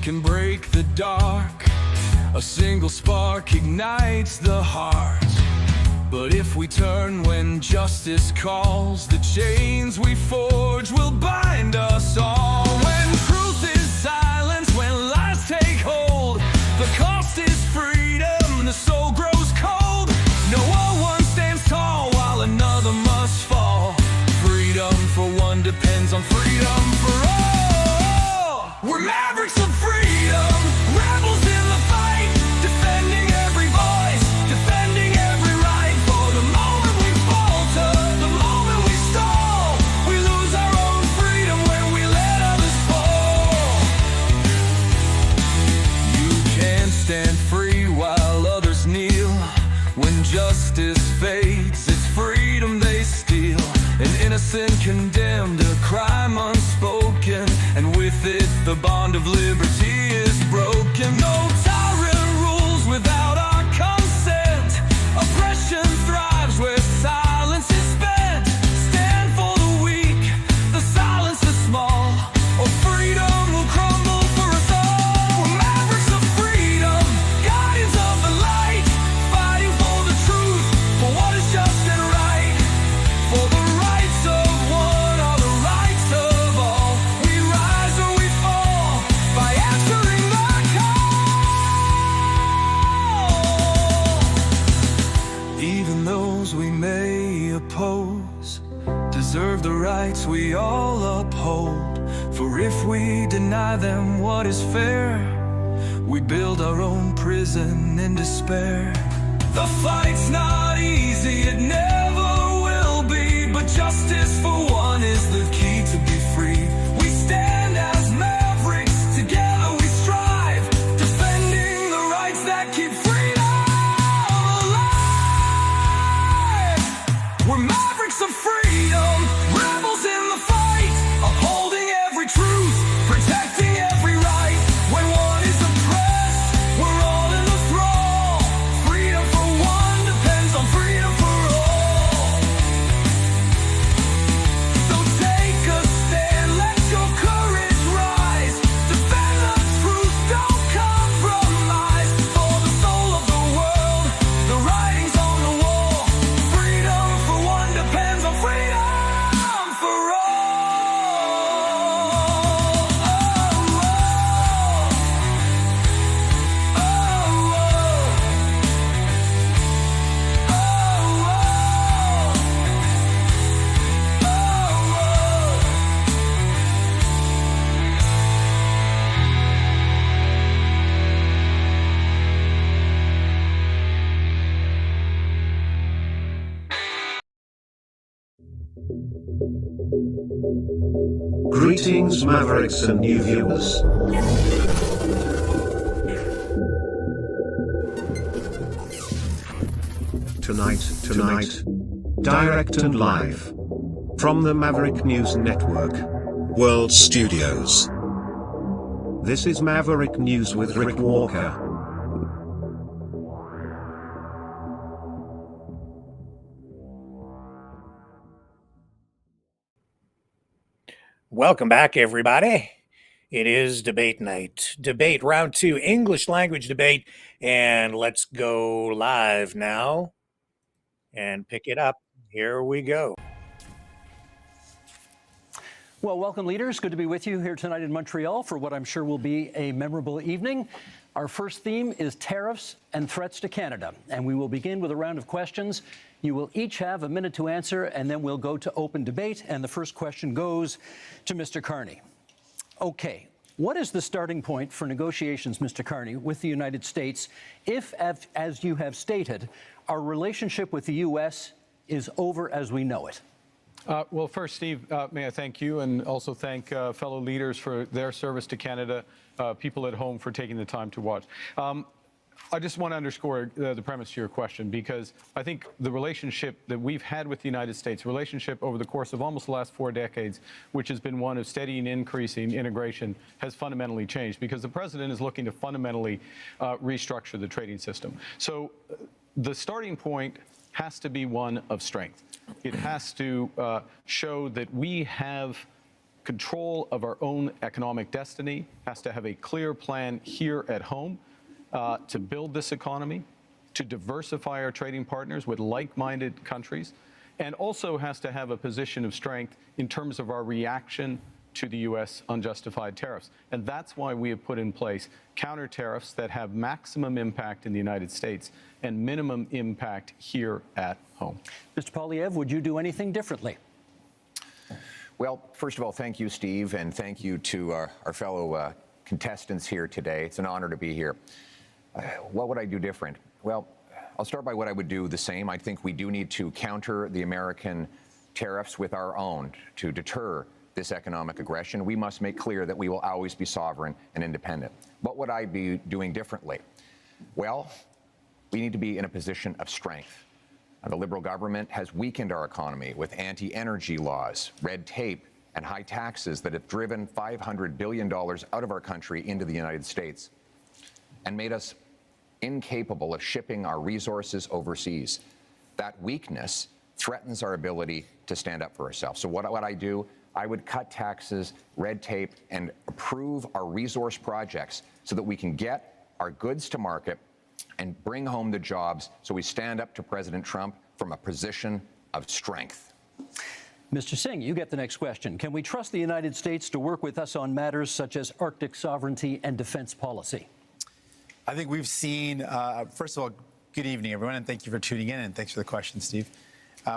can break the dark. A single spark ignites the heart. But if we turn when justice calls, the chains we forge will bind us all. When truth is silenced, when lies take hold, the cost is freedom, the soul grows cold. No one stands tall while another must fall. Freedom for one depends on freedom for all. We're mavericks of freedom, rebels in the fight, defending every voice, defending every right. For the moment we falter, the moment we stall, we lose our own freedom when we let others fall. You can't stand free while others kneel. When justice fades, it's freedom they steal. An innocent condemned, a crime unspoken, and with it the bond of liberty is broken. No tyrant rules without our consent. Oppression thrives where silence is spent. Stand for the weak, the silence is small, or freedom will crumble for us all. We're mavericks of freedom, guardians of the light, fighting for the truth, for what is just and right. For the rights of one are the rights of all. We rise or we fall by answering the call. Even those we may oppose deserve the rights we all uphold. For if we deny them what is fair, we build our own prison in despair. The fight's not easy, it never will be, but justice for one is the key to be free. We stand as mavericks, together we strive, defending the rights that keep freedom alive. We're mavericks of freedom, rebels in the fight, upholding every truth, protecting every right. When one is oppressed, we're all in the thrall. Freedom for one depends on freedom for all. So take a stand, let your courage rise. Defend the truth, don't compromise. For the soul of the world, the writing's on the wall. Freedom for one depends on freedom for Greetings, Mavericks and new viewers. Tonight, direct and live from the Maverick News Network World Studios. This is Maverick News with Rick Walker. Welcome back, everybody. It is debate night. Debate round 2, English language debate. And let's go live now and pick it up. Here we go. Well, welcome, leaders. Good to be with you here tonight in Montreal for what I'm sure will be a memorable evening. Our first theme is tariffs and threats to Canada, and we will begin with a round of questions. You will each have a minute to answer, and then we'll go to open debate, and the first question goes to Mr. Carney. Okay, what is the starting point for negotiations, Mr. Carney, with the United States if, as you have stated, our relationship with the U.S. is over as we know it? Well, first, Steve, may I thank you and also thank fellow leaders for their service to Canada, people at home for taking the time to watch. I just want to underscore the premise to your question, because I think the relationship that we've had with the United States, relationship over the course of almost the last 4 decades, which has been one of steady and increasing integration, has fundamentally changed, because the president is looking to fundamentally restructure the trading system. So the starting point has to be one of strength. It has to show that we have control of our own economic destiny, has to have a clear plan here at home to build this economy, to diversify our trading partners with like-minded countries, and also has to have a position of strength in terms of our reaction to the U.S. unjustified tariffs. And that's why we have put in place counter tariffs that have maximum impact in the United States and minimum impact here at home. Mr. Poilievre, would you do anything differently? Well, first of all, thank you, Steve, and thank you to our fellow contestants here today. It's an honor to be here. What would I do different? Well, I'll start by what I would do the same. I think we do need to counter the American tariffs with our own to deter this economic aggression. We must make clear that we will always be sovereign and independent. What would I be doing differently? Well, we need to be in a position of strength. The Liberal government has weakened our economy with anti-energy laws, red tape, and high taxes that have driven $500 billion out of our country into the United States and made us incapable of shipping our resources overseas. That weakness threatens our ability to stand up for ourselves. So what would I do? I would cut taxes, red tape, and approve our resource projects so that we can get our goods to market and bring home the jobs so we stand up to President Trump from a position of strength. Mr. Singh, you get the next question. Can we trust the United States to work with us on matters such as Arctic sovereignty and defense policy? I think we've seen, first of all, good evening, everyone, and thank you for tuning in, and thanks for the question, Steve.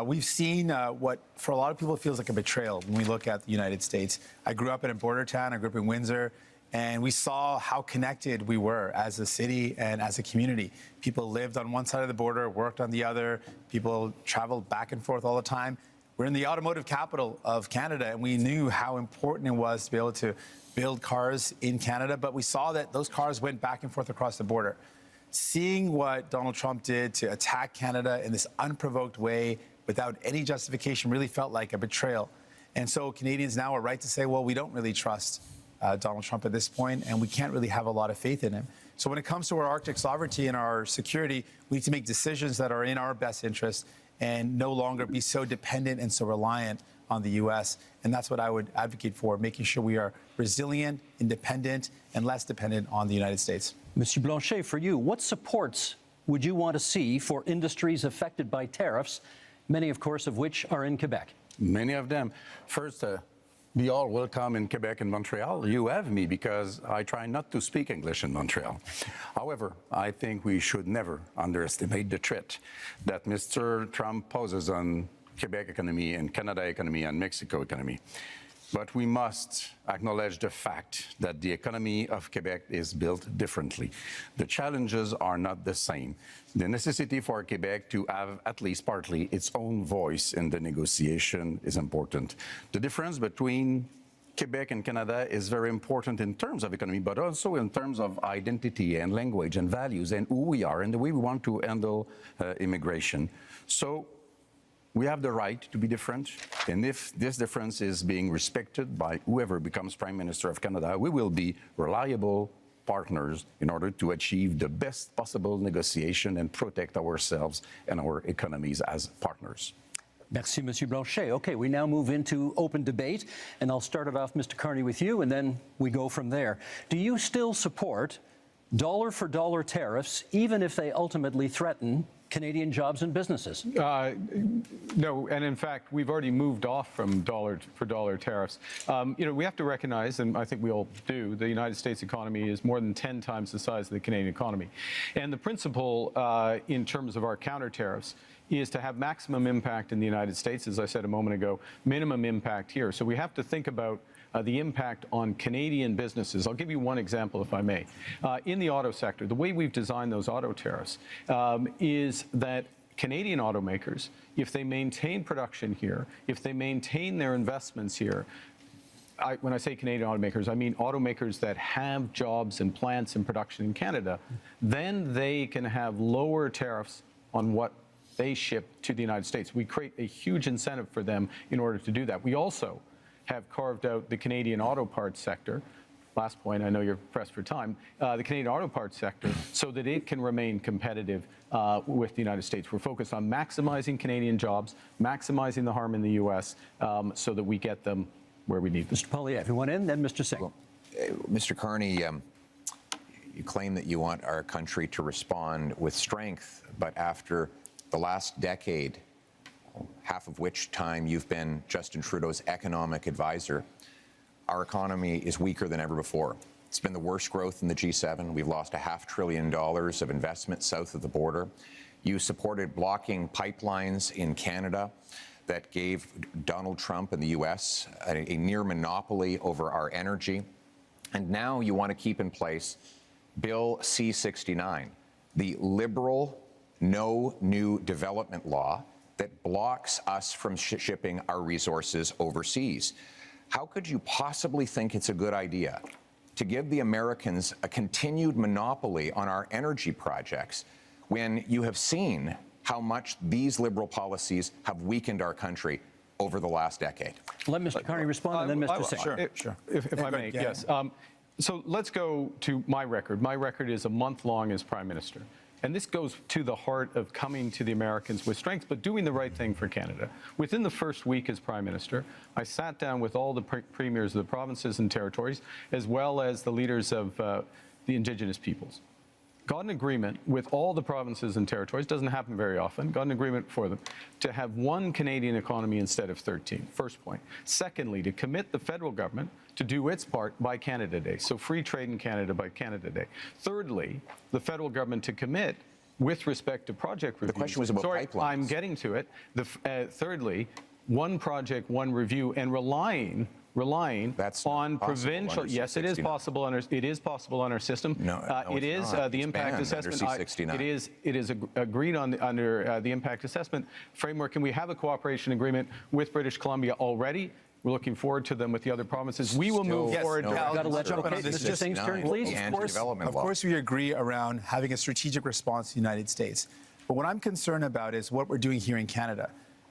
We've seen what, for a lot of people, feels like a betrayal when we look at the United States. I grew up in a border town. I grew up in Windsor. And we saw how connected we were as a city and as a community. People lived on one side of the border, worked on the other. People traveled back and forth all the time. We're in the automotive capital of Canada, and we knew how important it was to be able to build cars in Canada. But we saw that those cars went back and forth across the border. Seeing what Donald Trump did to attack Canada in this unprovoked way without any justification really felt like a betrayal. And so Canadians now are right to say, well, we don't really trust Donald Trump at this point, and we can't really have a lot of faith in him. So when it comes to our Arctic sovereignty and our security, we need to make decisions that are in our best interest and no longer be so dependent and so reliant on the U.S. And that's what I would advocate for, making sure we are resilient, independent, and less dependent on the United States. Monsieur Blanchet, for you, what supports would you want to see for industries affected by tariffs, many, of course, of which are in Quebec? Many of them. First, be all welcome in Quebec and Montreal. You have me because I try not to speak English in Montreal. However, I think we should never underestimate the threat that Mr. Trump poses on Quebec economy and Canada economy and Mexico economy. But we must acknowledge the fact that the economy of Quebec is built differently. The challenges are not the same. The necessity for Quebec to have at least partly its own voice in the negotiation is important. The difference between Quebec and Canada is very important in terms of economy, but also in terms of identity and language and values and who we are and the way we want to handle immigration. So we have the right to be different, and if this difference is being respected by whoever becomes Prime Minister of Canada, we will be reliable partners in order to achieve the best possible negotiation and protect ourselves and our economies as partners. Merci, Monsieur Blanchet. Okay, we now move into open debate, and I'll start it off, Mr. Carney, with you, and then we go from there. Do you still support dollar-for-dollar tariffs, even if they ultimately threaten Canadian jobs and businesses? No, and in fact, we've already moved off from dollar-for-dollar tariffs. We have to recognize, and I think we all do, the United States economy is more than 10 times the size of the Canadian economy. And the principle in terms of our counter tariffs is to have maximum impact in the United States, as I said a moment ago, minimum impact here. So we have to think about the impact on Canadian businesses. I'll give you one example, if I may. In the auto sector, the way we've designed those auto tariffs is that Canadian automakers, if they maintain production here, if they maintain their investments here, when I say Canadian automakers, I mean automakers that have jobs and plants and production in Canada, then they can have lower tariffs on what they ship to the United States. We create a huge incentive for them in order to do that. We also have carved out the Canadian auto parts sector. Last point, I know you're pressed for time, the Canadian auto parts sector, so that it can remain competitive with the United States. We're focused on maximizing Canadian jobs, maximizing the harm in the U.S. So that we get them where we need them. Mr. Poilievre, you want in, then Mr. Singh. Well, Mr. Carney, you claim that you want our country to respond with strength, but after the last decade, half of which time you've been Justin Trudeau's economic advisor, our economy is weaker than ever before. It's been the worst growth in the G7. We've lost $500 billion of investment south of the border. You supported blocking pipelines in Canada that gave Donald Trump and the U.S. a near monopoly over our energy. And now you want to keep in place Bill C-69, the liberal no new development law that blocks us from shipping our resources overseas. How could you possibly think it's a good idea to give the Americans a continued monopoly on our energy projects when you have seen how much these liberal policies have weakened our country over the last decade? Let Mr. Carney respond, and then Mr. Singh. Sure. If I may, yes. So let's go to my record. My record is a month long as Prime Minister. And this goes to the heart of coming to the Americans with strength, but doing the right thing for Canada. Within the first week as Prime Minister, I sat down with all the premiers of the provinces and territories, as well as the leaders of the Indigenous peoples. Got an agreement with all the provinces and territories, doesn't happen very often, got an agreement for them to have one Canadian economy instead of 13, first point. Secondly, to commit the federal government to do its part by Canada Day, so free trade in Canada by Canada Day. Thirdly, the federal government to commit with respect to project reviews. The question was about pipelines. I'm getting to it. Thirdly, one project, one review, and relying That's on not possible provincial. under Yes, it is possible under. It is possible on our system. No, it is not. the It's impact banned assessment. under C-69. It is agreed on under the impact assessment framework, and we have a cooperation agreement with British Columbia already. We're looking forward to them with the other provinces. We will move forward. I've got to let jump in on this. Mr. Singh's turn, please. Of course, we agree around having a strategic response to the United States. But what I'm concerned about is what we're doing here in Canada.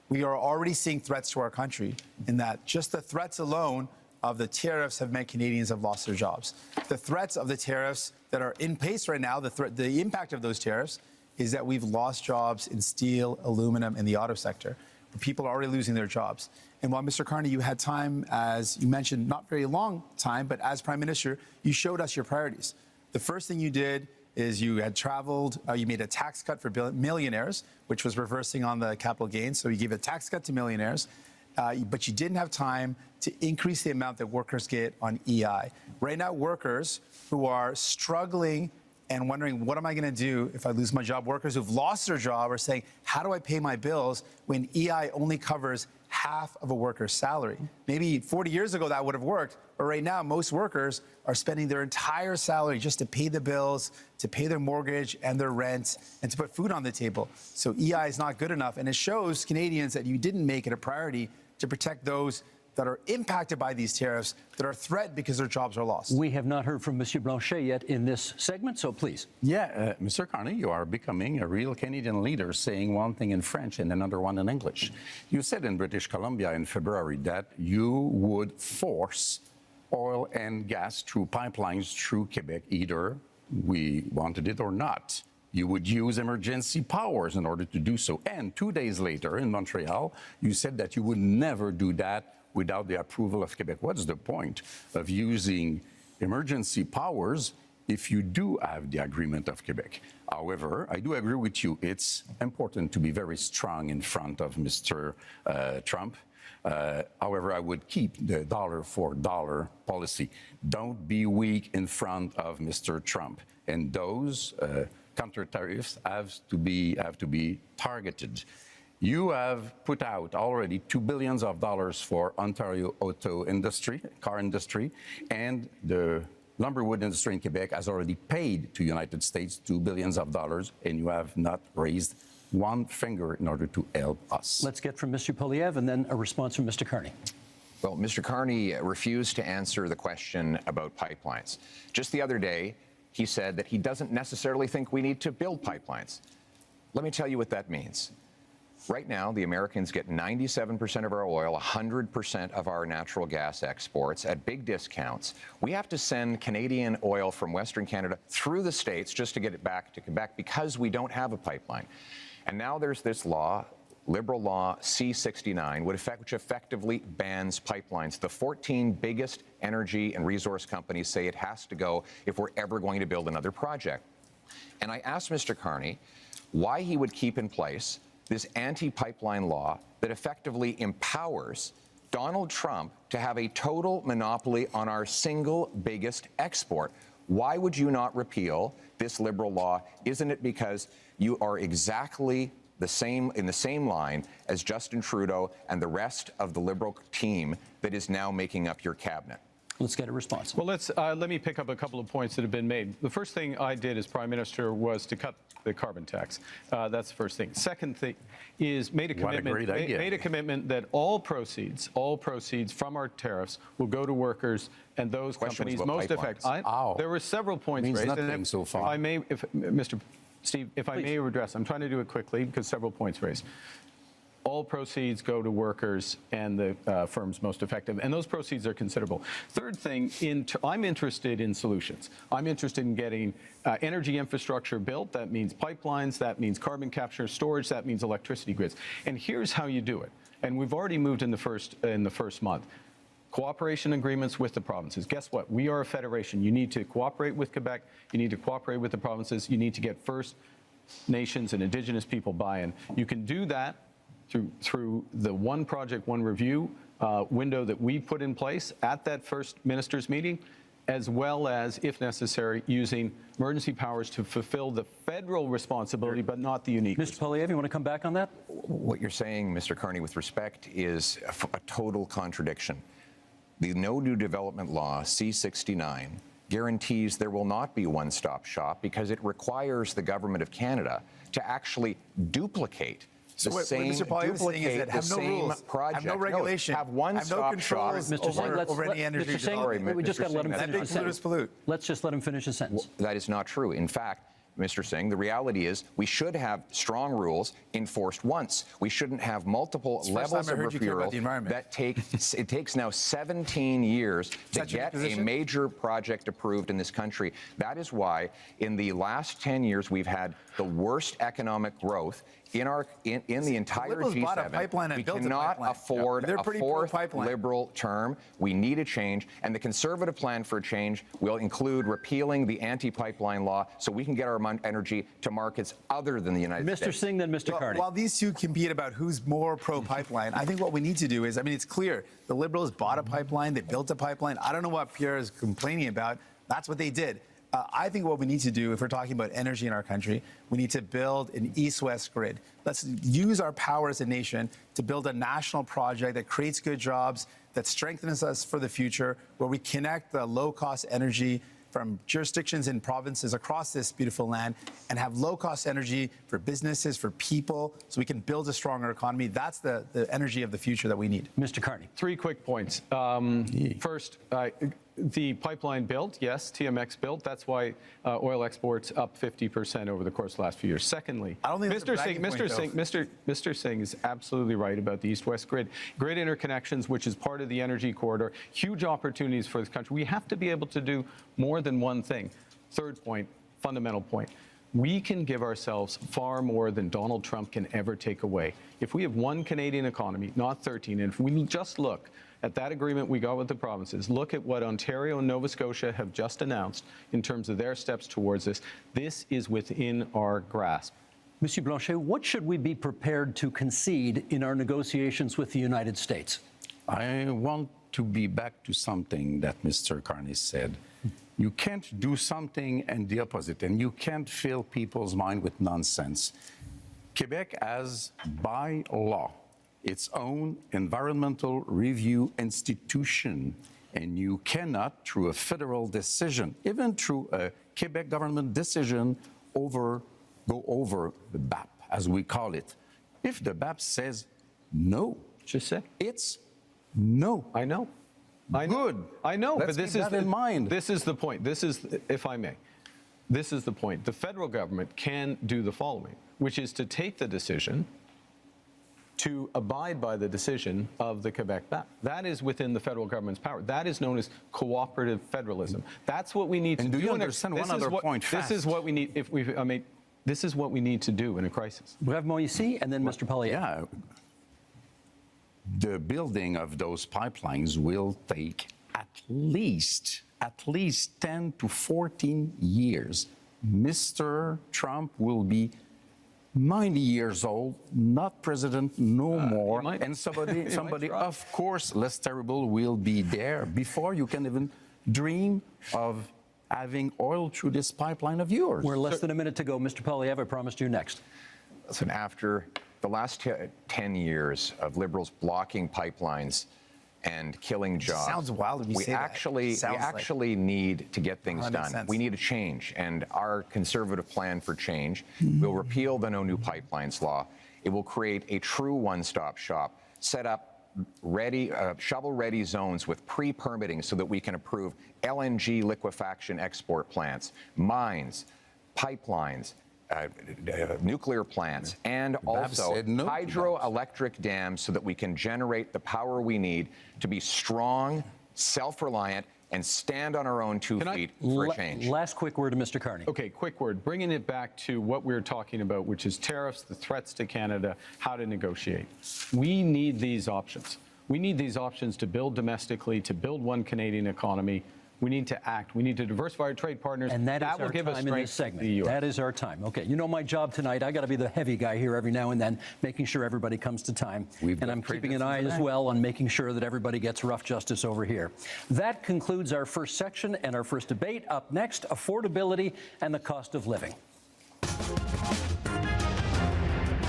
We are already seeing threats to our country in that just the threats alone of the tariffs have meant Canadians have lost their jobs. The threats of the tariffs that are in place right now, the impact of those tariffs is that we've lost jobs in steel, aluminum, and the auto sector. People are already losing their jobs. And while, Mr. Carney, you had time, as you mentioned, not very long time, but as Prime Minister, you showed us your priorities. The first thing you did is you had traveled, you made a tax cut for millionaires, which was reversing on the capital gains. So you gave a tax cut to millionaires, but you didn't have time to increase the amount that workers get on EI. Right now, workers who are struggling and wondering, what am I going to do if I lose my job? Workers who've lost their job are saying, how do I pay my bills when EI only covers half of a worker's salary? Maybe 40 years ago that would have worked, but right now most workers are spending their entire salary just to pay the bills, to pay their mortgage and their rent, and to put food on the table. So EI is not good enough, and it shows Canadians that you didn't make it a priority to protect those that are impacted by these tariffs, that are threatened because their jobs are lost. We have not heard from Monsieur Blanchet yet in this segment, so please. Yeah, Mr. Carney, you are becoming a real Canadian leader, saying one thing in French and another one in English. You said in British Columbia in February that you would force oil and gas through pipelines through Quebec, either we wanted it or not. You would use emergency powers in order to do so. And 2 days later in Montreal, you said that you would never do that without the approval of Quebec. What's the point of using emergency powers if you do have the agreement of Quebec? However, I do agree with you. It's important to be very strong in front of Mr. Trump. However, I would keep the dollar for dollar policy. Don't be weak in front of Mr. Trump. And those counter tariffs have to be targeted. You have put out already $2 billion for Ontario auto industry, car industry, and the lumberwood industry in Quebec has already paid to United States $2 billion, and you have not raised one finger in order to help us. Let's get from Mr. Poilievre and then a response from Mr. Carney. Well, Mr. Carney refused to answer the question about pipelines. Just the other day, he said that he doesn't necessarily think we need to build pipelines. Let me tell you what that means. Right now, the Americans get 97% of our oil, 100% of our natural gas exports at big discounts. We have to send Canadian oil from Western Canada through the States just to get it back to Quebec because we don't have a pipeline. And now there's this law Liberal Law C-69, which effectively bans pipelines. The 14 biggest energy and resource companies say it has to go if we're ever going to build another project. And I asked Mr. Carney why he would keep in place this anti-pipeline law that effectively empowers Donald Trump to have a total monopoly on our single biggest export. Why would you not repeal this Liberal law? Isn't it because you are exactly the same in the same line as Justin Trudeau and the rest of the Liberal team that is now making up your cabinet? Let's get a response. Well, let me pick up a couple of points that have been made. The first thing I did as Prime Minister was to cut the carbon tax. That's the first thing. Second thing is made a commitment that all proceeds from our tariffs will go to workers and those companies most affected. There were several points raised. Nothing so far. If I may, Mr. Steve, if I may address, I'm trying to do it quickly because several points raised. All proceeds go to workers and the firms most effective, and those proceeds are considerable. Third thing, I'm interested in solutions. I'm interested in getting energy infrastructure built. That means pipelines, that means carbon capture, storage, that means electricity grids. And here's how you do it. And we've already moved in the first month. Cooperation agreements with the provinces. Guess what? We are a federation. You need to cooperate with Quebec. You need to cooperate with the provinces. You need to get First Nations and Indigenous people buy-in. You can do that through the one project, one review window that we put in place at that first ministers' meeting, as well as, if necessary, using emergency powers to fulfill the federal responsibility, but not the unique. Mr. Poilievre, you want to come back on that? What you're saying, Mr. Carney, with respect, is a total contradiction. The No New Development Law, C-69, guarantees there will not be one-stop shop because it requires the Government of Canada to actually duplicate So what Mr. Poilievre is saying is that have no rules, project. have no regulation, have one have no stop controls over any energy development. We just got to let him finish his sentence. Pollute. Let's just let him finish his sentence. Well, that is not true. In fact, Mr. Singh, the reality is we should have strong rules enforced once. We shouldn't have multiple levels of referral that it takes now 17 years to get a major project approved in this country. That is why in the last 10 years we've had the worst economic growth in the entire G7. We cannot afford a fourth Liberal term. We need a change, and the Conservative plan for a change will include repealing the anti-pipeline law so we can get our energy to markets other than the United States. Mr. Singh, then Mr. Carney. While these two compete about who's more pro-pipeline, I think what we need to do is, I mean, it's clear. The Liberals bought a pipeline. They built a pipeline. I don't know what Pierre is complaining about. That's what they did. I think what we need to do, if we're talking about energy in our country, we need to build an east-west grid. Let's use our power as a nation to build a national project that creates good jobs, that strengthens us for the future, where we connect the low-cost energy from jurisdictions and provinces across this beautiful land and have low-cost energy for businesses, for people, so we can build a stronger economy. That's the energy of the future that we need. Mr. Carney. 3 quick points. First, the pipeline built, yes, TMX built. That's why oil exports up 50% over the course of the last few years. Secondly, Mr. Singh is absolutely right about the east-west grid. Grid interconnections, which is part of the energy corridor, huge opportunities for this country. We have to be able to do more than one thing. Third point, fundamental point. We can give ourselves far more than Donald Trump can ever take away. If we have one Canadian economy, not 13, and if we just look at that agreement we got with the provinces, look at what Ontario and Nova Scotia have just announced in terms of their steps towards this, this is within our grasp. Monsieur Blanchet, what should we be prepared to concede in our negotiations with the United States? I want to be back to something that Mr. Carney said. You can't do something and the opposite, and you can't fill people's mind with nonsense. Quebec has, by law, its own environmental review institution, and you cannot, through a federal decision, even through a Quebec government decision, go over the BAP, as we call it. If the BAP says no, just say it's no. I know. Good. I know, Let's but this keep is that in mind. This is the point. This is, if I may, this is the point. The federal government can do the following, which is to take the decision to abide by the decision of the Quebec BAP. That is within the federal government's power. That is known as cooperative federalism. That's what we need to do. And do you understand one other point? This is what we need. If we, This is what we need to do in a crisis. We have Moïse and then Mr. Poilievre. Yeah. The building of those pipelines will take at least 10 to 14 years. Mr. Trump will be 90 years old, not president no more, and somebody of course, less terrible will be there before you can even dream of having oil through this pipeline of yours. We're less than a minute to go. Mr. Poilievre, I promised you next. Listen, after the last 10 years of Liberals blocking pipelines and killing jobs. Sounds wild when you say that. We actually need to get things done. sense. We need a change, and our Conservative plan for change will repeal the No New Pipelines law. It will create a true one-stop shop, set up shovel-ready zones with pre-permitting so that we can approve LNG liquefaction export plants, mines, pipelines, nuclear plants, and also hydroelectric dams so that we can generate the power we need to be strong, self-reliant, and stand on our own 2 feet for a change. Last quick word to Mr. Carney. Okay, quick word. Bringing it back to what we were talking about, which is tariffs, the threats to Canada, how to negotiate. We need these options. We need these options to build domestically, to build one Canadian economy. We need to act. We need to diversify our trade partners. And that is will our give us time in this strength to the segment. US. That is our time. Okay, you know my job tonight. I got to be the heavy guy here every now and then, making sure everybody comes to time. And I'm keeping an eye as well on making sure that everybody gets rough justice over here. That concludes our first section and our first debate. Up next, affordability and the cost of living.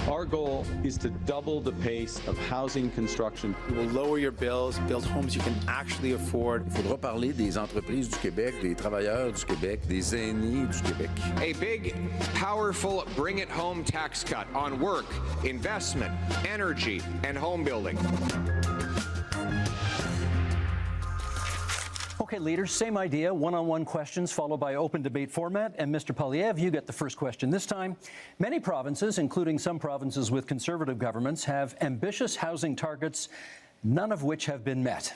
Our goal is to double the pace of housing construction. It will lower your bills, build homes you can actually afford. Il faudra parler des entreprises du Québec, des travailleurs du Québec, des aînés du Québec. A big, powerful bring-it-home tax cut on work, investment, energy, and home building. Okay, leaders, same idea, one-on-one questions followed by open debate format. And Mr. Poilievre, you get the first question this time. Many provinces, including some provinces with Conservative governments, have ambitious housing targets, none of which have been met.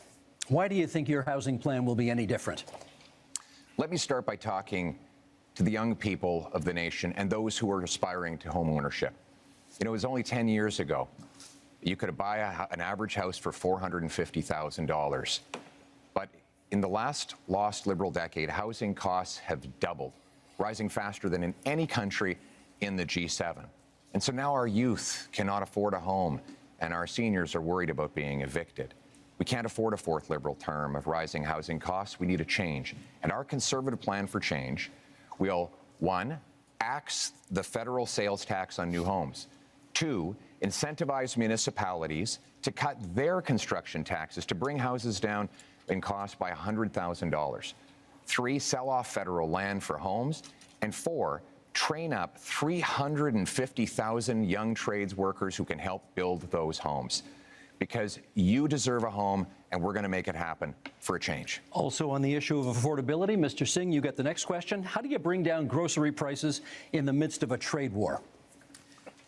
Why do you think your housing plan will be any different? Let me start by talking to the young people of the nation and those who are aspiring to home ownership. You know, it was only 10 years ago you could buy an average house for $450,000. But in the last lost Liberal decade, housing costs have doubled, rising faster than in any country in the G7. And so now our youth cannot afford a home, and our seniors are worried about being evicted. We can't afford a fourth Liberal term of rising housing costs. We need a change. And our Conservative plan for change will, 1, axe the federal sales tax on new homes. 2, incentivize municipalities to cut their construction taxes to bring houses down in cost by $100,000. 3, sell off federal land for homes. And 4, train up 350,000 young trades workers who can help build those homes. Because you deserve a home, and we're going to make it happen for a change. Also on the issue of affordability, Mr. Singh, you get the next question. How do you bring down grocery prices in the midst of a trade war?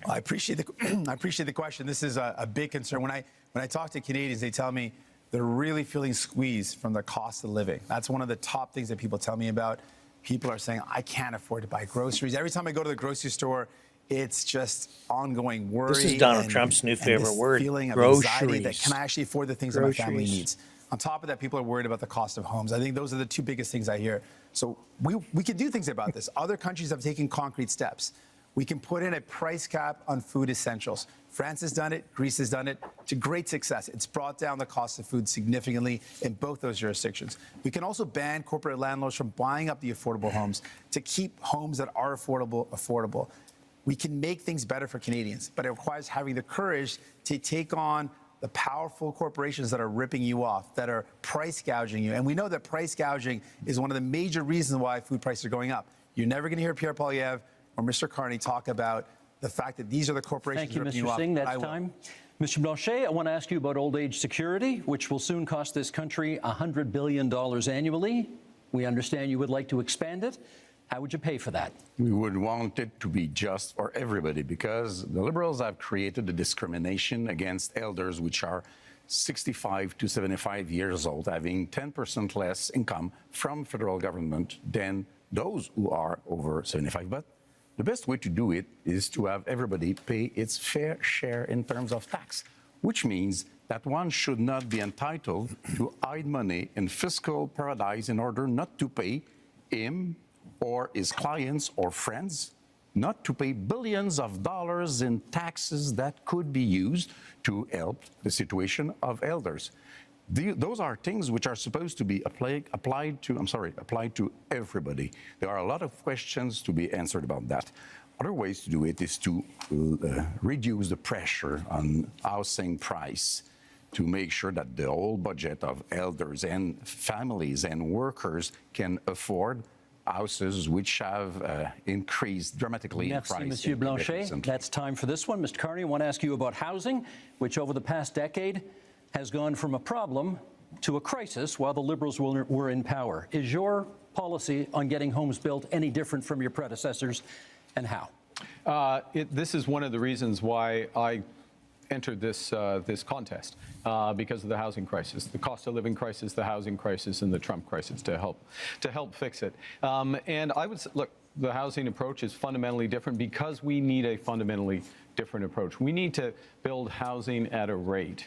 I appreciate the question. This is a big concern. When I talk to Canadians, they tell me they're really feeling squeezed from the cost of living. That's one of the top things that people tell me about. People are saying, I can't afford to buy groceries. Every time I go to the grocery store, it's just ongoing worry. This is Donald Trump's new favorite word, feeling of groceries. anxiety that can I actually afford the things that my family needs? On top of that, people are worried about the cost of homes. I think those are the two biggest things I hear. So we can do things about this. Other countries have taken concrete steps. We can put in a price cap on food essentials. France has done it. Greece has done it to great success. It's brought down the cost of food significantly in both those jurisdictions. We can also ban corporate landlords from buying up the affordable homes to keep homes that are affordable. We can make things better for Canadians, but it requires having the courage to take on the powerful corporations that are ripping you off, that are price gouging you. And we know that price gouging is one of the major reasons why food prices are going up. You're never going to hear Pierre Poilievre or Mr. Carney talk about the fact that these are the corporations ripping you off. Thank you, Mr. Singh. That's time. Mr. Blanchet, I want to ask you about old age security, which will soon cost this country $100 billion annually. We understand you would like to expand it. How would you pay for that? We would want it to be just for everybody because the Liberals have created a discrimination against elders which are 65 to 75 years old, having 10% less income from federal government than those who are over 75. But the best way to do it is to have everybody pay its fair share in terms of tax, which means that one should not be entitled to hide money in fiscal paradise in order not to pay him or his clients or friends, not to pay billions of dollars in taxes that could be used to help the situation of elders. Those are things which are supposed to be applied to everybody. There are a lot of questions to be answered about that. Other ways to do it is to reduce the pressure on housing price, to make sure that the whole budget of elders and families and workers can afford houses which have increased dramatically in price. Merci, Monsieur Blanchet. That's time for this one. Mr. Carney, I want to ask you about housing, which over the past decade has gone from a problem to a crisis while the Liberals were in power. Is your policy on getting homes built any different from your predecessors, and how? This is one of the reasons why I entered this contest, because of the housing crisis, the cost of living crisis, the housing crisis, and the Trump crisis, to help fix it. And I would say, look, the housing approach is fundamentally different because we need a fundamentally different approach. We need to build housing at a rate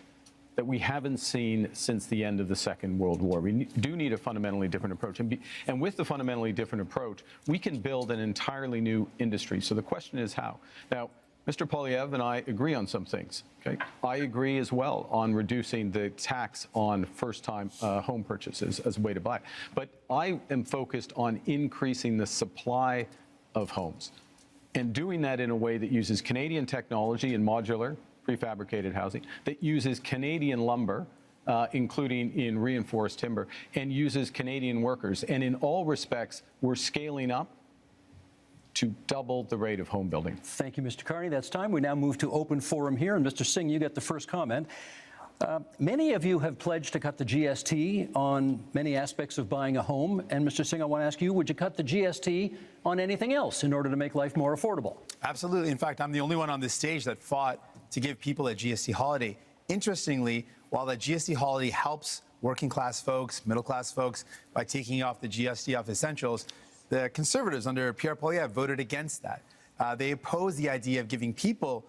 that we haven't seen since the end of the Second World War. We do need a fundamentally different approach. And with the fundamentally different approach, we can build an entirely new industry. So the question is how. Now, Mr. Poilievre and I agree on some things. Okay? I agree as well on reducing the tax on first-time home purchases as a way to buy. But I am focused on increasing the supply of homes and doing that in a way that uses Canadian technology and modular prefabricated housing, that uses Canadian lumber, including in reinforced timber, and uses Canadian workers. And in all respects, we're scaling up to double the rate of home building. Thank you, Mr. Carney. That's time. We now move to open forum here. And Mr. Singh, you get the first comment. Many of you have pledged to cut the GST on many aspects of buying a home. And Mr. Singh, I want to ask you, would you cut the GST on anything else in order to make life more affordable? Absolutely. In fact, I'm the only one on this stage that fought to give people a GST holiday. Interestingly, while the GST holiday helps working class folks, middle class folks by taking off the GST off essentials, the Conservatives under Pierre Poilievre voted against that. They oppose the idea of giving people,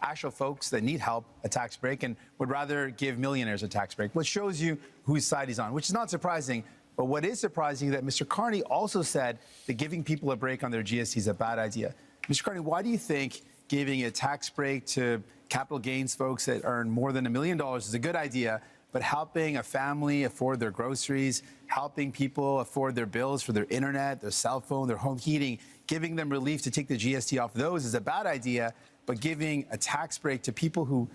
actual folks that need help, a tax break, and would rather give millionaires a tax break, which shows you whose side he's on, which is not surprising. But what is surprising is that Mr. Carney also said that giving people a break on their GST is a bad idea. Mr. Carney, why do you think giving a tax break to capital gains folks that earn more than $1 million is a good idea, but helping a family afford their groceries, helping people afford their bills for their internet, their cell phone, their home heating, giving them relief to take the GST off those is a bad idea, but giving a tax break to people who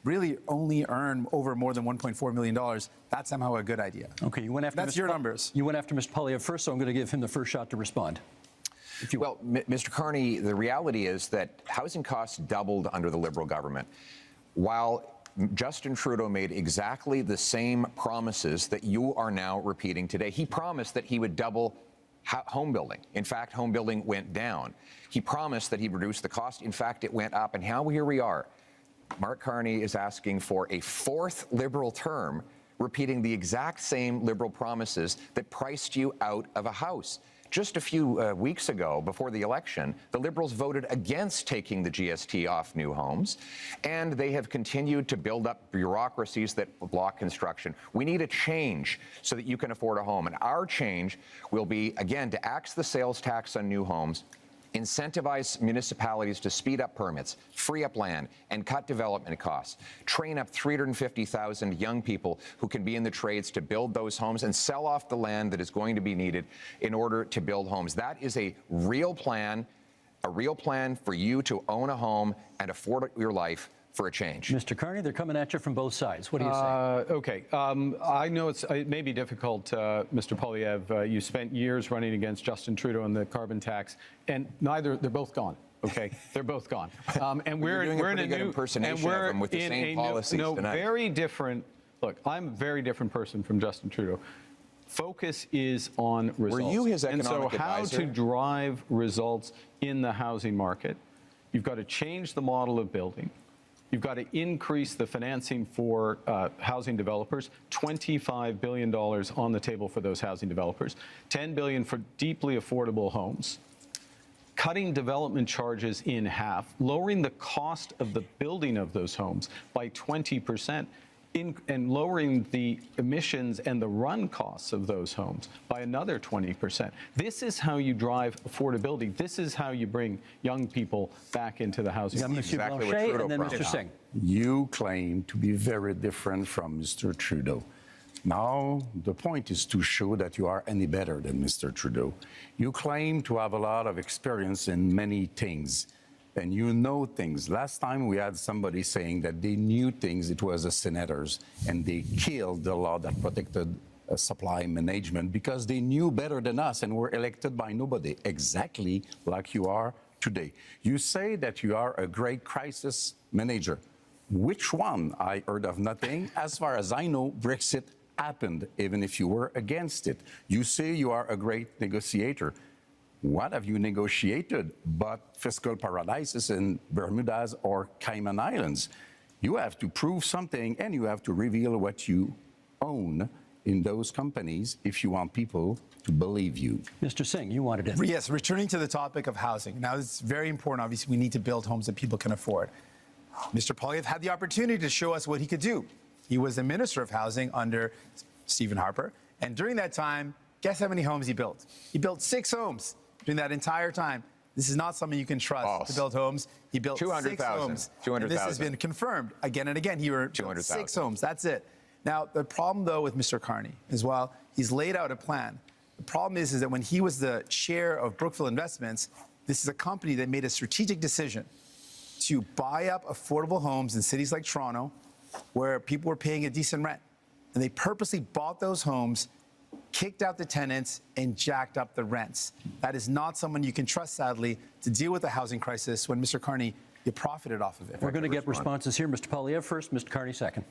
really only earn over more than $1.4 million, that's somehow a good idea. Okay, you went after that's your numbers. You went after Mr. Poilievre first, so I'm going to give him the first shot to respond. Well, Mr. Carney, the reality is that housing costs doubled under the Liberal government, while Justin Trudeau made exactly the same promises that you are now repeating today. He promised that he would double home building. In fact, home building went down. He promised that he'd reduce the cost. In fact, it went up. And here we are. Mark Carney is asking for a fourth Liberal term, repeating the exact same Liberal promises that priced you out of a house. Just a few weeks ago, before the election, the Liberals voted against taking the GST off new homes, and they have continued to build up bureaucracies that block construction. We need a change so that you can afford a home, and our change will be, again, to axe the sales tax on new homes, incentivize municipalities to speed up permits, free up land, and cut development costs. Train up 350,000 young people who can be in the trades to build those homes and sell off the land that is going to be needed in order to build homes. That is a real plan for you to own a home and afford your life for a change. Mr. Carney, they're coming at you from both sides. What do you say? Okay. I know it may be difficult, Mr. Poilievre. You spent years running against Justin Trudeau on the carbon tax, and they're both gone. Okay, they're both gone. And we're in a new impersonation of them with the same policies tonight. Very different. Look, I'm a very different person from Justin Trudeau. Focus is on results. Were you his economic advisor? And so how to drive results in the housing market, you've got to change the model of building. You've got to increase the financing for housing developers, $25 billion on the table for those housing developers, $10 billion for deeply affordable homes. cutting development charges in half, lowering the cost of the building of those homes by 20%, and lowering the emissions and the run costs of those homes by another 20%. This is how you drive affordability. This is how you bring young people back into the housing market. Monsieur exactly what Blanchet Trudeau and then Mr. promised. Singh. You claim to be very different from Mr. Trudeau. Now, the point is to show that you are any better than Mr. Trudeau. You claim to have a lot of experience in many things, and you know things. Last time we had somebody saying that they knew things, it was the senators, and they killed the law that protected supply management because they knew better than us and were elected by nobody, exactly like you are today. You say that you are a great crisis manager. Which one? I heard of nothing. As far as I know, Brexit happened, even if you were against it. You say you are a great negotiator. What have you negotiated but fiscal paradises in Bermudas or Cayman Islands? You have to prove something, and you have to reveal what you own in those companies if you want people to believe you. Mr. Singh, you wanted to. Yes, returning to the topic of housing. Now, it's very important. Obviously, we need to build homes that people can afford. Mr. Poilievre had the opportunity to show us what he could do. He was the Minister of Housing under Stephen Harper. And during that time, guess how many homes he built? He built 6 homes during that entire time. This is not something you can trust to build homes. He built 6 homes. 200,000. And this has been confirmed again and again. He built 6 homes. That's it. Now, the problem, though, with Mr. Carney is, well, he's laid out a plan. The problem is that when he was the chair of Brookfield Investments, this is a company that made a strategic decision to buy up affordable homes in cities like Toronto, where people were paying a decent rent. And they purposely bought those homes, kicked out the tenants, and jacked up the rents. That is not someone you can trust, sadly, to deal with the housing crisis when, Mr. Carney, you profited off of it. We're going to get responses here. Mr. Poilievre first, Mr. Carney second.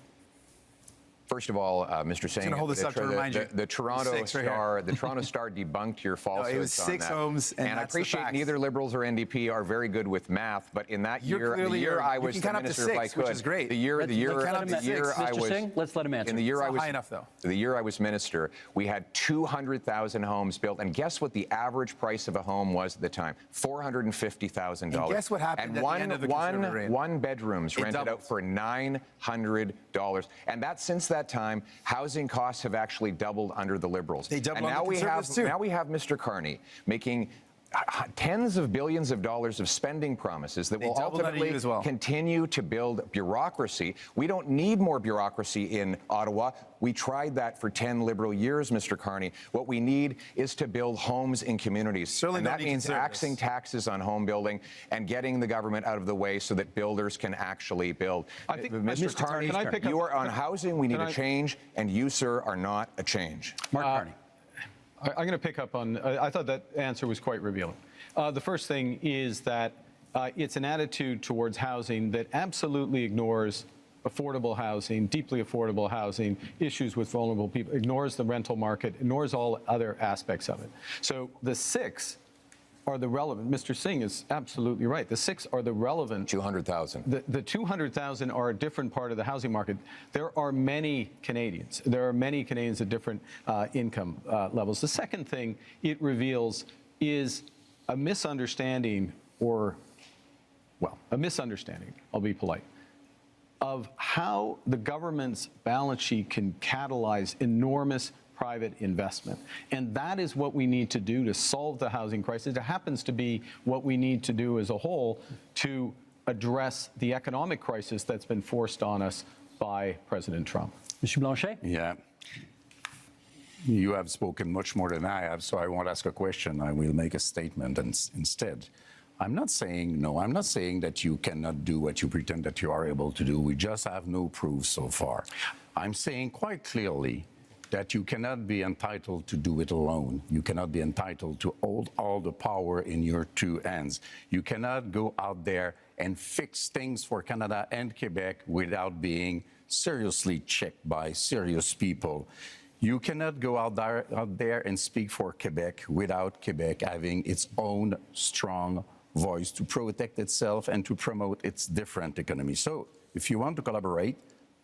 First of all, Mr. Singh, hold this up to remind you. the Toronto Star, the Toronto Star debunked your falsehoods. It was 6 homes, and I appreciate neither Liberals or NDP are very good with math, but in that year, the year I was the minister, if I could, which is great. the year I Mr. was, Singh, let's let him answer. in the year I was, high enough, though. the year I was minister, we had 200,000 homes built, and guess what the average price of a home was at the time? $450,000. And guess what happened at the end of the Conservative reign? One bedrooms rented out for $900, and that since that time, housing costs have actually doubled under the Liberals. They doubled and now under we have Conservatives, too. now we have Mr. Carney making tens of billions of dollars of spending promises that will doubled under ultimately you as well. continue to build bureaucracy. We don't need more bureaucracy in Ottawa. We tried that for 10 Liberal years, Mr. Carney. What we need is to build homes in communities. Certainly and that don't need means Conservatives. axing taxes on home building and getting the government out of the way so that builders can actually build. I think, Mr. Carney, can I pick you up- are on housing. We need can a I- change, and you, sir, are not a change. Mark Carney. I'm going to pick up on, I thought that answer was quite revealing. The first thing is that it's an attitude towards housing that absolutely ignores affordable housing, deeply affordable housing, issues with vulnerable people, ignores the rental market, ignores all other aspects of it. So the 6 are the relevant. Mr. Singh is absolutely right. The 6 are the relevant. 200,000. The 200,000 are a different part of the housing market. There are many Canadians. There are many Canadians at different income levels. The second thing it reveals is a misunderstanding, or, well, a misunderstanding, I'll be polite, of how the government's balance sheet can catalyze enormous private investment. And that is what we need to do to solve the housing crisis. It happens to be what we need to do as a whole to address the economic crisis that's been forced on us by President Trump. Mr. Blanchet? Yeah. You have spoken much more than I have, so I won't ask a question. I will make a statement instead. I'm not saying no. I'm not saying that you cannot do what you pretend that you are able to do. We just have no proof so far. I'm saying quite clearly that you cannot be entitled to do it alone. You cannot be entitled to hold all the power in your 2 hands. You cannot go out there and fix things for Canada and Quebec without being seriously checked by serious people. You cannot go out there and speak for Quebec without Quebec having its own strong voice to protect itself and to promote its different economy. So if you want to collaborate,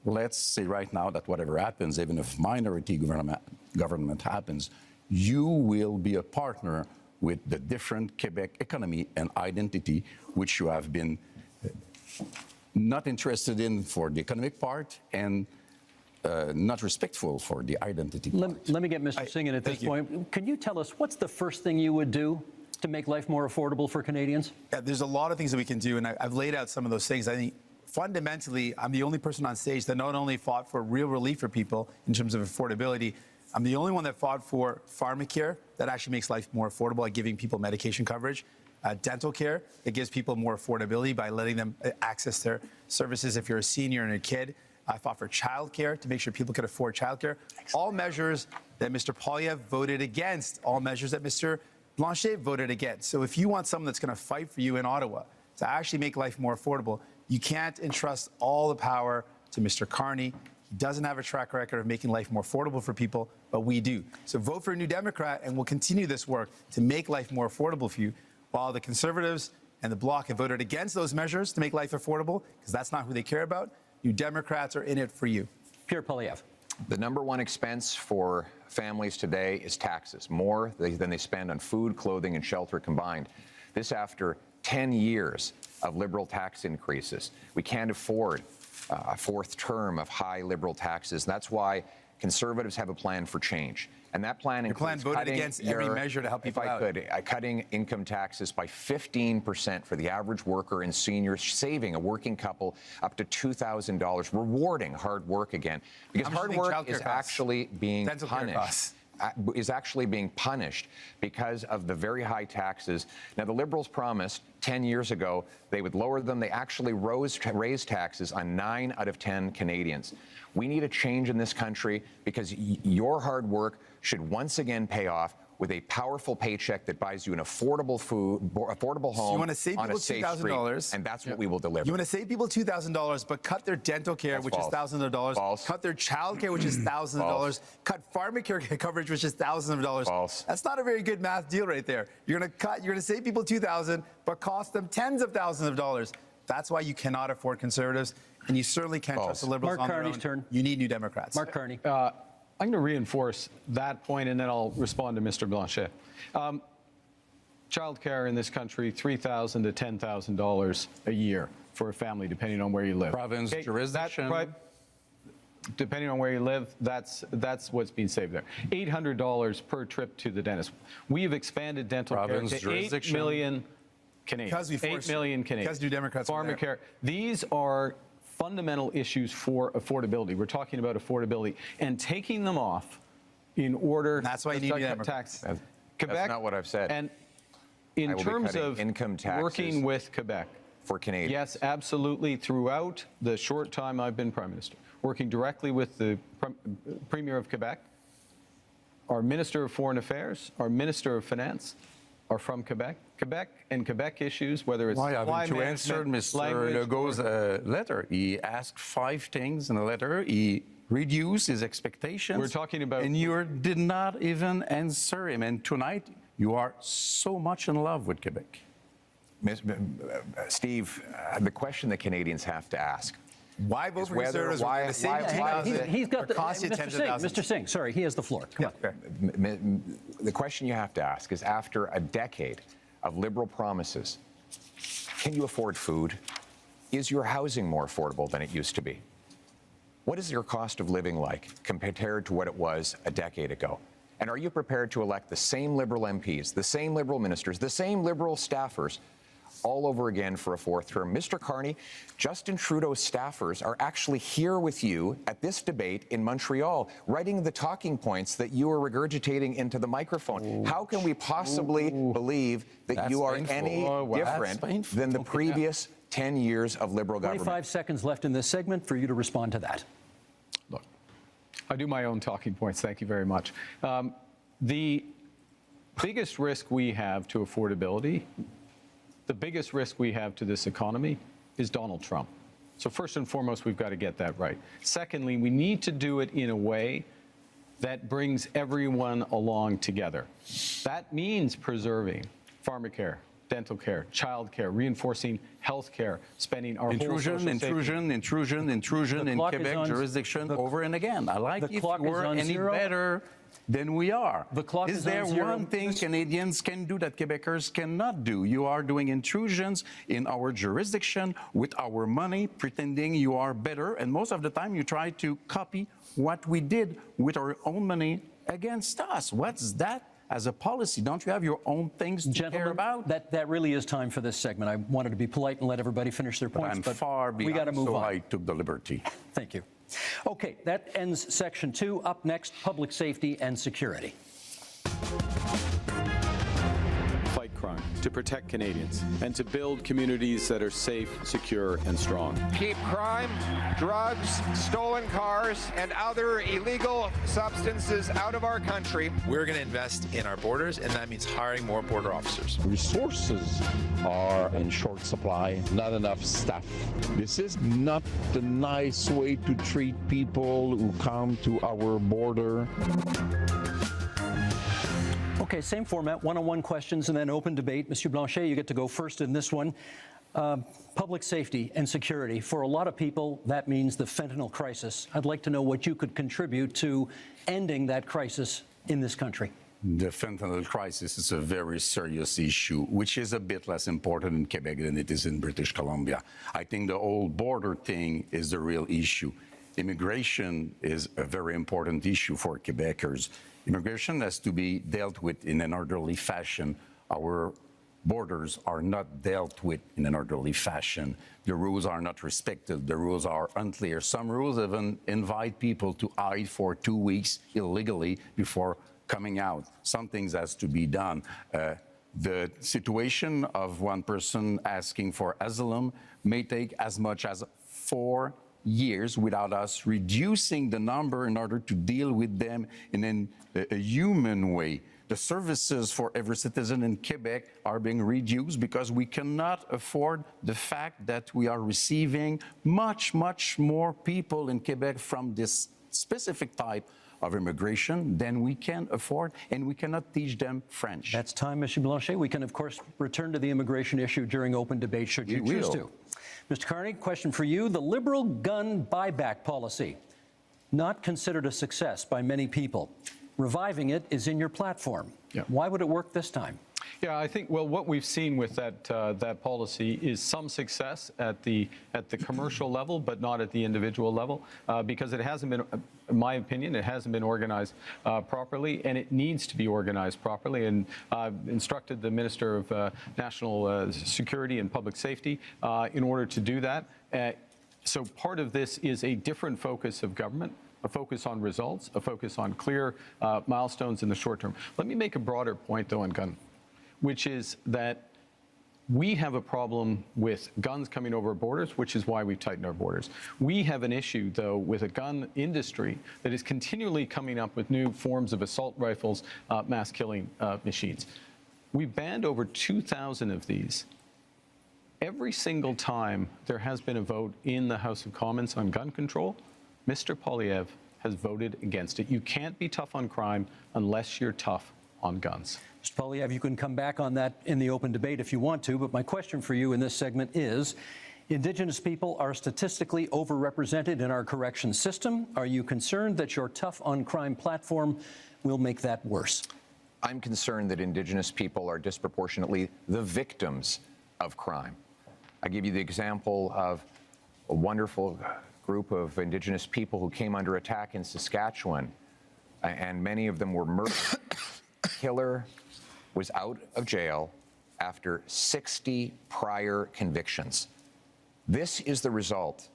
let's say right now that whatever happens, even if minority government happens, you will be a partner with the different Quebec economy and identity, which you have been not interested in for the economic part and not respectful for the identity part. Let me get Mr. Singh in at this point. Can you tell us what's the first thing you would do to make life more affordable for Canadians? Yeah, there's a lot of things that we can do, and I've laid out some of those things. I think fundamentally, I'm the only person on stage that not only fought for real relief for people in terms of affordability, I'm the only one that fought for pharmacare that actually makes life more affordable by giving people medication coverage. Dental care that gives people more affordability by letting them access their services if you're a senior and a kid. I fought for childcare to make sure people could afford childcare. All measures that Mr. Poilievre voted against, all measures that Mr. Blanchet voted against. So if you want someone that's going to fight for you in Ottawa to actually make life more affordable, you can't entrust all the power to Mr. Carney. He doesn't have a track record of making life more affordable for people, but we do. So vote for a New Democrat, and we'll continue this work to make life more affordable for you, while the Conservatives and the Bloc have voted against those measures to make life affordable, because that's not who they care about. New Democrats are in it for you. Pierre Poilievre. The number one expense for families today is taxes, more than they spend on food, clothing, and shelter combined. This after 10 years of Liberal tax increases. We can't afford a fourth term of high Liberal taxes. And that's why Conservatives have a plan for change. And that plan includes voted against every measure to help people out. Cutting income taxes by 15% for the average worker and seniors, saving a working couple up to $2,000, rewarding hard work again. Because hard work is actually being punished. Is actually being punished because of the very high taxes. Now, the Liberals promised 10 years ago they would lower them. They actually raised taxes on 9 out of 10 Canadians. We need a change in this country because your hard work should once again pay off with a powerful paycheck that buys you an affordable affordable home, so you want to save on people a safe $2,000, street, and that's what we will deliver. You want to save people $2,000, but cut their dental care, which is thousands of dollars. False. Cut their child care, which is thousands of dollars. Cut pharmacare coverage, which is thousands of dollars. False. That's not a very good math deal right there. You're going to save people $2,000, but cost them tens of thousands of dollars. That's why you cannot afford Conservatives, and you certainly can't trust the Liberals on their own. Turn. You need New Democrats. Mark Carney. I'm going to reinforce that point, and then I'll respond to Mr. Blanchet. Child care in this country, $3,000 to $10,000 a year for a family, depending on where you live. Province, jurisdiction. Depending on where you live, that's what's being saved there. $800 per trip to the dentist. We've expanded dental care to 8 million Canadians. Because 8 million Canadians. Because New Democrats are there. Pharmacare. These are fundamental issues for affordability. We're talking about affordability and taking them off in order. And that's why you need New Democrats. That's Quebec, not what I've said. And in terms of income taxes working with Quebec, for Canadians. yes, absolutely. Throughout the short time I've been Prime Minister, working directly with the Premier of Quebec, our Minister of Foreign Affairs, our Minister of Finance are from Quebec. Quebec and Quebec issues, whether it's Why haven't you answered Mr. Legault's letter? He asked 5 things in the letter. He reduced his expectations. We're talking about... And you did not even answer him. And tonight, you are so much in love with Quebec. Steve, the question that Canadians have to ask. Why vote for whether- Conservatives? why- We're gonna save why- you $2,000, He's got or the cost you tens of thousands. Mr. Singh, sorry, he has the floor. Come on. The question you have to ask is, after a decade of Liberal promises, can you afford food? Is your housing more affordable than it used to be? What is your cost of living like compared to what it was a decade ago? And are you prepared to elect the same Liberal MPs, the same Liberal ministers, the same Liberal staffers all over again for a 4th term? Mr. Carney, Justin Trudeau's staffers are actually here with you at this debate in Montreal, writing the talking points that you are regurgitating into the microphone. How can we possibly believe that you are any different than the previous 10 years of Liberal government? 25 seconds left in this segment for you to respond to that. Look, I do my own talking points. Thank you very much. The biggest risk we have to affordability, the biggest risk we have to this economy is Donald Trump. So first and foremost, we've got to get that right. Secondly, we need to do it in a way that brings everyone along together. That means preserving pharmacare, dental care, child care, reinforcing health care, spending our intrusion in Quebec jurisdiction over and again. I like if you were any better than we are. The clock is is there on zero. one thing Canadians can do that Quebecers cannot do? You are doing intrusions in our jurisdiction with our money, pretending you are better, and most of the time you try to copy what we did with our own money against us. What's that as a policy? Don't you have your own things to care about? That really is time for this segment. I wanted to be polite and let everybody finish their points, I'm but far we behind, got to move so on. I took the liberty. Thank you. Okay, that ends section 2. Up next, public safety and security. Fight crime, to protect Canadians, and to build communities that are safe, secure, and strong. Keep crime, drugs, stolen cars, and other illegal substances out of our country. We're going to invest in our borders, and that means hiring more border officers. Resources are in short supply, not enough staff. This is not the nice way to treat people who come to our border. Okay, same format, one-on-one questions and then open debate. Monsieur Blanchet, you get to go first in this one. Public safety and security. For a lot of people, that means the fentanyl crisis. I'd like to know what you could contribute to ending that crisis in this country. The fentanyl crisis is a very serious issue, which is a bit less important in Quebec than it is in British Columbia. I think the whole border thing is the real issue. Immigration is a very important issue for Quebecers. Immigration has to be dealt with in an orderly fashion. Our borders are not dealt with in an orderly fashion. The rules are not respected. The rules are unclear. Some rules even invite people to hide for 2 weeks illegally before coming out. Some things has to be done. The situation of one person asking for asylum may take as much as 4 years without us reducing the number in order to deal with them in a human way. The services for every citizen in Quebec are being reduced because we cannot afford the fact that we are receiving much, much more people in Quebec from this specific type of immigration than we can afford, and we cannot teach them French. That's time, Monsieur Blanchet. We can, of course, return to the immigration issue during open debate, should you choose to. Mr. Carney, question for you. The Liberal gun buyback policy, not considered a success by many people. Reviving it is in your platform. Yeah. Why would it work this time? Yeah, I think, well, what we've seen with that policy is some success at the commercial level, but not at the individual level, because it hasn't been, in my opinion, it hasn't been organized properly, and it needs to be organized properly. And instructed the Minister of National Security and Public Safety in order to do that. So part of this is a different focus of government, a focus on results, a focus on clear milestones in the short term. Let me make a broader point, though, on gun, which is that we have a problem with guns coming over borders, which is why we've tightened our borders. We have an issue, though, with a gun industry that is continually coming up with new forms of assault rifles, mass killing machines. We banned over 2,000 of these. Every single time there has been a vote in the House of Commons on gun control, Mr. Poilievre has voted against it. You can't be tough on crime unless you're tough on guns. Mr. Poilievre, you can come back on that in the open debate if you want to, but my question for you in this segment is, Indigenous people are statistically overrepresented in our correction system. Are you concerned that your tough on crime platform will make that worse? I'm concerned that Indigenous people are disproportionately the victims of crime. I give you the example of a wonderful group of Indigenous people who came under attack in Saskatchewan, and many of them were murdered. Killer was out of jail after 60 prior convictions. This is the result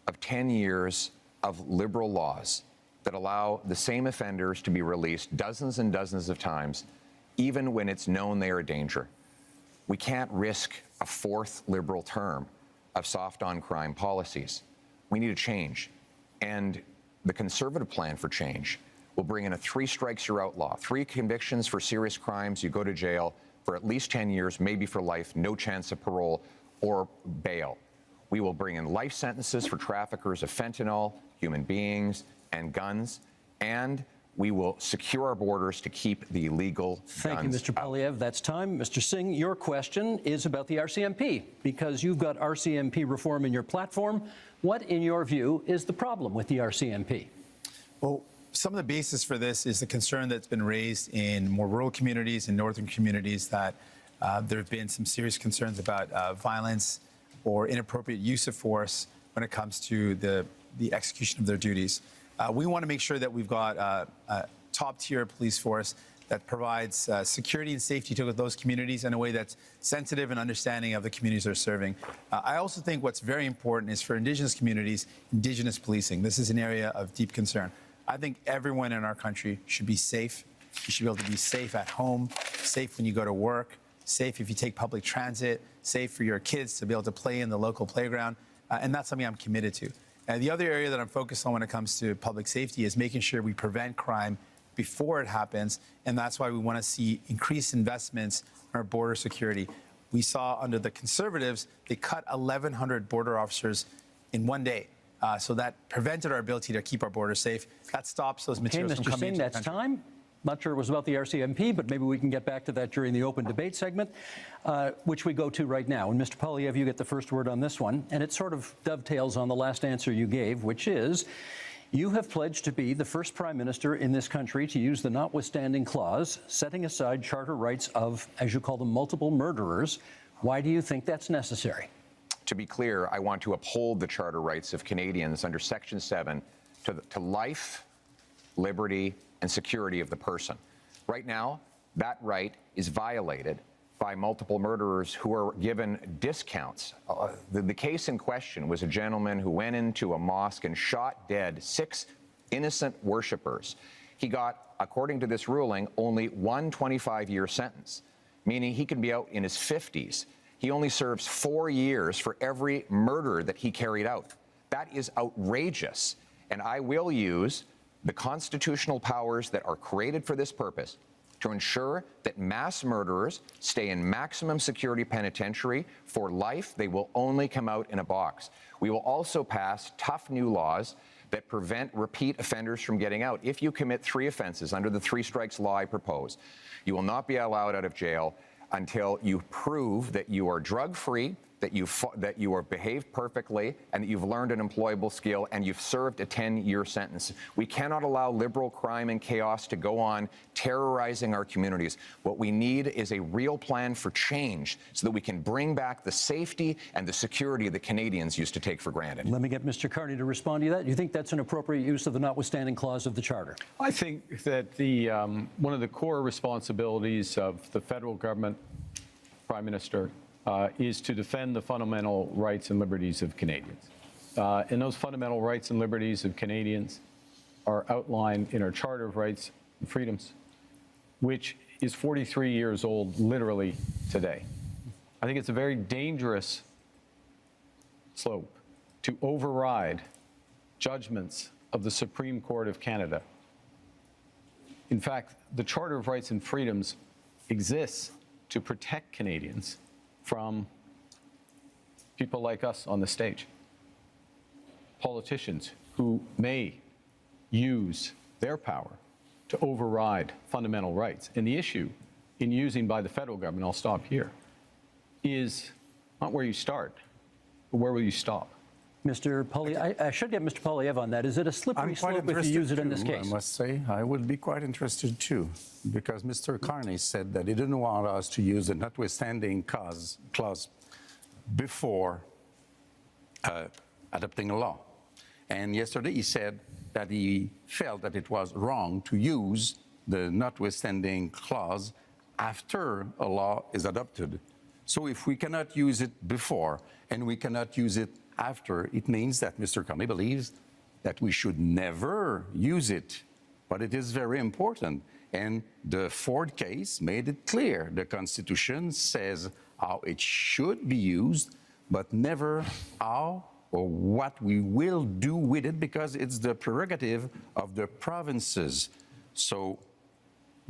of 10 years of liberal laws that allow the same offenders to be released dozens and dozens of times, even when it's known they are a danger. We can't risk a fourth liberal term of soft on crime policies. We need a change. And the Conservative plan for change will bring in a 3 strikes you're outlaw. 3 convictions for serious crimes, you go to jail for at least 10 years, maybe for life, no chance of parole or bail. We will bring in life sentences for traffickers of fentanyl, human beings, and guns, and we will secure our borders to keep the illegal guns out. Thank you, Mr. Poilievre. That's time. Mr. Singh, your question is about the RCMP, because you've got RCMP reform in your platform. What, in your view, is the problem with the RCMP? Well, some of the basis for this is the concern that's been raised in more rural communities and northern communities that there have been some serious concerns about violence or inappropriate use of force when it comes to the execution of their duties. We want to make sure that we've got a top-tier police force that provides security and safety to those communities in a way that's sensitive and understanding of the communities they're serving. I also think what's very important is for Indigenous communities, Indigenous policing. This is an area of deep concern. I think everyone in our country should be safe. You should be able to be safe at home, safe when you go to work, safe if you take public transit, safe for your kids to be able to play in the local playground. And that's something I'm committed to. And the other area that I'm focused on when it comes to public safety is making sure we prevent crime before it happens, and that's why we want to see increased investments in our border security. We saw under the Conservatives, they cut 1,100 border officers in one day. So that prevented our ability to keep our borders safe. That stops those materials from coming into the country. That's time. Not sure it was about the RCMP, but maybe we can get back to that during the open debate segment, which we go to right now. And Mr. Poilievre, you get the first word on this one, and it sort of dovetails on the last answer you gave, which is, you have pledged to be the first prime minister in this country to use the notwithstanding clause, setting aside charter rights of, as you call them, multiple murderers. Why do you think that's necessary? To be clear, I want to uphold the charter rights of Canadians under Section 7 to life, liberty, and security of the person. Right now, that right is violated by multiple murderers who are given discounts. The case in question was a gentleman who went into a mosque and shot dead 6 innocent worshippers. He got, according to this ruling, only one 25-year sentence, meaning he can be out in his 50s. He only serves 4 years for every murder that he carried out. That is outrageous, and I will use the constitutional powers that are created for this purpose to ensure that mass murderers stay in maximum security penitentiary for life. They will only come out in a box. We will also pass tough new laws that prevent repeat offenders from getting out. If you commit 3 offenses under the 3 strikes law I propose, you will not be allowed out of jail until you prove that you are drug-free, that you are behaved perfectly, and that you've learned an employable skill, and you've served a 10-year sentence. We cannot allow liberal crime and chaos to go on terrorizing our communities. What we need is a real plan for change so that we can bring back the safety and the security that Canadians used to take for granted. Let me get Mr. Carney to respond to that. Do you think that's an appropriate use of the notwithstanding clause of the Charter? I think that the one of the core responsibilities of the federal government, Prime Minister, is to defend the fundamental rights and liberties of Canadians. And those fundamental rights and liberties of Canadians are outlined in our Charter of Rights and Freedoms, which is 43 years old literally today. I think it's a very dangerous slope to override judgments of the Supreme Court of Canada. In fact, the Charter of Rights and Freedoms exists to protect Canadians from people like us on the stage, politicians who may use their power to override fundamental rights. And the issue in using by the federal government, I'll stop here, is not where you start, but where will you stop? Mr. Poilievre, I should get Mr. Poilievre on that. Is it a slippery slope if you use it in this case? I must say, I would be quite interested too, because Mr. Carney said that he didn't want us to use the notwithstanding clause before adopting a law. And yesterday he said that he felt that it was wrong to use the notwithstanding clause after a law is adopted. So if we cannot use it before and we cannot use it after, it means that Mr. Carney believes that we should never use it. But it is very important. And the Ford case made it clear. The Constitution says how it should be used, but never how or what we will do with it, because it's the prerogative of the provinces. So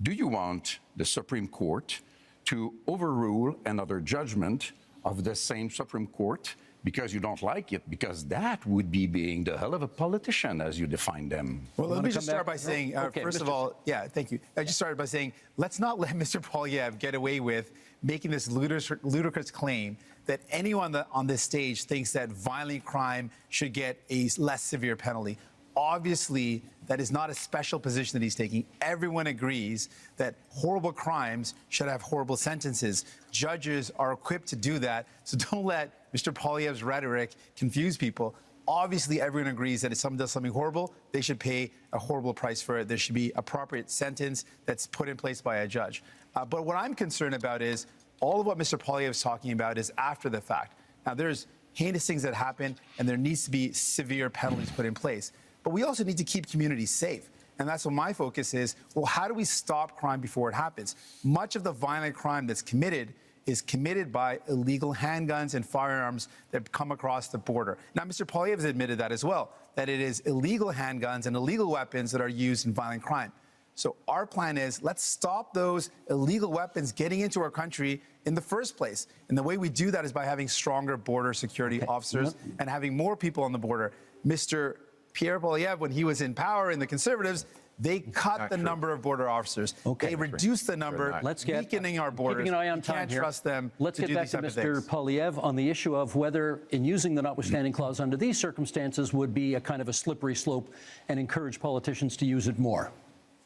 do you want the Supreme Court to overrule another judgment of the same Supreme Court because you don't like it? Because that would be being the hell of a politician as you define them. Well, let me just start by saying, first of all, yeah, thank you. I just started by saying, let's not let Mr. Poilievre get away with making this ludicrous claim that anyone on this stage thinks that violent crime should get a less severe penalty. Obviously, that is not a special position that he's taking. Everyone agrees that horrible crimes should have horrible sentences. Judges are equipped to do that, so don't let Mr. Poilievre's rhetoric confuse people. Obviously, everyone agrees that if someone does something horrible, they should pay a horrible price for it. There should be appropriate sentence that's put in place by a judge. But what I'm concerned about is all of what Mr. Poilievre is talking about is after the fact. Now, there's heinous things that happen, and there needs to be severe penalties put in place. But we also need to keep communities safe. And that's what my focus is. Well, how do we stop crime before it happens? Much of the violent crime that's committed is committed by illegal handguns and firearms that come across the border. Now, Mr. Poilievre has admitted that as well, that it is illegal handguns and illegal weapons that are used in violent crime. So our plan is, let's stop those illegal weapons getting into our country in the first place. And the way we do that is by having stronger border security officers and having more people on the border. Mr. Pierre Poilievre, when he was in power in the Conservatives, they cut the number of border officers. They reduced the number, weakening our borders. Keeping an eye on time can't here. trust them Let's to get do back these to type of Mr. things. Poilievre on the issue of whether, in using the notwithstanding clause under these circumstances, would be a kind of a slippery slope and encourage politicians to use it more.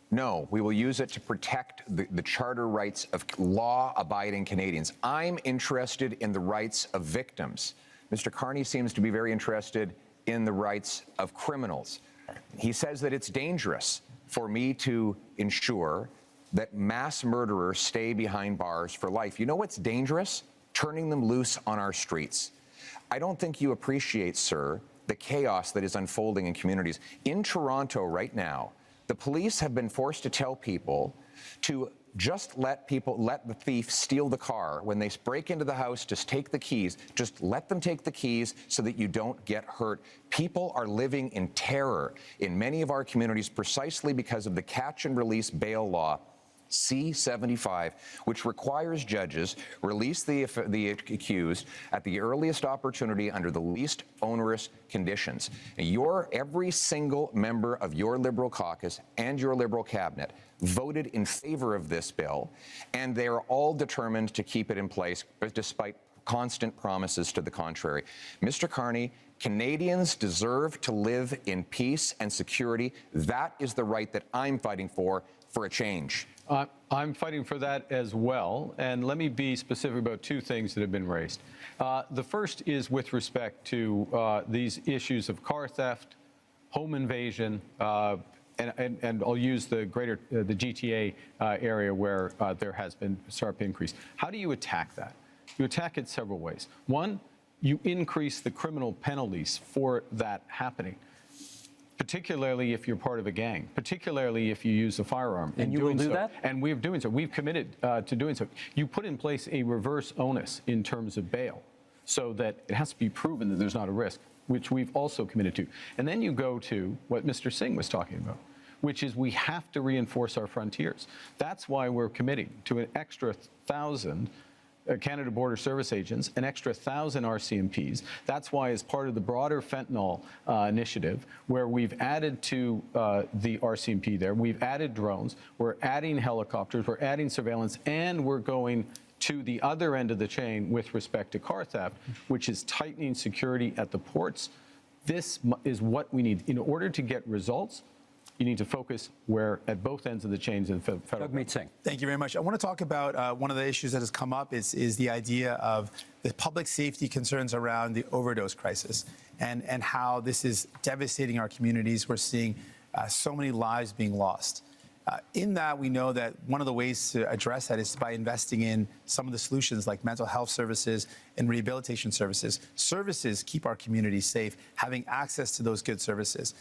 No, we will use it to protect the charter rights of law-abiding Canadians. I'm interested in the rights of victims. Mr. Carney seems to be very interested in the rights of criminals. He says that it's dangerous for me to ensure that mass murderers stay behind bars for life. You know what's dangerous? Turning them loose on our streets. I don't think you appreciate, sir, the chaos that is unfolding in communities. In Toronto right now, the police have been forced to tell people to just let the thief steal the car. When they break into the house, just take the keys. Just let them take the keys so that you don't get hurt. People are living in terror in many of our communities precisely because of the catch and release bail law, C-75, which requires judges release the accused at the earliest opportunity under the least onerous conditions. Every single member of your Liberal caucus and your Liberal cabinet voted in favor of this bill, and they are all determined to keep it in place despite constant promises to the contrary. Mr. Carney, Canadians deserve to live in peace and security. That is the right that I'm fighting for a change. I'm fighting for that as well, and let me be specific about two things that have been raised. The first is with respect to these issues of car theft, home invasion, and I'll use the GTA area where there has been a sharp increase. How do you attack that? You attack it several ways. One, you increase the criminal penalties for that happening, particularly if you're part of a gang, particularly if you use a firearm. And you will do that? And we're doing so. We've committed to doing so. You put in place a reverse onus in terms of bail so that it has to be proven that there's not a risk, which we've also committed to. And then you go to what Mr. Singh was talking about, which is we have to reinforce our frontiers. That's why we're committing to an extra 1,000 Canada Border Service agents, an extra 1,000 RCMPs. That's why, as part of the broader fentanyl initiative, where we've added to the RCMP there, we've added drones, we're adding helicopters, we're adding surveillance, and we're going to the other end of the chain with respect to car theft, which is tightening security at the ports. This is what we need. In order to get results, you need to focus at both ends of the chains in federal government. Thank you very much. I want to talk about one of the issues that has come up is the idea of the public safety concerns around the overdose crisis and how this is devastating our communities. We're seeing so many lives being lost. In that, we know that one of the ways to address that is by investing in some of the solutions like mental health services and rehabilitation services. Services keep our communities safe, having access to those good services.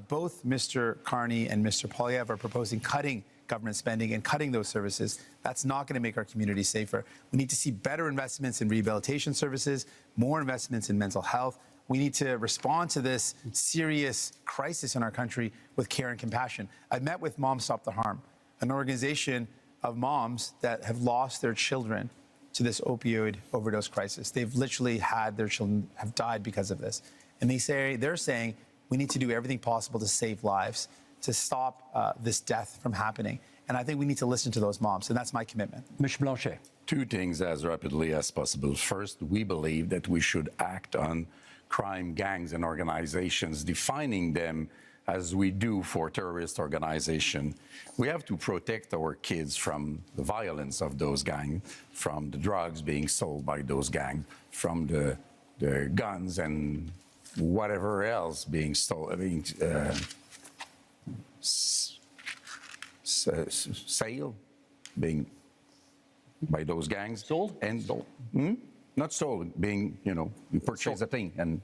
Both Mr. Carney and Mr. Poilievre are proposing cutting government spending and cutting those services. That's not going to make our communities safer. We need to see better investments in rehabilitation services, more investments in mental health. We need to respond to this serious crisis in our country with care and compassion. I've met with Moms Stop the Harm, an organization of moms that have lost their children to this opioid overdose crisis. They've literally had their children have died because of this. And they're saying we need to do everything possible to save lives, to stop this death from happening. And I think we need to listen to those moms, and that's my commitment. Ms. Blanchet. Two things as rapidly as possible. First, we believe that we should act on crime gangs and organizations, defining them as we do for terrorist organization, we have to protect our kids from the violence of those gangs, from the drugs being sold by those gangs, from the guns and whatever else being stolen, sale being by those gangs. Sold? And not stolen, being, you purchase a thing and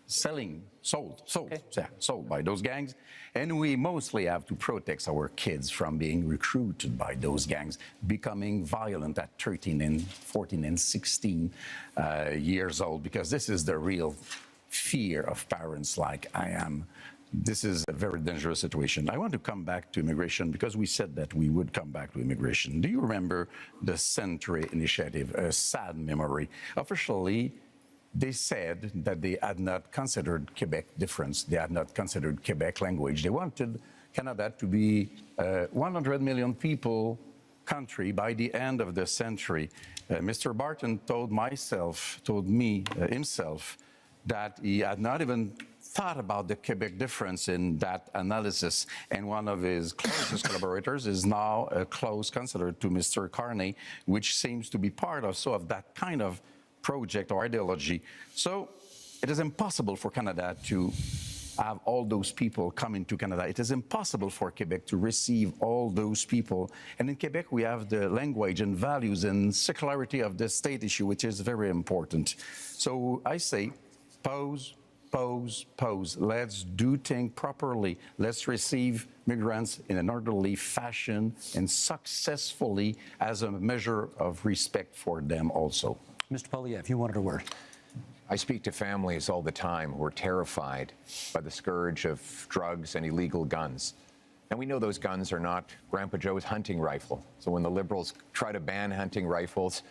selling, sold, Okay. yeah, sold by those gangs. And we mostly have to protect our kids from being recruited by those gangs, becoming violent at 13 and 14 and 16 years old, because this is the real fear of parents like I am. This is a very dangerous situation. I want to come back to immigration because we said that we would come back to immigration. Do you remember the Century Initiative, a sad memory? Officially, they said that they had not considered Quebec difference. They had not considered Quebec language. They wanted Canada to be a 100 million people country by the end of the century. Mr. Barton told me himself that he had not even thought about the Quebec difference in that analysis. And one of his closest collaborators is now a close consider to Mr. Carney, which seems to be part also of that kind of project or ideology. So it is impossible for Canada to have all those people come into Canada. It is impossible for Quebec to receive all those people. And in Quebec, we have the language and values and secularity of the state issue, which is very important. So I say, pause. Let's do things properly. Let's receive migrants in an orderly fashion and successfully as a measure of respect for them also. Mr. Poilievre, you wanted a word. I speak to families all the time who are terrified by the scourge of drugs and illegal guns. And we know those guns are not Grandpa Joe's hunting rifle. So when the Liberals try to ban hunting rifles,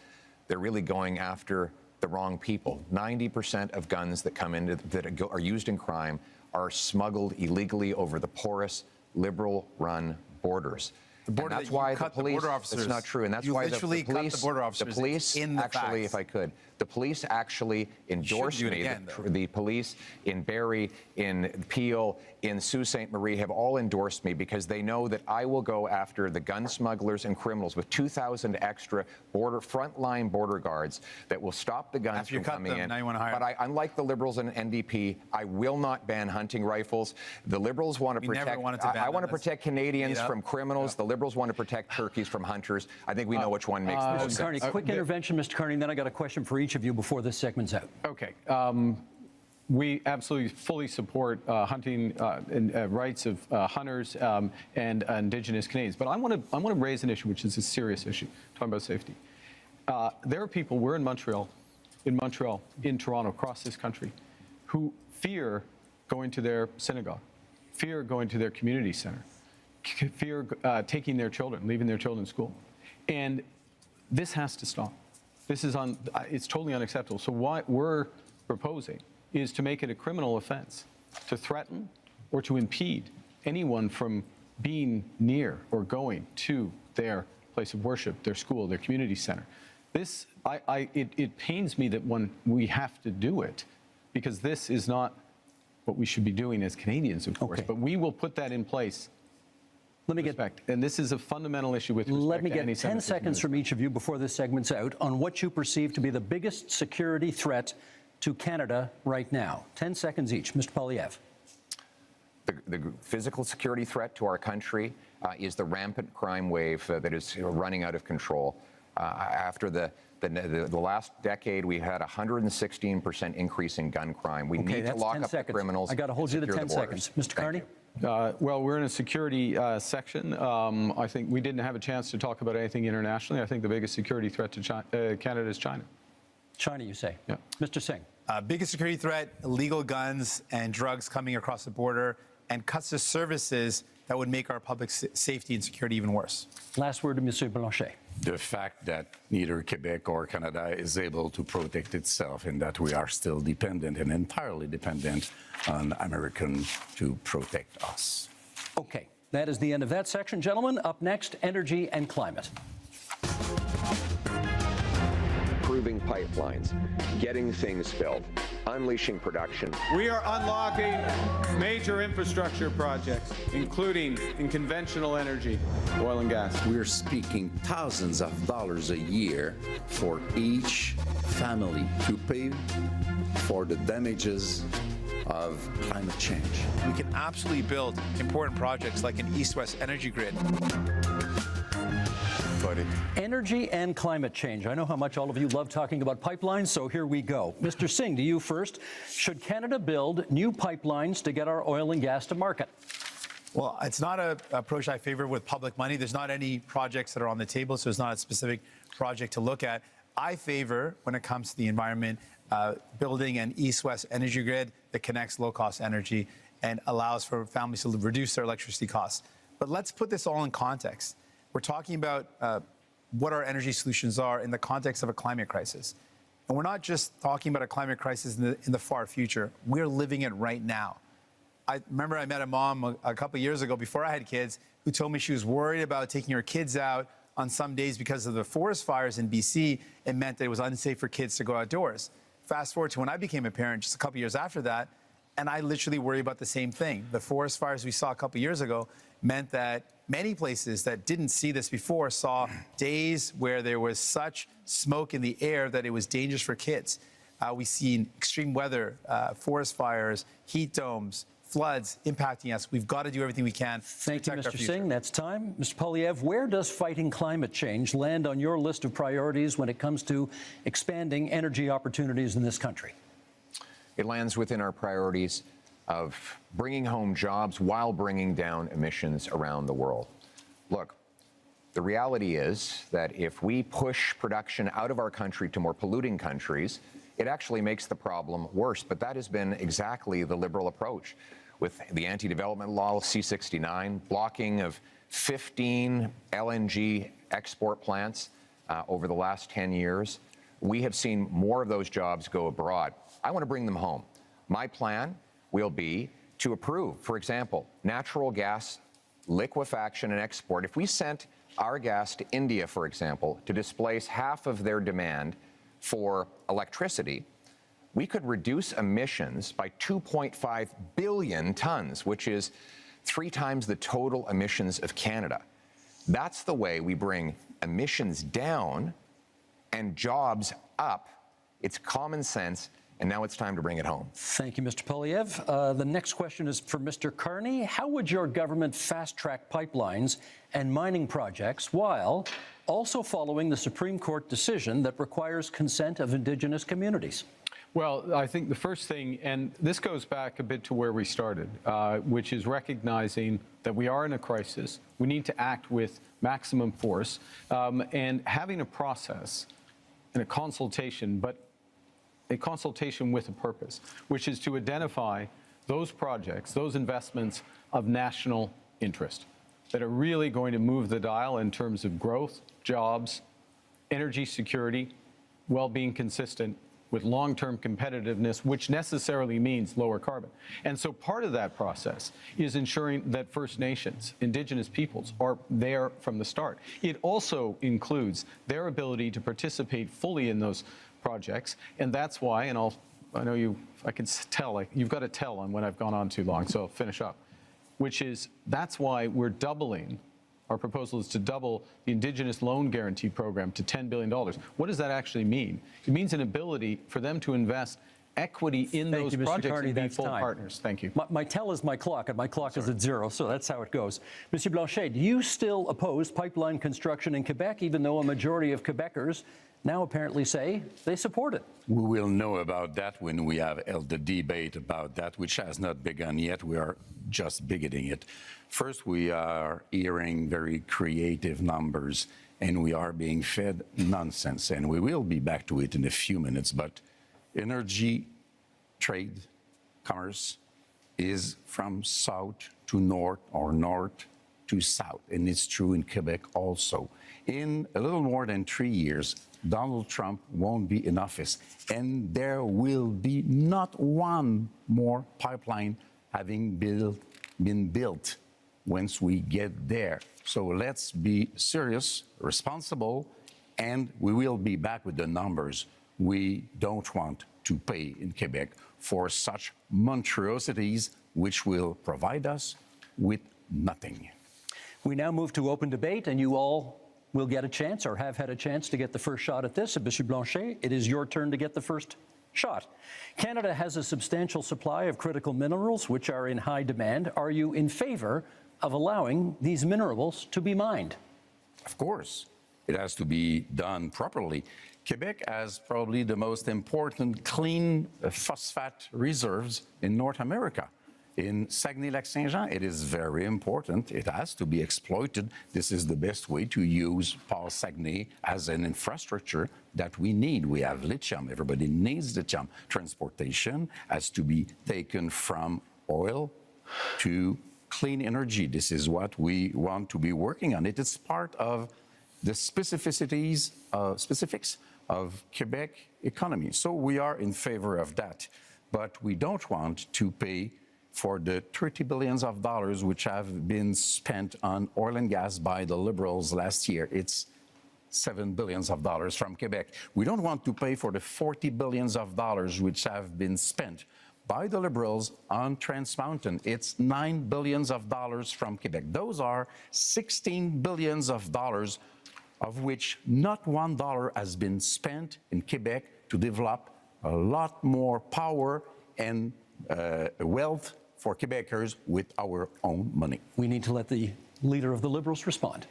they're really going after the wrong people. 90% of guns that come in that are used in crime are smuggled illegally over the porous, Liberal-run borders. The border, and that's why the police. It's not true, and that's why the police. Cut the border officers. The police in the actually, facts. if I could, the police actually endorsed me. Again, the police in Barrie, in Peel, in Sault Ste. Marie have all endorsed me because they know that I will go after the gun smugglers and criminals with 2,000 extra frontline border guards that will stop the guns from coming in. Now you want to hire but unlike the Liberals and NDP, I will not ban hunting rifles. The Liberals want to protect. I want to protect Canadians from criminals. The Liberals want to protect turkeys from hunters. I think we know which one makes the most Mr. Carney, sense. quick intervention, Mr. Carney, then I got a question for each of you before this segment's out. Okay. We absolutely fully support hunting and rights of hunters and Indigenous Canadians. But I want to raise an issue, which is a serious issue, talking about safety. There are people, we're in Montreal, in Toronto, across this country, who fear going to their synagogue, fear going to their community center, fear taking their children, leaving their children in school. And this has to stop. This is it's totally unacceptable. So what we're proposing is to make it a criminal offense to threaten or to impede anyone from being near or going to their place of worship, their school, their community center. This, it pains me that when we have to do it, because this is not what we should be doing as Canadians, of course, but we will put that in place. Let me get and this is a fundamental issue with respect Let me to get 10 seconds from each of you before this segment's out on what you perceive to be the biggest security threat to Canada right now. 10 seconds each. Mr. Poilievre. The physical security threat to our country is the rampant crime wave that is running out of control. After the last decade, we had a 116% increase in gun crime. We need to lock up the criminals. I got to hold you to 10 seconds. Mr. Carney? Well, we're in a security section. I think we didn't have a chance to talk about anything internationally. I think the biggest security threat to Canada is China. China, you say? Yeah. Mr. Singh? Biggest security threat, illegal guns and drugs coming across the border, and cuts to services that would make our public safety and security even worse. Last word to Monsieur Blanchet. The fact that neither Quebec or Canada is able to protect itself and that we are still dependent and entirely dependent on Americans to protect us. Okay, that is the end of that section. Gentlemen, up next, energy and climate. improving pipelines, getting things built, unleashing production. We are unlocking major infrastructure projects, including in conventional energy, oil and gas. We're speaking thousands of dollars a year for each family to pay for the damages of climate change. We can absolutely build important projects like an east-west energy grid. Energy and climate change. I know how much all of you love talking about pipelines, so here we go. Mr. Singh, to you first. Should Canada build new pipelines to get our oil and gas to market? Well, it's not an approach I favor with public money. There's not any projects that are on the table, so it's not a specific project to look at. I favor, when it comes to the environment, building an east-west energy grid that connects low-cost energy and allows for families to reduce their electricity costs. But let's put this all in context. We're talking about what our energy solutions are in the context of a climate crisis. And we're not just talking about a climate crisis in the far future. We're living it right now. I remember I met a mom a couple of years ago before I had kids who told me she was worried about taking her kids out on some days because of the forest fires in BC. It meant that it was unsafe for kids to go outdoors. Fast forward to when I became a parent just a couple of years after that, and I literally worry about the same thing. The forest fires we saw a couple of years ago meant that many places that didn't see this before saw days where there was such smoke in the air that it was dangerous for kids. We've seen extreme weather, forest fires, heat domes, floods impacting us. We've got to do everything we can to Thank you, protect our Mr. future. Singh. That's time. Mr. Poilievre, where does fighting climate change land on your list of priorities when it comes to expanding energy opportunities in this country? It lands within our priorities of bringing home jobs while bringing down emissions around the world. Look, the reality is that if we push production out of our country to more polluting countries, it actually makes the problem worse. But that has been exactly the Liberal approach with the anti-development law, C-69, blocking of 15 LNG export plants over the last 10 years. We have seen more of those jobs go abroad. I want to bring them home. My plan will be to approve, for example, natural gas liquefaction and export. If we sent our gas to India, for example, to displace half of their demand for electricity, we could reduce emissions by 2.5 billion tons, which is 3 times the total emissions of Canada. That's the way we bring emissions down and jobs up. It's common sense. And now it's time to bring it home. Thank you, Mr. Poilievre. The next question is for Mr. Carney. How would your government fast-track pipelines and mining projects while also following the Supreme Court decision that requires consent of Indigenous communities? Well, I think the first thing, and this goes back a bit to where we started, which is recognizing that we are in a crisis. We need to act with maximum force and having a process and a consultation, but a consultation with a purpose, which is to identify those projects, those investments of national interest that are really going to move the dial in terms of growth, jobs, energy security, while being consistent with long-term competitiveness, which necessarily means lower carbon. And so part of that process is ensuring that First Nations, Indigenous peoples, are there from the start. It also includes their ability to participate fully in those projects, and that's why, and I know you, I can tell, like, you've got to tell on when I've gone on too long, so I'll finish up, which is, that's why we're doubling, our proposal is to double the Indigenous Loan Guarantee Program to $10 billion. What does that actually mean? It means an ability for them to invest equity in those projects Carney, and be full partners. Thank you. My tell is my clock, and my clock is at 0, so that's how it goes. Monsieur Blanchet, do you still oppose pipeline construction in Quebec, even though a majority of Quebecers now apparently say they support it? We will know about that when we have held the debate about that, which has not begun yet. We are just beginning it. First, we are hearing very creative numbers, and we are being fed nonsense. And we will be back to it in a few minutes. But energy, trade, commerce is from south to north or north to south. And it's true in Quebec also. In a little more than 3 years, Donald Trump won't be in office, and there will be not one more pipeline having been built once we get there. So let's be serious, responsible, and we will be back with the numbers We don't want to pay in Quebec for such monstrosities which will provide us with nothing. We now move to open debate, and you all will get a chance or have had a chance to get the first shot at this. Monsieur Blanchet, it is your turn to get the first shot. Canada has a substantial supply of critical minerals which are in high demand. Are you in favor of allowing these minerals to be mined? Of course, it has to be done properly. Quebec has probably the most important clean phosphate reserves in North America. In Saguenay-Lac-Saint-Jean, it is very important. It has to be exploited. This is the best way to use Paul Saguenay as an infrastructure that we need. We have lithium. Everybody needs lithium. Transportation has to be taken from oil to clean energy. This is what we want to be working on. It is part of the specificities, specifics of Quebec economy. So we are in favor of that. But we don't want to pay for the $30 billion which have been spent on oil and gas by the Liberals last year. It's $7 billion from Quebec. We don't want to pay for the $40 billion which have been spent by the Liberals on Trans Mountain. It's $9 billion from Quebec. Those are $16 billion of which not $1 has been spent in Quebec to develop a lot more power and wealth for Quebecers with our own money. We need to let the leader of the Liberals respond.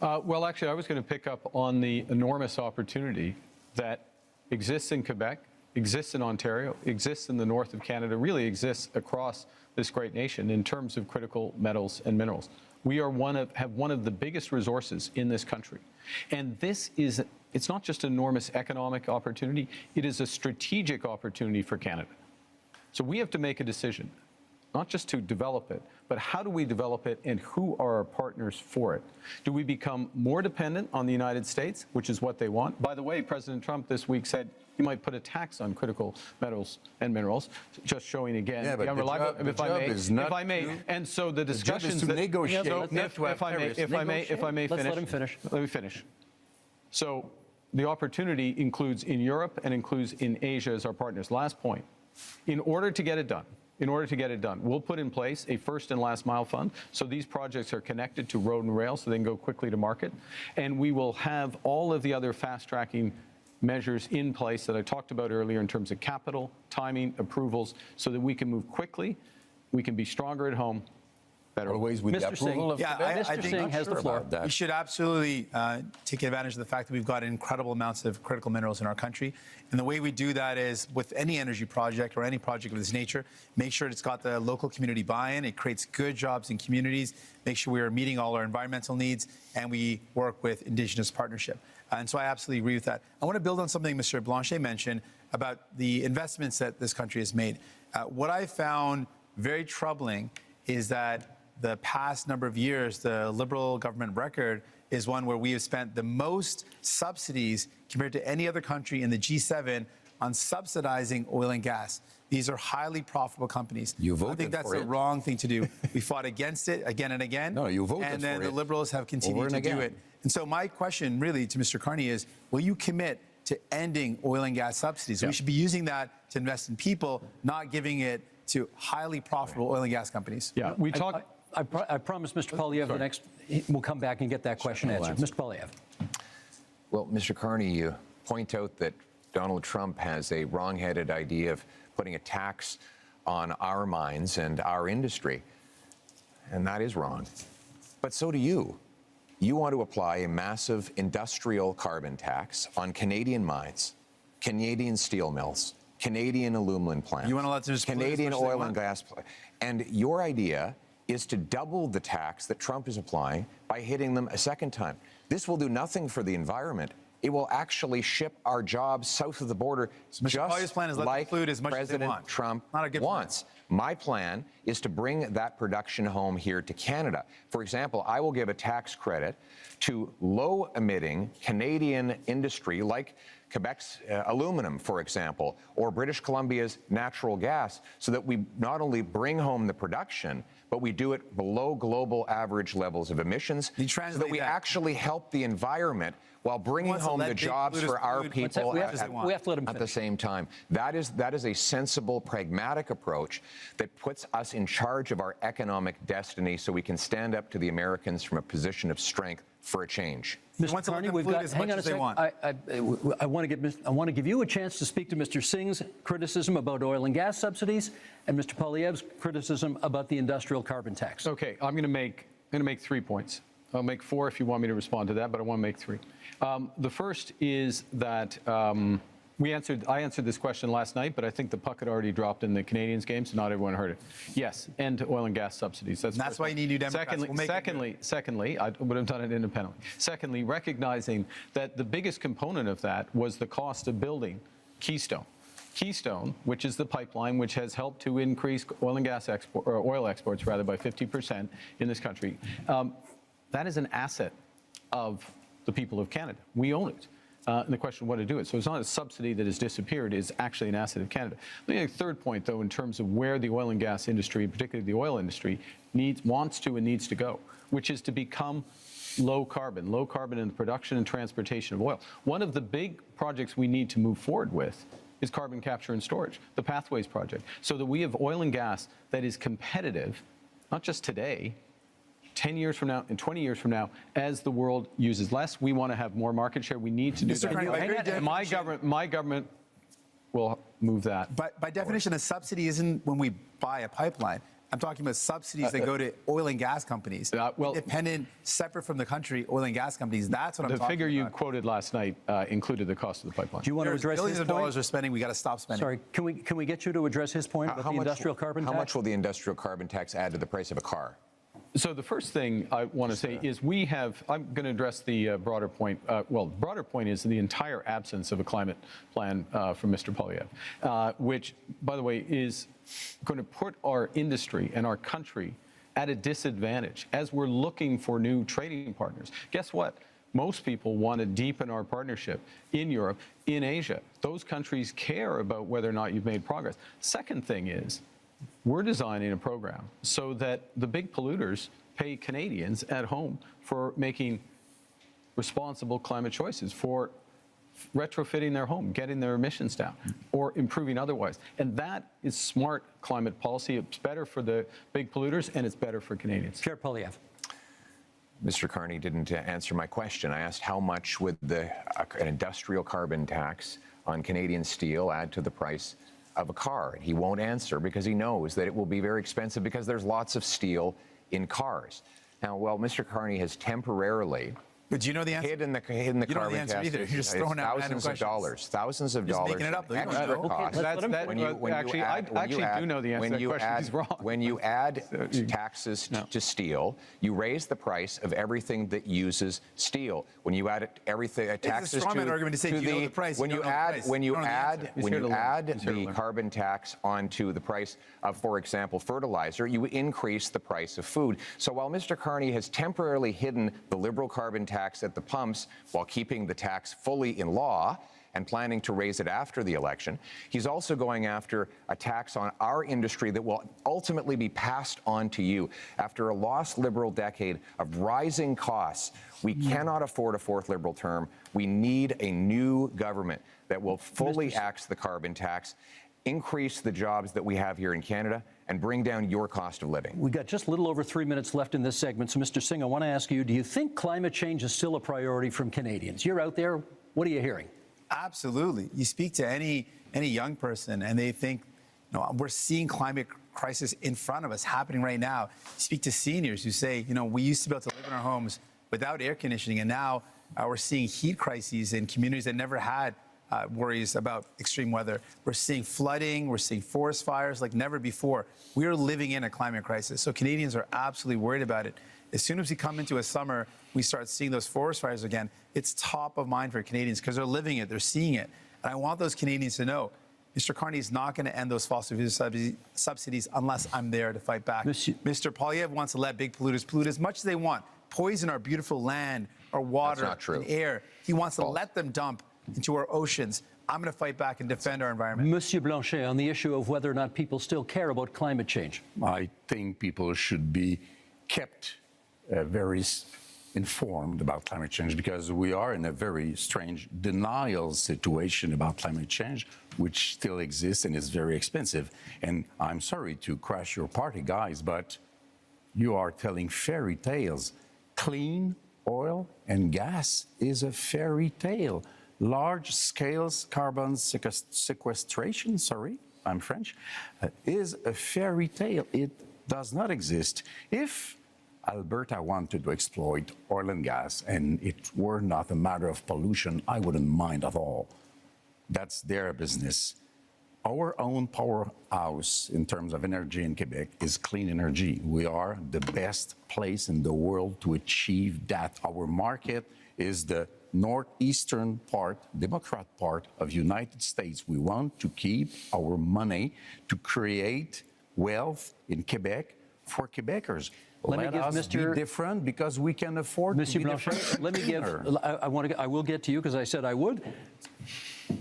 Well, actually, I was going to pick up on the enormous opportunity that exists in Quebec, exists in Ontario, exists in the north of Canada, really exists across this great nation in terms of critical metals and minerals. We are have one of the biggest resources in this country. And this is, it's not just an enormous economic opportunity, it is a strategic opportunity for Canada. So we have to make a decision, not just to develop it, but how do we develop it and who are our partners for it? Do we become more dependent on the United States, which is what they want? By the way, President Trump this week said he might put a tax on critical metals and minerals, just showing again the job is not and so the discussions to negotiate. If I may Let's let him finish. Let me finish. So the opportunity includes in Europe and includes in Asia as our partners. Last point. In order to get it done, we'll put in place a first and last mile fund. So these projects are connected to road and rail so they can go quickly to market. And we will have all of the other fast tracking measures in place that I talked about earlier in terms of capital, timing, approvals, so that we can move quickly, we can be stronger at home, better. Always with the Mr. Singh, approval of I Mr. think Singh has the floor. we should absolutely take advantage of the fact that we've got incredible amounts of critical minerals in our country. And the way we do that is with any energy project or any project of this nature, make sure it's got the local community buy-in. It creates good jobs in communities, make sure we are meeting all our environmental needs, and we work with Indigenous partnership. And so I absolutely agree with that. I want to build on something Mr. Blanchet mentioned about the investments that this country has made. What I found very troubling is that the past number of years, the Liberal government record is one where we have spent the most subsidies compared to any other country in the G7 on subsidizing oil and gas. These are highly profitable companies. You voted I think that's for the it. wrong thing to do. We fought against it again and again. No, you voted and then for the it. Liberals have continued to do it. And so my question really to Mr. Carney is, will you commit to ending oil and gas subsidies? Yeah. We should be using that to invest in people, not giving it to highly profitable oil and gas companies. Yeah, we talk. I promise Mr. Polyev the next, we'll come back and get that question answered. Mr. Polyev. Well, Mr. Carney, you point out that Donald Trump has a wrong-headed idea of putting a tax on our mines and our industry, and that is wrong. But so do you. You want to apply a massive industrial carbon tax on Canadian mines, Canadian steel mills, Canadian aluminum plants, You want to let them just pollute as Canadian much as they oil want? and gas. And your idea is to double the tax that Trump is applying by hitting them a second time. This will do nothing for the environment. It will actually ship our jobs south of the border, Mr. Pollier's just plan is let them like pollute as much as they President want. Trump Not a good plan. wants. My plan is to bring that production home here to Canada. For example, I will give a tax credit to low-emitting Canadian industry like Quebec's aluminum, for example, or British Columbia's natural gas, so that we not only bring home the production, but we do it below global average levels of emissions, so that we actually help the environment while bringing wants to home let the big jobs for polluters our pollute people We have to let him at the finish. same time. That is a sensible, pragmatic approach that puts us in charge of our economic destiny so we can stand up to the Americans from a position of strength for a change. He Mr. wants to let Carney, them we've pollute got. as Hang much on a as they sec. want. I want to give you a chance to speak to Mr. Singh's criticism about oil and gas subsidies and Mr. Poilievre's criticism about the industrial carbon tax. Okay, I'm going to make 3 points. I'll make 4 if you want me to respond to that, but I want to make 3. The first is that I answered this question last night, but I think the puck had already dropped in the Canadians game, so not everyone heard it. Yes, end to oil and gas subsidies. That's why you need New Democrats. Secondly, I would have done it independently. Secondly, recognizing that the biggest component of that was the cost of building Keystone. Keystone, which is the pipeline which has helped to increase oil and gas oil exports rather by 50% in this country. That is an asset of the people of Canada. We own it. And the question of what to do it. So it's not a subsidy that has disappeared, it's actually an asset of Canada. Let me make a third point, though, in terms of where the oil and gas industry, particularly the oil industry, wants to and needs to go, which is to become low carbon in the production and transportation of oil. One of the big projects we need to move forward with is carbon capture and storage, the Pathways project, so that we have oil and gas that is competitive, not just today, 10 years from now and 20 years from now, as the world uses less. We want to have more market share. We need to do Mr. Carney, that. My government will move that. But by definition, a subsidy isn't when we buy a pipeline. I'm talking about subsidies that go to oil and gas companies, independent, separate from the country, oil and gas companies. That's what I'm talking about. The figure you quoted last night included the cost of the pipeline. Do you want to address billions his of point? dollars we're spending. We got to stop spending. Sorry, can we get you to address his point about the industrial carbon tax? How much will the industrial carbon tax add to the price of a car? So the first thing I want to say is I'm going to address the broader point. The broader point is the entire absence of a climate plan from Mr. Poilievre, which, by the way, is going to put our industry and our country at a disadvantage as we're looking for new trading partners. Guess what? Most people want to deepen our partnership in Europe, in Asia. Those countries care about whether or not you've made progress. Second thing is, we're designing a program so that the big polluters pay Canadians at home for making responsible climate choices, for retrofitting their home, getting their emissions down, or improving otherwise. And that is smart climate policy. It's better for the big polluters, and it's better for Canadians. Pierre Poilievre. Mr. Carney didn't answer my question. I asked how much would an industrial carbon tax on Canadian steel add to the price of a car. And he won't answer because he knows that it will be very expensive because there's lots of steel in cars. Now, Mr. Carney has temporarily But do you know the answer? hidden the You don't know the carbon answer tax. either. You're just throwing out random questions. Thousands of Just dollars. making it up, though. You don't extra know. costs. Let's let him Actually, I do know the answer to that question. He's wrong. When you add taxes to steel, you raise the price of everything that uses steel. When you add taxes a straw man argument to say, do you know the price? when You you don't know the add price. when You you don't know the add answer. when you add the learn. carbon tax onto the price of, for example, fertilizer, you increase the price of food. So while Mr. Carney has temporarily hidden the Liberal carbon tax at the pumps while keeping the tax fully in law and planning to raise it after the election, he's also going after a tax on our industry that will ultimately be passed on to you. After a lost Liberal decade of rising costs, we cannot afford a fourth Liberal term. We need a new government that will fully axe the carbon tax, increase the jobs that we have here in Canada, and bring down your cost of living. We've got just a little over 3 minutes left in this segment. So, Mr. Singh, I want to ask you, do you think climate change is still a priority from Canadians? You're out there. What are you hearing? Absolutely. You speak to any young person, and they think, we're seeing climate crisis in front of us happening right now. You speak to seniors who say, we used to be able to live in our homes without air conditioning, and now we're seeing heat crises in communities that never had worries about extreme weather. We're seeing flooding, we're seeing forest fires like never before. We are living in a climate crisis. So Canadians are absolutely worried about it. As soon as we come into a summer, we start seeing those forest fires again. It's top of mind for Canadians because they're living it, they're seeing it. And I want those Canadians to know, Mr. Carney is not going to end those fossil fuel subsidies unless I'm there to fight back. Mr. Poilievre wants to let big polluters pollute as much as they want, poison our beautiful land, our water, and air. He wants to let them dump into our oceans. I'm going to fight back and defend our environment. Monsieur Blanchet, on the issue of whether or not people still care about climate change. I think people should be kept very informed about climate change because we are in a very strange denial situation about climate change, which still exists and is very expensive. And I'm sorry to crash your party, guys, but you are telling fairy tales. Clean oil and gas is a fairy tale. Large-scale carbon sequestration, sorry, I'm French, is a fairy tale. It does not exist. If Alberta wanted to exploit oil and gas and it were not a matter of pollution, I wouldn't mind at all. That's their business. Our own powerhouse in terms of energy in Quebec is clean energy. We are the best place in the world to achieve that. Our market is the northeastern part, Democrat part of United States. We want to keep our money to create wealth in Quebec for Quebecers. Let us be different because we can afford to be different. Let me give, I will get to you because I said I would,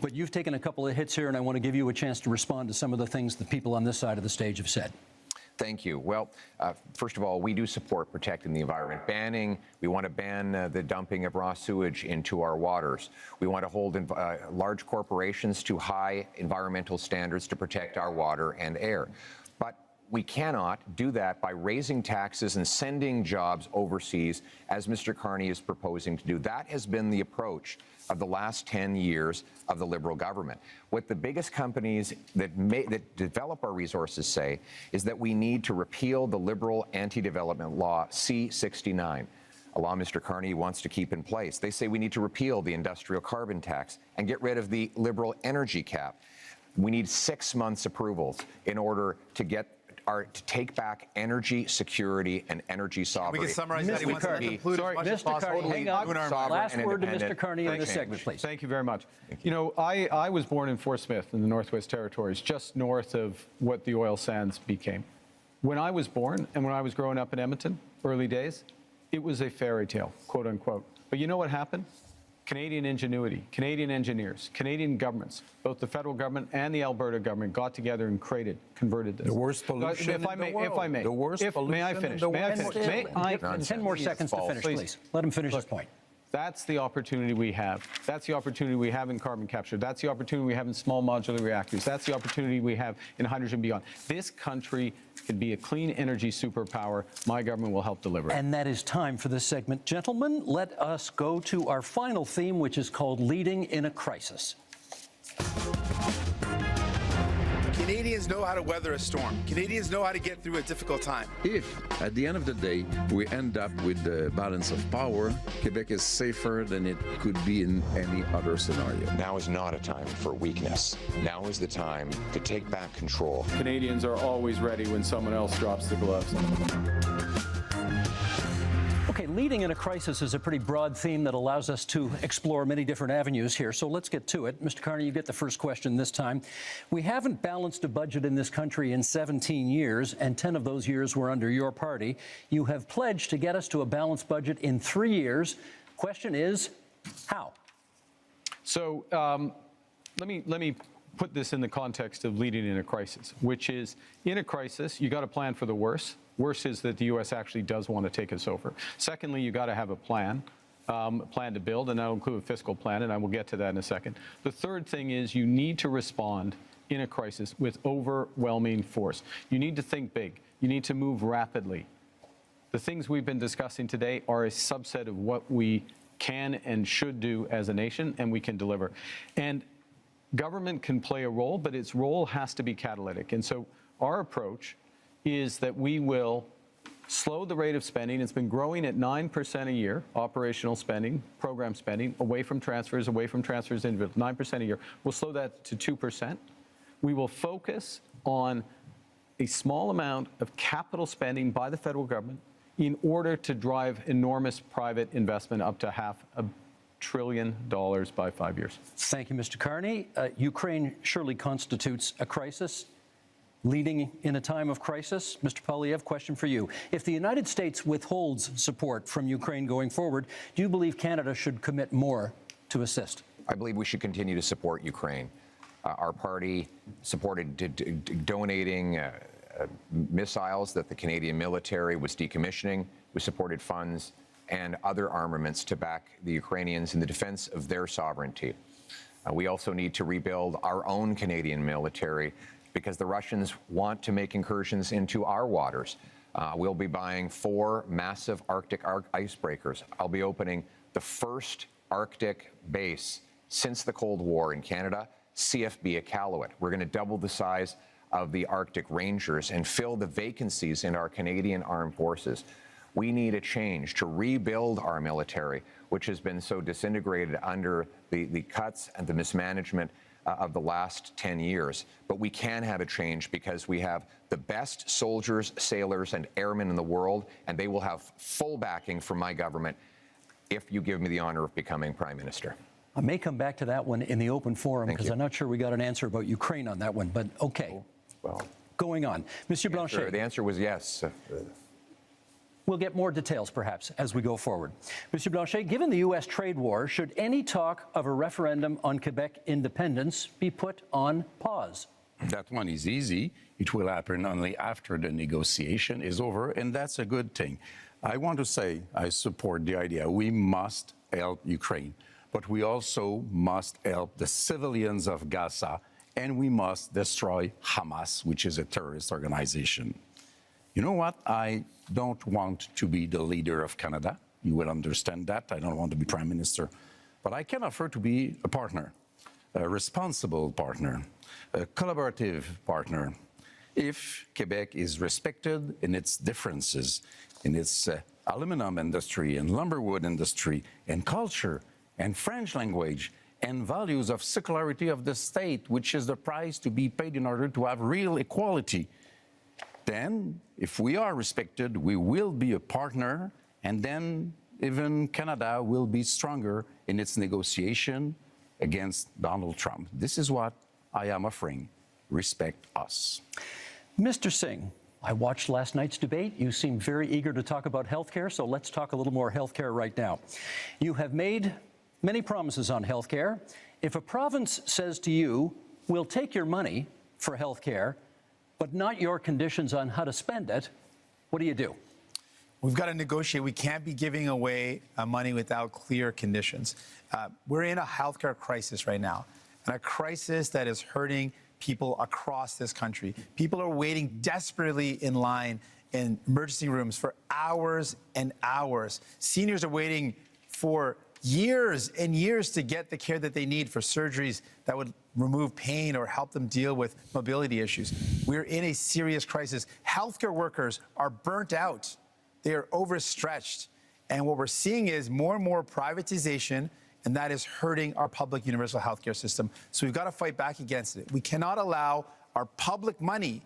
but you've taken a couple of hits here and I want to give you a chance to respond to some of the things the people on this side of the stage have said. Thank you. Well, first of all, we do support protecting the environment. We want to ban the dumping of raw sewage into our waters. We want to hold large corporations to high environmental standards to protect our water and air. But we cannot do that by raising taxes and sending jobs overseas, as Mr. Carney is proposing to do. That has been the approach of the last 10 years of the Liberal government. What the biggest companies that develop our resources say is that we need to repeal the Liberal anti-development law C-69, a law Mr. Carney wants to keep in place. They say we need to repeal the industrial carbon tax and get rid of the Liberal energy cap. We need 6 months approvals in order to take back energy security and energy sovereignty. We can summarize that. He wants to conclude as much as possible. Hang on. Last word to Mr. Carney in this segment, please. Thank you very much. You know, I was born in Fort Smith in the Northwest Territories, just north of what the oil sands became. When I was born and when I was growing up in Edmonton, early days, it was a fairy tale, quote unquote. But you know what happened? Canadian ingenuity, Canadian engineers, Canadian governments, both the federal government and the Alberta government got together and converted this. The worst pollution in the world. If I may, the worst pollution may I finish? in the May I world. finish? 10 more seconds to finish, please. Let him finish his point. That's the opportunity we have. That's the opportunity we have in carbon capture. That's the opportunity we have in small modular reactors. That's the opportunity we have in hydrogen beyond. This country can be a clean energy superpower. My government will help deliver it. And that is time for this segment. Gentlemen, let us go to our final theme, which is called Leading in a Crisis. Canadians know how to weather a storm. Canadians know how to get through a difficult time. If, at the end of the day, we end up with the balance of power, Quebec is safer than it could be in any other scenario. Now is not a time for weakness. Now is the time to take back control. Canadians are always ready when someone else drops the gloves. Okay, leading in a crisis is a pretty broad theme that allows us to explore many different avenues here. So let's get to it. Mr. Carney, you get the first question this time. We haven't balanced a budget in this country in 17 years, and 10 of those years were under your party. You have pledged to get us to a balanced budget in 3 years. Question is, how? So let me put this in the context of leading in a crisis, which is, in a crisis, you got to plan for the worst. Worst is that the U.S. actually does want to take us over. Secondly, you got to have a plan to build, and that'll include a fiscal plan, and I will get to that in a second. The third thing is you need to respond in a crisis with overwhelming force. You need to think big. You need to move rapidly. The things we've been discussing today are a subset of what we can and should do as a nation, and we can deliver. And government can play a role, but its role has to be catalytic. And so our approach is that we will slow the rate of spending. It's been growing at 9% a year, operational spending, program spending, away from transfers individual, 9% a year. We'll slow that to 2%. We will focus on a small amount of capital spending by the federal government in order to drive enormous private investment up to $500 billion by 5 years. Thank you, Mr. Carney. Ukraine surely constitutes a crisis. Leading in a time of crisis, Mr. Poilievre, question for you. If the United States withholds support from Ukraine going forward, do you believe Canada should commit more to assist? I believe we should continue to support Ukraine. Our party supported donating missiles that the Canadian military was decommissioning. We supported funds and other armaments to back the Ukrainians in the defense of their sovereignty. We also need to rebuild our own Canadian military because the Russians want to make incursions into our waters. We'll be buying 4 massive Arctic icebreakers. I'll be opening the first Arctic base since the Cold War in Canada, CFB Iqaluit. We're going to double the size of the Arctic Rangers and fill the vacancies in our Canadian armed forces. We need a change to rebuild our military, which has been so disintegrated under the cuts and the mismanagement of the last 10 years. But we can have a change because we have the best soldiers, sailors, and airmen in the world, and they will have full backing from my government if you give me the honor of becoming Prime Minister. I may come back to that one in the open forum because I'm not sure we got an answer about Ukraine on that one, but okay. Well, going on. Monsieur Blanchet. The answer was yes. We'll get more details, perhaps, as we go forward. Monsieur Blanchet, given the U.S. trade war, should any talk of a referendum on Quebec independence be put on pause? That one is easy. It will happen only after the negotiation is over, and that's a good thing. I want to say I support the idea we must help Ukraine, but we also must help the civilians of Gaza, and we must destroy Hamas, which is a terrorist organization. You know what? I don't want to be the leader of Canada. You will understand that. I don't want to be Prime Minister. But I can offer to be a partner, a responsible partner, a collaborative partner. If Quebec is respected in its differences, in its aluminum industry and lumberwood industry and culture and French language and values of secularity of the state, which is the price to be paid in order to have real equality, then, if we are respected, we will be a partner, and then even Canada will be stronger in its negotiation against Donald Trump. This is what I am offering. Respect us. Mr. Singh, I watched last night's debate. You seem very eager to talk about health care, so let's talk a little more health care right now. You have made many promises on health care. If a province says to you, we'll take your money for health care, but not your conditions on how to spend it, what do? We've got to negotiate. We can't be giving away money without clear conditions. We're in a healthcare crisis right now, and a crisis that is hurting people across this country. People are waiting desperately in line in emergency rooms for hours and hours. Seniors are waiting for years and years to get the care that they need for surgeries that would remove pain or help them deal with mobility issues. We're in a serious crisis. Healthcare workers are burnt out. They are overstretched. And what we're seeing is more and more privatization, and that is hurting our public universal healthcare system. So we've got to fight back against it. We cannot allow our public money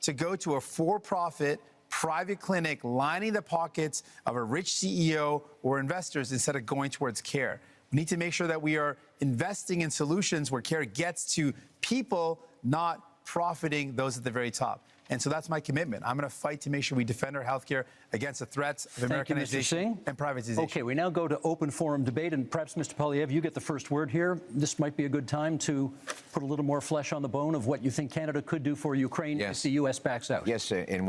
to go to a for-profit private clinic lining the pockets of a rich CEO or investors instead of going towards care. We need to make sure that we are investing in solutions where care gets to people, not profiting those at the very top. And so that's my commitment. I'm going to fight to make sure we defend our healthcare against the threats of Americanization and privatization. Okay, we now go to open forum debate, and perhaps, Mr. Poilievre, you get the first word here. This might be a good time to put a little more flesh on the bone of what you think Canada could do for Ukraine if the U.S. backs out. Yes, and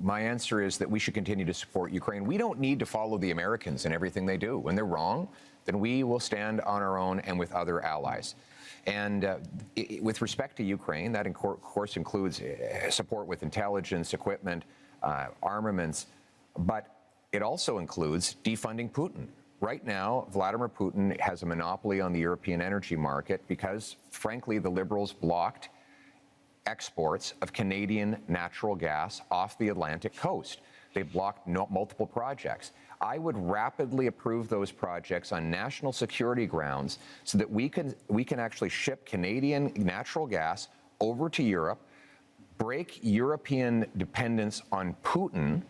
my answer is that we should continue to support Ukraine. We don't need to follow the Americans in everything they do. When they're wrong, then we will stand on our own and with other allies. And with respect to Ukraine, that of course includes support with intelligence, equipment, armaments, but it also includes defunding Putin. Right now, Vladimir Putin has a monopoly on the European energy market because, frankly, the Liberals blocked exports of Canadian natural gas off the Atlantic coast. They blocked multiple projects. I would rapidly approve those projects on national security grounds so that we can actually ship Canadian natural gas over to Europe, break European dependence on Putin,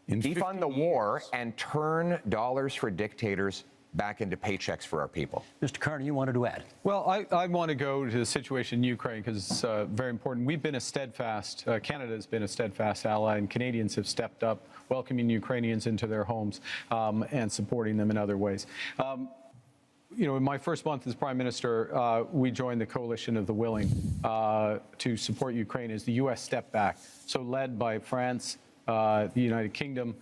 defund the war, and turn dollars for dictators back into paychecks for our people. Mr. Carney, you wanted to add? Well, I want to go to the situation in Ukraine because it's very important. We've been a steadfast, Canada has been a steadfast ally, and Canadians have stepped up, welcoming Ukrainians into their homes and supporting them in other ways. You know, in my first month as Prime Minister, we joined the coalition of the willing to support Ukraine as the U.S. stepped back. So led by France, the United Kingdom,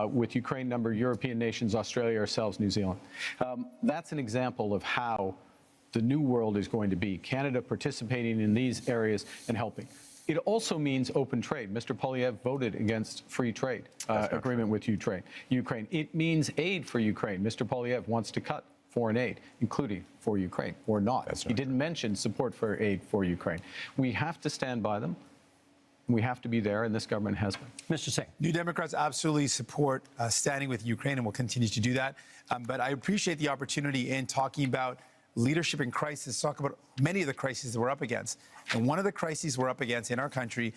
with Ukraine, number European nations, Australia, ourselves, New Zealand. That's an example of how the new world is going to be. Canada participating in these areas and helping. It also means open trade. Mr. Poilievre voted against free trade agreement with Ukraine. It means aid for Ukraine. Mr. Poilievre wants to cut foreign aid, including for Ukraine, or not. He didn't mention support for aid for Ukraine. We have to stand by them. We have to be there, and this government has been. Mr. Singh. New Democrats absolutely support standing with Ukraine and will continue to do that. But I appreciate the opportunity in talking about leadership in crisis, talk about many of the crises that we're up against. And one of the crises we're up against in our country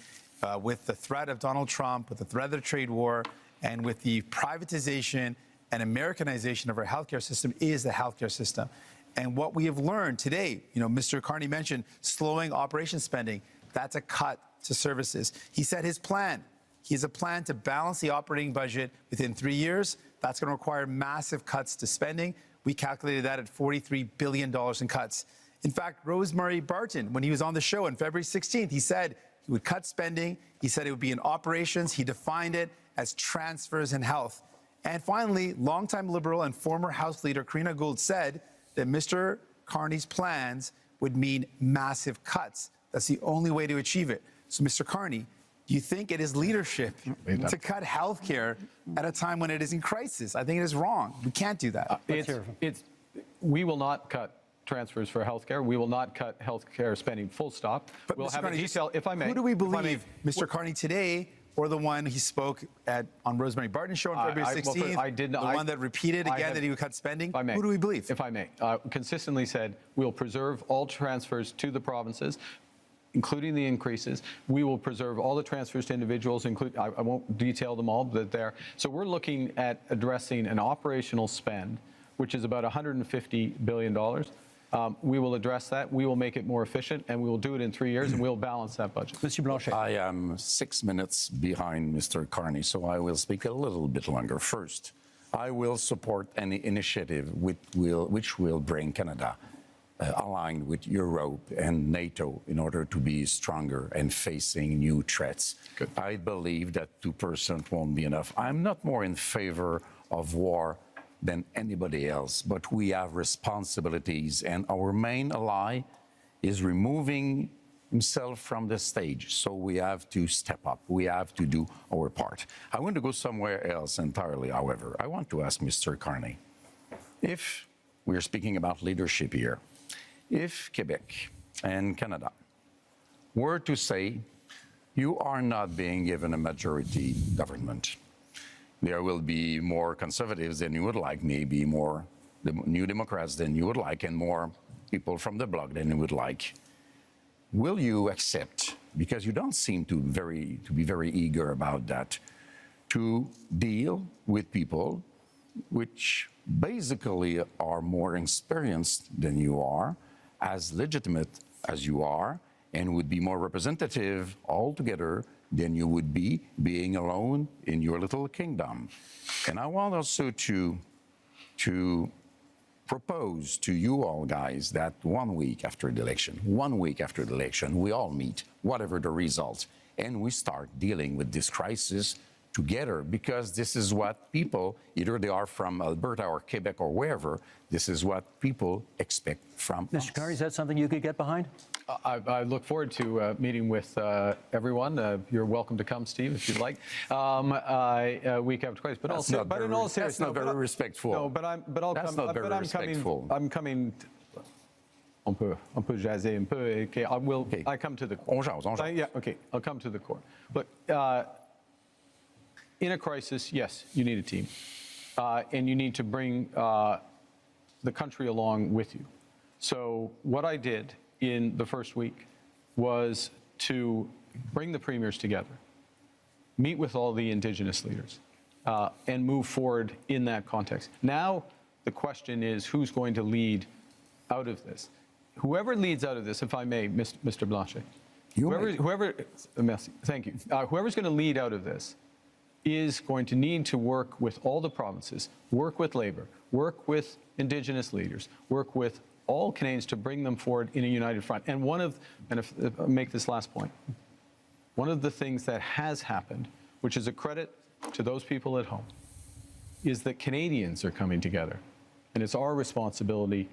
with the threat of Donald Trump, with the threat of the trade war, and with the privatization and Americanization of our healthcare system is the healthcare system. And what we have learned today, Mr. Carney mentioned slowing operation spending. That's a cut to services. He said his plan. He has a plan to balance the operating budget within 3 years. That's going to require massive cuts to spending. We calculated that at $43 billion in cuts. In fact, Rosemary Barton, when he was on the show on February 16th, he said he would cut spending. He said it would be in operations. He defined it as transfers in health. And finally, longtime Liberal and former House Leader Karina Gould said that Mr. Carney's plans would mean massive cuts. That's the only way to achieve it. So, Mr. Carney, do you think it is leadership to cut health care at a time when it is in crisis? I think it is wrong. We can't do that. We will not cut transfers for health care. We will not cut health care spending, full stop. But we'll Mr. have Carney, a detail, if I may. Who do we believe, Mr. Carney today, or the one he spoke on Rosemary Barton's show on February 16th, the one that repeated again that he would cut spending? Who do we believe? If I may, consistently said we'll preserve all transfers to the provinces, including the increases. We will preserve all the transfers to individuals, I won't detail them all, but there. So we're looking at addressing an operational spend, which is about $150 billion. We will address that. We will make it more efficient, and we will do it in 3 years, and we'll balance that budget. Mr. Blanchet. I am 6 minutes behind Mr. Carney, so I will speak a little bit longer. First, I will support any initiative which will bring Canada aligned with Europe and NATO in order to be stronger and facing new threats. Good. I believe that 2% won't be enough. I'm not more in favor of war than anybody else, but we have responsibilities, and our main ally is removing himself from the stage. So we have to step up. We have to do our part. I want to go somewhere else entirely, however. I want to ask Mr. Carney, if we're speaking about leadership here, if Quebec and Canada were to say, you are not being given a majority government, there will be more conservatives than you would like, maybe more New Democrats than you would like, and more people from the bloc than you would like. Will you accept, because you don't seem to be very eager about that, to deal with people which basically are more experienced than you are, as legitimate as you are, and would be more representative altogether than you would be being alone in your little kingdom? And I want also to propose to you all guys that 1 week after the election, we all meet, whatever the result, and we start dealing with this crisis together, because this is what people, either they are from Alberta or Quebec or wherever, this is what people expect from us. Mr. Carney, is that something you could get behind? I look forward to meeting with everyone. You're welcome to come, Steve, if you'd like. Week after twice, but also, but in all seriousness, that's not very respectful. No, but I'll that's come. Not very respectful. I'm coming. On peut jaser un peu. Okay, I come to the core. On jase. Yeah, okay. I'll come to the core. Look, in a crisis, yes, you need a team, and you need to bring the country along with you. So what I did in the first week was to bring the premiers together, meet with all the Indigenous leaders, and move forward in that context. Now the question is, who's going to lead out of this? Whoever leads out of this, if I may, Mr. Blanchet, merci, thank you. Whoever's going to lead out of this is going to need to work with all the provinces, work with Labour, work with Indigenous leaders, work with all Canadians to bring them forward in a united front. And if I'll make this last point, one of the things that has happened, which is a credit to those people at home, is that Canadians are coming together. And it's our responsibility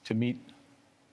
to meet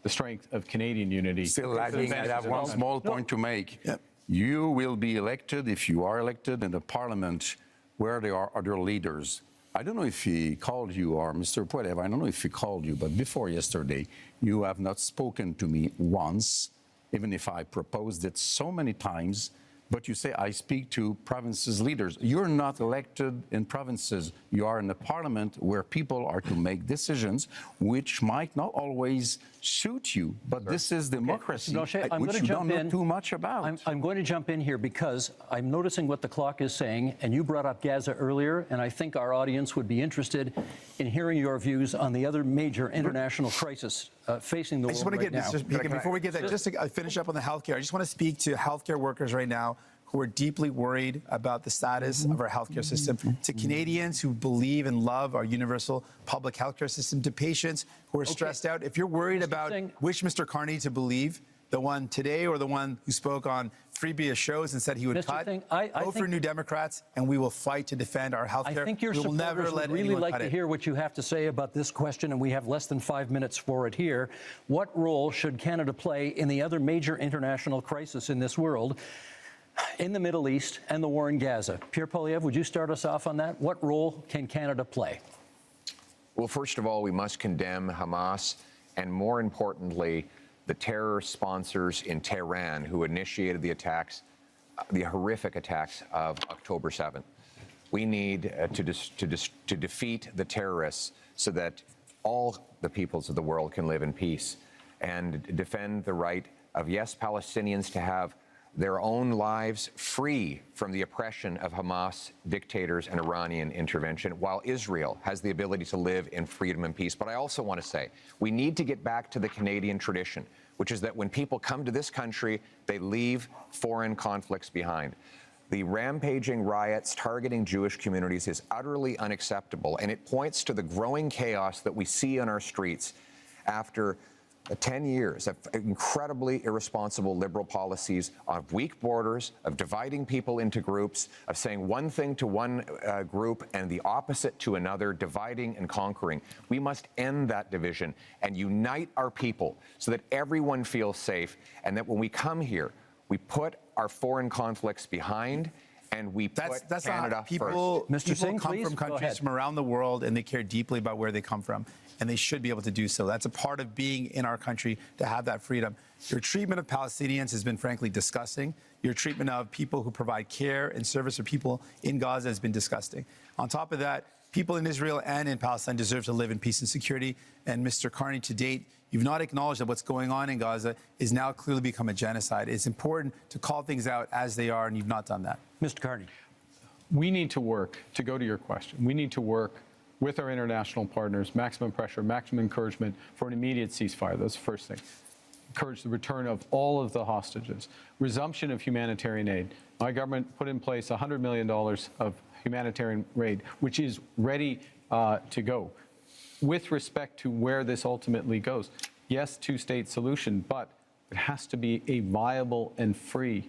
the strength of Canadian unity. Still lagging. I have one small point to make. Yep. You will be elected, if you are elected, in the parliament where there are other leaders. I don't know if he called you, or Mr. Poilievre, I don't know if he called you, but before yesterday, you have not spoken to me once, even if I proposed it so many times. But you say, I speak to provinces' leaders. You're not elected in provinces. You are in the parliament where people are to make decisions which might not always suit you. But this is democracy, Blanchet, I'm which going to you jump don't in. know too much about. I'm going to jump in here because I'm noticing what the clock is saying, and you brought up Gaza earlier, and I think our audience would be interested in hearing your views on the other major international crisis facing the I just world want to right get, now. before we get that, just to finish up on the healthcare, I just want to speak to healthcare workers right now who are deeply worried about the status of our healthcare system, to Canadians who believe and love our universal public healthcare system, to patients who are stressed out. If you're worried about which Mr. Carney to believe, the one today or the one who spoke on previous shows and said he would cut, vote for New Democrats, and we will fight to defend our healthcare. I think your we will never supporters let would really anyone like cut to it. hear what you have to say about this question, and we have less than 5 minutes for it here. What role should Canada play in the other major international crisis in this world, in the Middle East and the war in Gaza? Pierre Poilievre, would you start us off on that? What role can Canada play? Well, first of all, we must condemn Hamas, and more importantly, the terror sponsors in Tehran who initiated the attacks, the horrific attacks of October 7th. We need to defeat the terrorists so that all the peoples of the world can live in peace and defend the right of, yes, Palestinians to have their own lives free from the oppression of Hamas dictators and Iranian intervention, while Israel has the ability to live in freedom and peace. But I also want to say we need to get back to the Canadian tradition, which is that when people come to this country, they leave foreign conflicts behind. The rampaging riots targeting Jewish communities is utterly unacceptable, and it points to the growing chaos that we see on our streets after 10 years of incredibly irresponsible liberal policies, of weak borders, of dividing people into groups, of saying one thing to one group and the opposite to another, dividing and conquering. We must end that division and unite our people so that everyone feels safe, and that when we come here, we put our foreign conflicts behind and we put Canada first. Mr. Singh, Singh, come please, from go countries ahead. from around the world, and they care deeply about where they come from, and they should be able to do so. That's a part of being in our country, to have that freedom. Your treatment of Palestinians has been frankly disgusting. Your treatment of people who provide care and service for people in Gaza has been disgusting. On top of that, people in Israel and in Palestine deserve to live in peace and security. And Mr. Carney, to date, you've not acknowledged that what's going on in Gaza is now clearly become a genocide. It's important to call things out as they are, and you've not done that. Mr. Carney. We need to work, to go to your question, we need to work with our international partners, maximum pressure, maximum encouragement for an immediate ceasefire. That's the first thing. Encourage the return of all of the hostages, resumption of humanitarian aid. My government put in place $100 million of humanitarian aid, which is ready to go. With respect to where this ultimately goes, yes, two-state solution, but it has to be a viable and free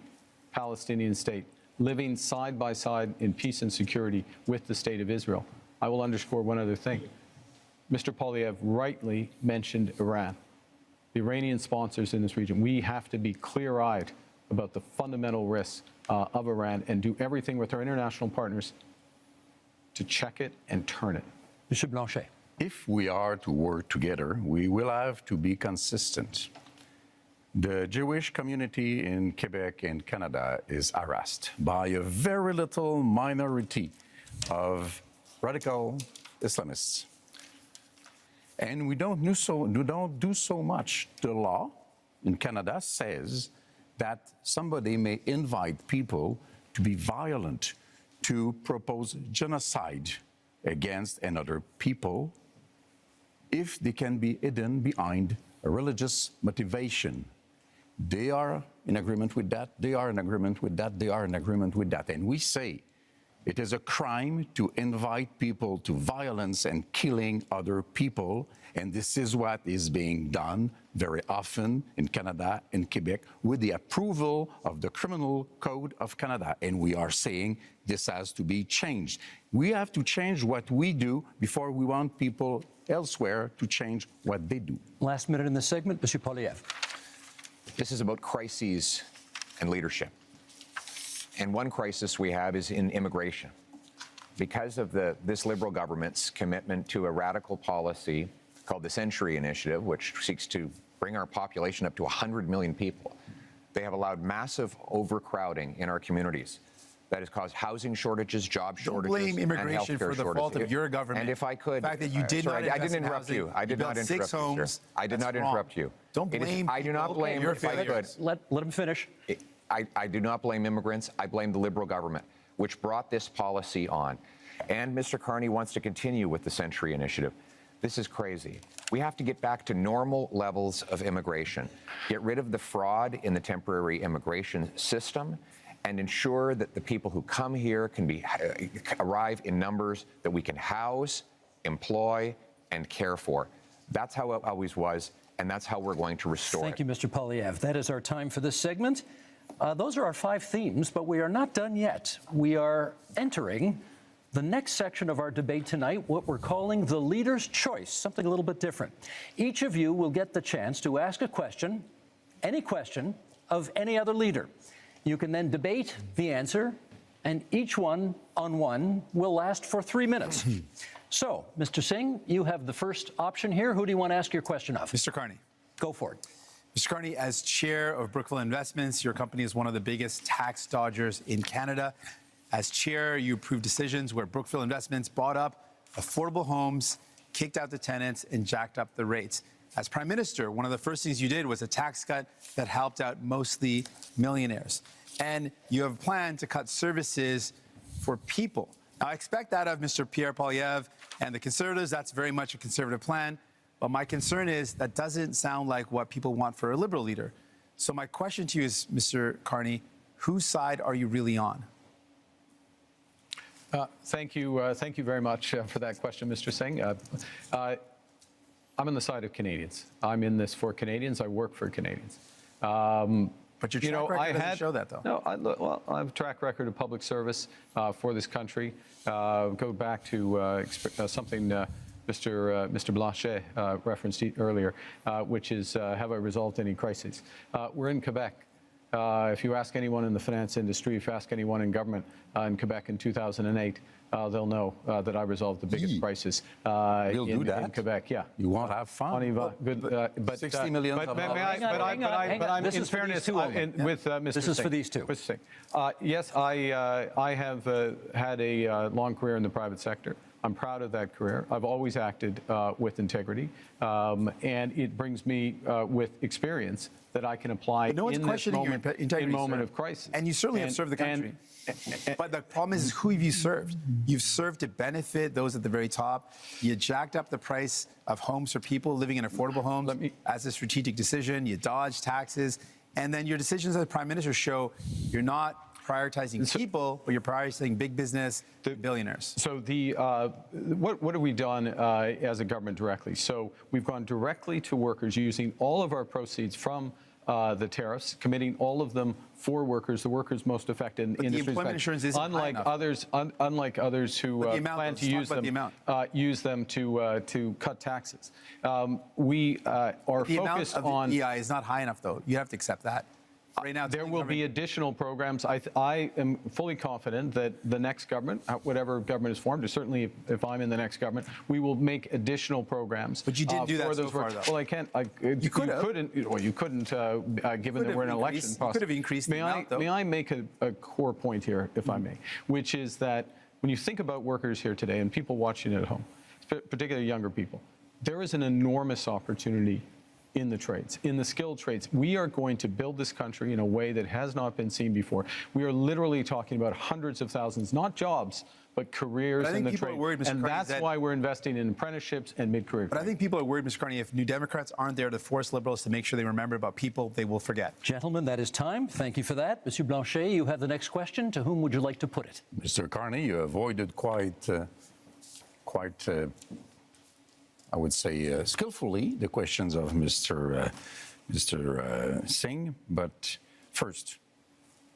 Palestinian state, living side by side in peace and security with the state of Israel. I will underscore one other thing. Mr. Poilievre rightly mentioned Iran. The Iranian sponsors in this region, we have to be clear-eyed about the fundamental risks of Iran and do everything with our international partners to check it and turn it. Mr. Blanchet. If we are to work together, we will have to be consistent. The Jewish community in Quebec and Canada is harassed by a very little minority of radical Islamists. And we don't do so much. The law in Canada says that somebody may invite people to be violent, to propose genocide against another people if they can be hidden behind a religious motivation. They are in agreement with that, they are in agreement with that, they are in agreement with that. And we say It is a crime to invite people to violence and killing other people, and this is what is being done very often in Canada and Quebec with the approval of the Criminal Code of Canada. And we are saying this has to be changed. We have to change what we do before we want people elsewhere to change what they do. Last minute in this segment, Mr. Poilievre. This is about crises and leadership. And one crisis we have is in immigration. Because of this Liberal government's commitment to a radical policy called the Century Initiative, which seeks to bring our population up to 100 million people, they have allowed massive overcrowding in our communities. That has caused housing shortages, job shortages, Don't blame immigration and for the fault of your government. And if I could, the fact that you did not I invest didn't in interrupt housing, you. I did not built interrupt 6 you, homes. sir. I did That's not interrupt wrong. you. Don't blame. I do not blame. Your If I could, failures. Let him finish. I do not blame immigrants. I blame the Liberal government, which brought this policy on. And Mr. Carney wants to continue with the Century Initiative. This is crazy. We have to get back to normal levels of immigration, get rid of the fraud in the temporary immigration system, and ensure that the people who come here can arrive in numbers that we can house, employ, and care for. That's how it always was, and that's how we're going to restore Thank it. you, Mr. Poilievre. That is our time for this segment. Those are our 5 themes, but we are not done yet. We are entering the next section of our debate tonight, what we're calling the leader's choice, something a little bit different. Each of you will get the chance to ask a question, any question, of any other leader. You can then debate the answer, and each one on one will last for 3 minutes. So, Mr. Singh, you have the first option here. Who do you want to ask your question of? Mr. Carney. Go for it. Mr. Carney, as chair of Brookfield Investments, your company is one of the biggest tax dodgers in Canada. As chair, you approved decisions where Brookfield Investments bought up affordable homes, kicked out the tenants, and jacked up the rates. As Prime Minister, one of the first things you did was a tax cut that helped out mostly millionaires. And you have a plan to cut services for people. Now, I expect that of Mr. Pierre Poilievre and the Conservatives. That's very much a Conservative plan. But my concern is that doesn't sound like what people want for a Liberal leader. So my question to you is, Mr. Carney, whose side are you really on? Thank you very much for that question, Mr. Singh. I'm on the side of Canadians. I'm in this for Canadians. I work for Canadians. But your track record doesn't show that, though. No, I have a track record of public service for this country. Go back to something Mr. Blanchet referenced earlier, which is have I resolved any crises? We're in Quebec. If you ask anyone in the finance industry, if you ask anyone in government in Quebec in 2008, they'll know that I resolved the biggest crisis in Quebec. Yeah, You won't have fun. But 60 million. But I'm in fairness with Mr. This is for these two. Mr. Singh. Yes, I have had a long career in the private sector. I'm proud of that career. I've always acted with integrity, and it brings me with experience that I can apply But no one's in this questioning your moment, integrity, moment sir. of crisis. And you certainly have served the country. But the problem is, who have you served? You've served to benefit those at the very top. You jacked up the price of homes for people living in affordable homes as a strategic decision. You dodged taxes. And then your decisions as Prime Minister show you're not prioritizing people, but you're prioritizing big business, billionaires. So what have we done as a government directly? So we've gone directly to workers using all of our proceeds from the tariffs, committing all of them for workers, the workers most affected But industries. the employment insurance isn't unlike high enough. unlike others who plan to use them to cut taxes. We are the focused amount of on. the EI is not high enough, though. You have to accept that. Right now, there will be additional programs. I am fully confident that the next government, whatever government is formed, or certainly if I'm in the next government, we will make additional programs. But you didn't do that so far, though. Well, I can't. You couldn't. Well, you couldn't, given that we're in an election process. You could have increased the amount, though. May I make a core point here, if I may, which is that when you think about workers here today and people watching at home, particularly younger people, there is an enormous opportunity in the trades, in the skilled trades. We are going to build this country in a way that has not been seen before. We are literally talking about hundreds of thousands, not jobs, but careers in the trade. And that's why we're investing in apprenticeships and mid-career. But I think people are worried, Mr. Carney, if New Democrats aren't there to force Liberals to make sure they remember about people they will forget. Gentlemen, that is time. Thank you for that. Monsieur Blanchet, you have the next question. To whom would you like to put it? Mr. Carney, you avoided quite I would say, skillfully the questions of Mr. Singh. But first,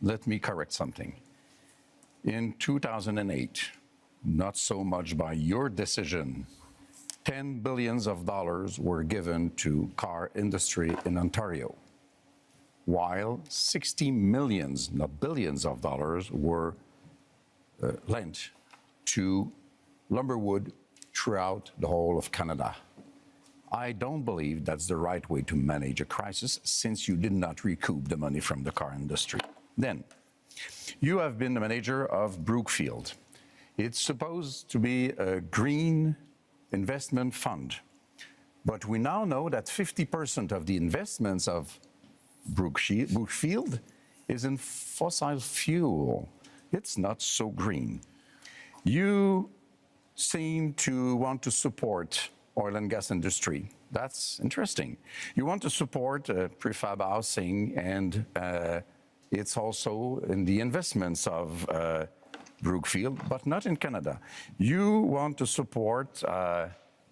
let me correct something. In 2008, not so much by your decision, $10 billion were given to car industry in Ontario, while 60 millions, not billions of dollars, were lent to lumberwood throughout the whole of Canada. I don't believe that's the right way to manage a crisis, since you did not recoup the money from the car industry. Then, you have been the manager of Brookfield. It's supposed to be a green investment fund, but we now know that 50% of the investments of Brookfield is in fossil fuel. It's not so green. You seem to want to support oil and gas industry. That's interesting. You want to support prefab housing, and it's also in the investments of Brookfield, but not in Canada. You want to support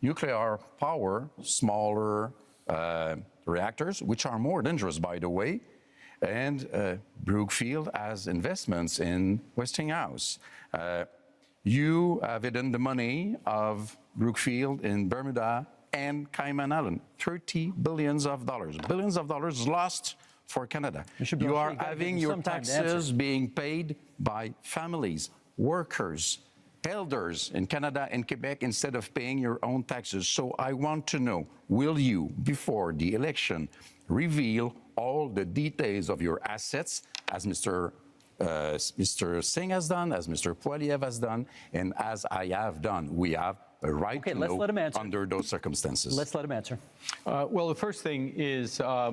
nuclear power, smaller reactors, which are more dangerous, by the way, and Brookfield has investments in Westinghouse. You have hidden the money of Brookfield in Bermuda and Cayman Island, $30 billion. Billions of dollars lost for Canada. You are having your taxes being paid by families, workers, elders in Canada and Quebec instead of paying your own taxes. So I want to know, will you, before the election, reveal all the details of your assets, as Mr. Singh has done, as Mr. Poiliev has done, and as I have done? We have a right to know under those circumstances. Let's let him answer. Well, the first thing is, I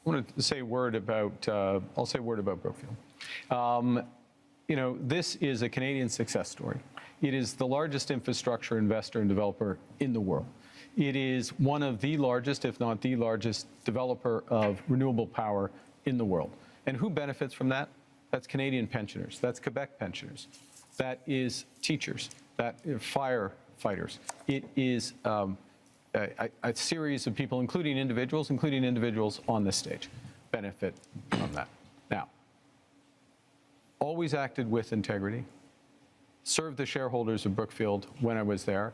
want to say a word about, I'll say a word about Brookfield. You know, this is a Canadian success story. It is the largest infrastructure investor and developer in the world. It is one of the largest, if not the largest, developer of renewable power in the world. And who benefits from that? That's Canadian pensioners. That's Quebec pensioners. That is teachers. That is firefighters. It is a series of people, including individuals on this stage, benefit from that. Now, always acted with integrity, served the shareholders of Brookfield when I was there.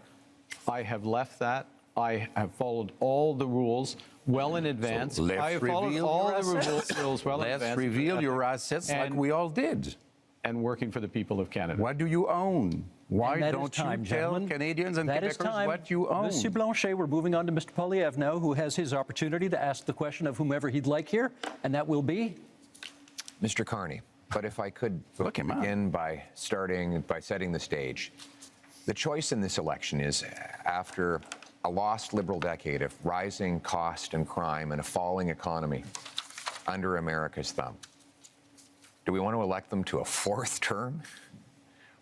I have left that. I have followed all the rules well in advance. So I have followed all the rules well in advance. Let's reveal your assets like we all did. And working for the people of Canada. What do you own? Why don't you tell Canadians and Quebecers what you own? Monsieur Blanchet, we're moving on to Mr. Poiliev now, who has his opportunity to ask the question of whomever he'd like here, and that will be? Mr. Carney, but if I could begin by setting the stage. The choice in this election is, after a lost Liberal decade of rising cost and crime and a falling economy under America's thumb, do we want to elect them to a fourth term?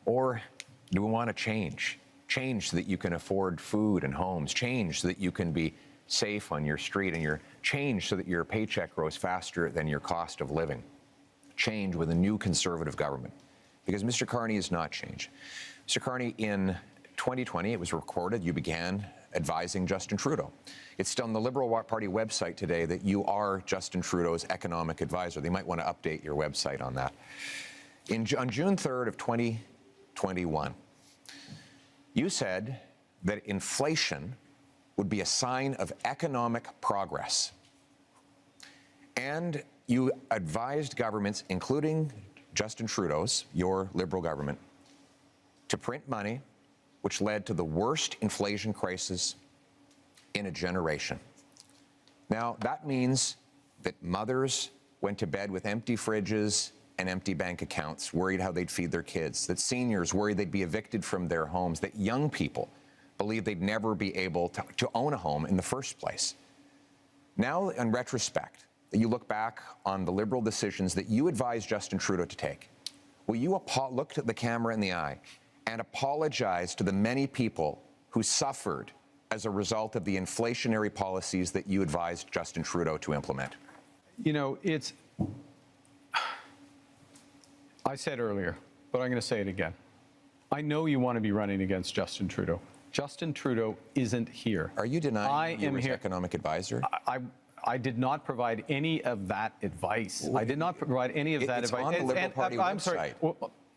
Or do we want to change? Change so that you can afford food and homes. Change so that you can be safe on your street, and change so that your paycheck grows faster than your cost of living. Change with a new Conservative government. Because Mr. Carney is not change. Mr. Carney, in 2020, it was recorded, you began advising Justin Trudeau. It's still on the Liberal Party website today that you are Justin Trudeau's economic advisor. They might want to update your website on that. On June 3rd of 2021, you said that inflation would be a sign of economic progress. And you advised governments, including Justin Trudeau's, your Liberal government, to print money, which led to the worst inflation crisis in a generation. Now, that means that mothers went to bed with empty fridges and empty bank accounts, worried how they'd feed their kids, that seniors worried they'd be evicted from their homes, that young people believed they'd never be able to own a home in the first place. Now, in retrospect, that you look back on the Liberal decisions that you advised Justin Trudeau to take, will you look at the camera in the eye and apologize to the many people who suffered as a result of the inflationary policies that you advised Justin Trudeau to implement? You know, I said earlier, but I'm going to say it again. I know you want to be running against Justin Trudeau. Justin Trudeau isn't here. Are you denying you were his economic advisor? I did not provide any of that advice. I did not provide any of that advice. It's on the Liberal Party website. I'm sorry.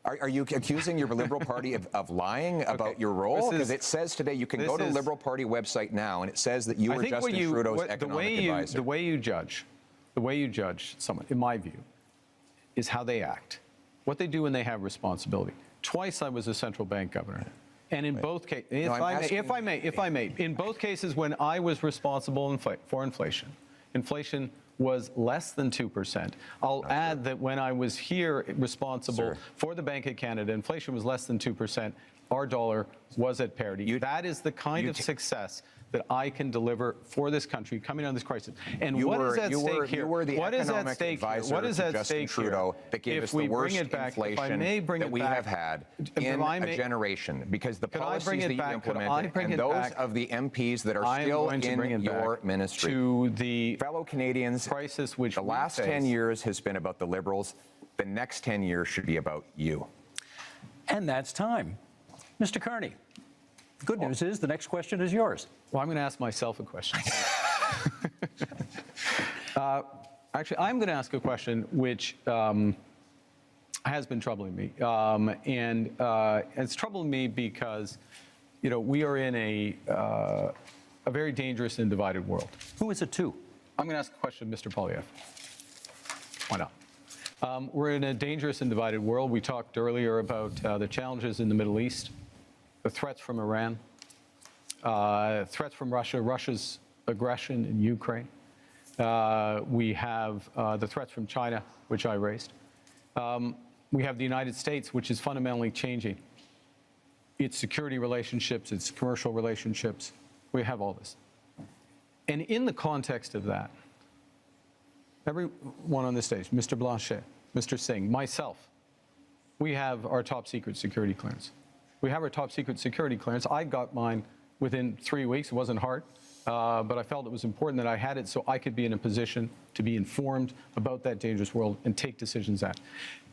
Are you accusing your Liberal Party of lying about your role? Because it says today you can go to the Liberal Party website now, and it says that you were Justin Trudeau's economic advisor. The way you judge someone, in my view, is how they act, what they do when they have responsibility. Twice I was a central bank governor. And in both cases, if I may, in both cases when I was responsible for inflation, inflation was less than 2%. I'll add that when I was here responsible for the Bank of Canada, inflation was less than 2%. Our dollar was at parity. That is the kind of success that I can deliver for this country coming out of this crisis. And what is at stake here? You were the economic advisor to Justin Trudeau that gave us the worst inflation that we have had in a generation, because the policies that you implemented and those of the MPs that are still in your ministry. To the fellow Canadians, crisis which the last 10 years has been about the Liberals. The next 10 years should be about you. And that's time. Mr. Carney, good news is the next question is yours. Well, I'm going to ask myself a question. Actually, I'm going to ask a question which has been troubling me. And it's troubling me because, you know, we are in a very dangerous and divided world. Who is it to? I'm going to ask a question of Mr. Poilievre. Why not? We're in a dangerous and divided world. We talked earlier about the challenges in the Middle East, the threats from Iran, threats from Russia, Russia's aggression in Ukraine. We have the threats from China, which I raised. We have the United States, which is fundamentally changing its security relationships, its commercial relationships. We have all this. And in the context of that, everyone on this stage, Mr. Blanchet, Mr. Singh, myself, we have our top secret security clearance. We have our top secret security clearance. I got mine within 3 weeks. It wasn't hard, but I felt it was important that I had it so I could be in a position to be informed about that dangerous world and take decisions at.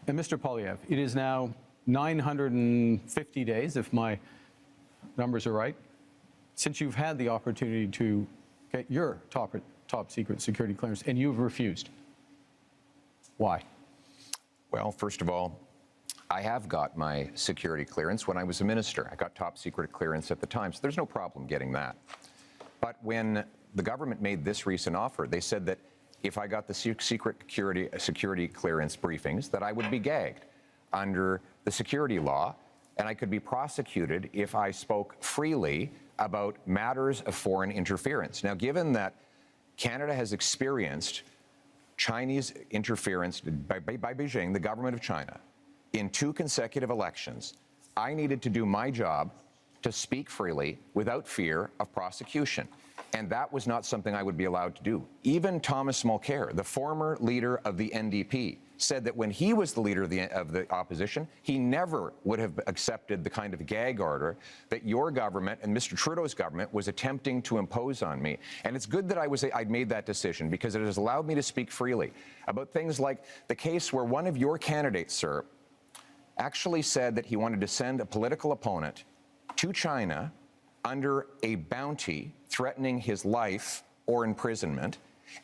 And Mr. Poilievre, it is now 950 days, if my numbers are right, since you've had the opportunity to get your top secret security clearance, and you've refused. Why? Well, first of all, I have got my security clearance when I was a minister. I got top secret clearance at the time, so there's no problem getting that. But when the government made this recent offer, they said that if I got the secret security clearance briefings, that I would be gagged under the security law, and I could be prosecuted if I spoke freely about matters of foreign interference. Now, given that Canada has experienced Chinese interference by Beijing, the government of China, in 2 consecutive elections, I needed to do my job to speak freely without fear of prosecution. And that was not something I would be allowed to do. Even Thomas Mulcair, the former leader of the NDP, said that when he was the leader of the opposition, he never would have accepted the kind of gag order that your government and Mr. Trudeau's government was attempting to impose on me. And it's good that I'd made that decision, because it has allowed me to speak freely about things like the case where one of your candidates, sir, actually said that he wanted to send a political opponent to China under a bounty threatening his life or imprisonment,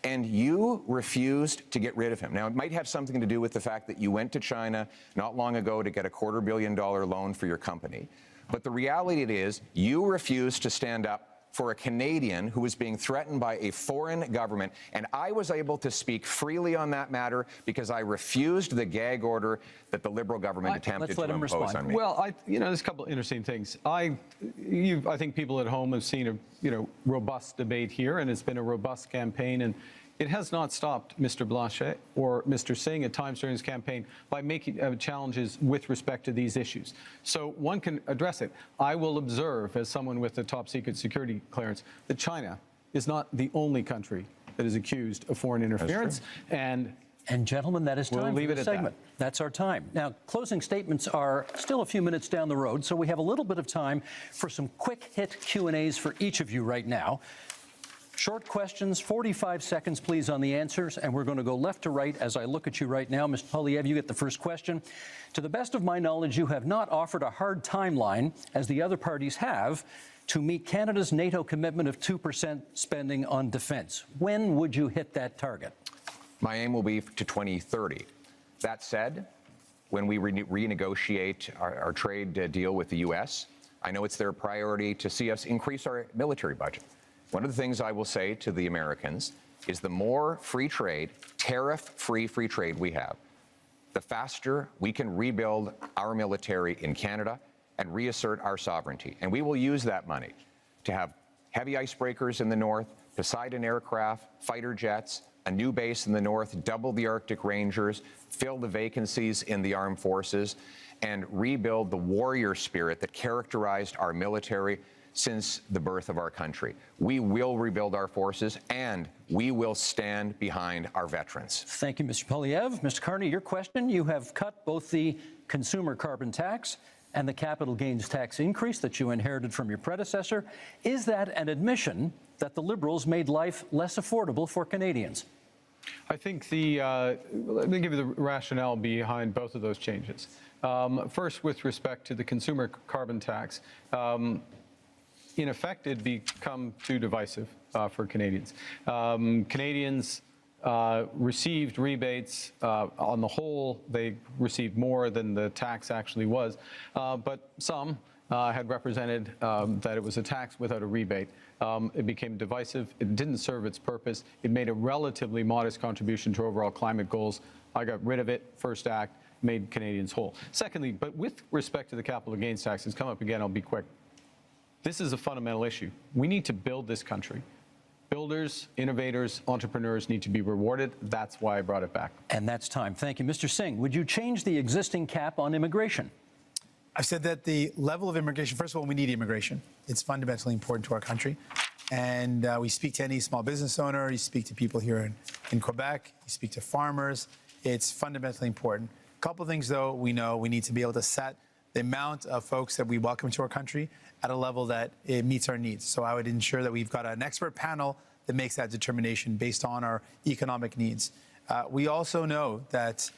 and you refused to get rid of him. Now, it might have something to do with the fact that you went to China not long ago to get a $250 million loan for your company. But the reality is you refused to stand up for a Canadian who was being threatened by a foreign government. And I was able to speak freely on that matter because I refused the gag order that the Liberal government attempted to impose on me. Well, there's a couple of interesting things. I think people at home have seen a robust debate here, and it's been a robust campaign, and it has not stopped Mr. Blanchet or Mr. Singh at times during his campaign by making challenges with respect to these issues. So one can address it. I will observe, as someone with the top secret security clearance, that China is not the only country that is accused of foreign interference. And gentlemen, that is time we'll leave for it the at segment. That's our time. Now, closing statements are still a few minutes down the road, so we have a little bit of time for some quick hit Q&As for each of you right now. Short questions, 45 seconds, please, on the answers, and we're going to go left to right as I look at you right now. Mr. Poilievre, you get the first question. To the best of my knowledge, you have not offered a hard timeline, as the other parties have, to meet Canada's NATO commitment of 2% spending on defence. When would you hit that target? My aim will be to 2030. That said, when we renegotiate our trade deal with the U.S., I know it's their priority to see us increase our military budget. One of the things I will say to the Americans is the more free trade, tariff-free free trade we have, the faster we can rebuild our military in Canada and reassert our sovereignty. And we will use that money to have heavy icebreakers in the north, Poseidon aircraft, fighter jets, a new base in the north, double the Arctic Rangers, fill the vacancies in the armed forces, and rebuild the warrior spirit that characterized our military since the birth of our country. We will rebuild our forces, and we will stand behind our veterans. Thank you, Mr. Poilievre. Mr. Carney, your question. You have cut both the consumer carbon tax and the capital gains tax increase that you inherited from your predecessor. Is that an admission that the Liberals made life less affordable for Canadians? I think let me give you the rationale behind both of those changes. First, with respect to the consumer carbon tax, in effect, it'd become too divisive for Canadians. Canadians received rebates. On the whole, they received more than the tax actually was, but some had represented that it was a tax without a rebate. It became divisive. It didn't serve its purpose. It made a relatively modest contribution to overall climate goals. I got rid of it. First act made Canadians whole. Secondly, but with respect to the capital gains tax, it's come up again, I'll be quick. This is a fundamental issue. We need to build this country. Builders, innovators, entrepreneurs need to be rewarded. That's why I brought it back. And that's time. Thank you. Mr. Singh, would you change the existing cap on immigration? I've said that the level of immigration, first of all, we need immigration. It's fundamentally important to our country. And we speak to any small business owner, you speak to people here in Quebec, you speak to farmers. It's fundamentally important. A couple of things, though, we know we need to be able to set the amount of folks that we welcome to our country at a level that it meets our needs. So I would ensure that we've got an expert panel that makes that determination based on our economic needs. We also know that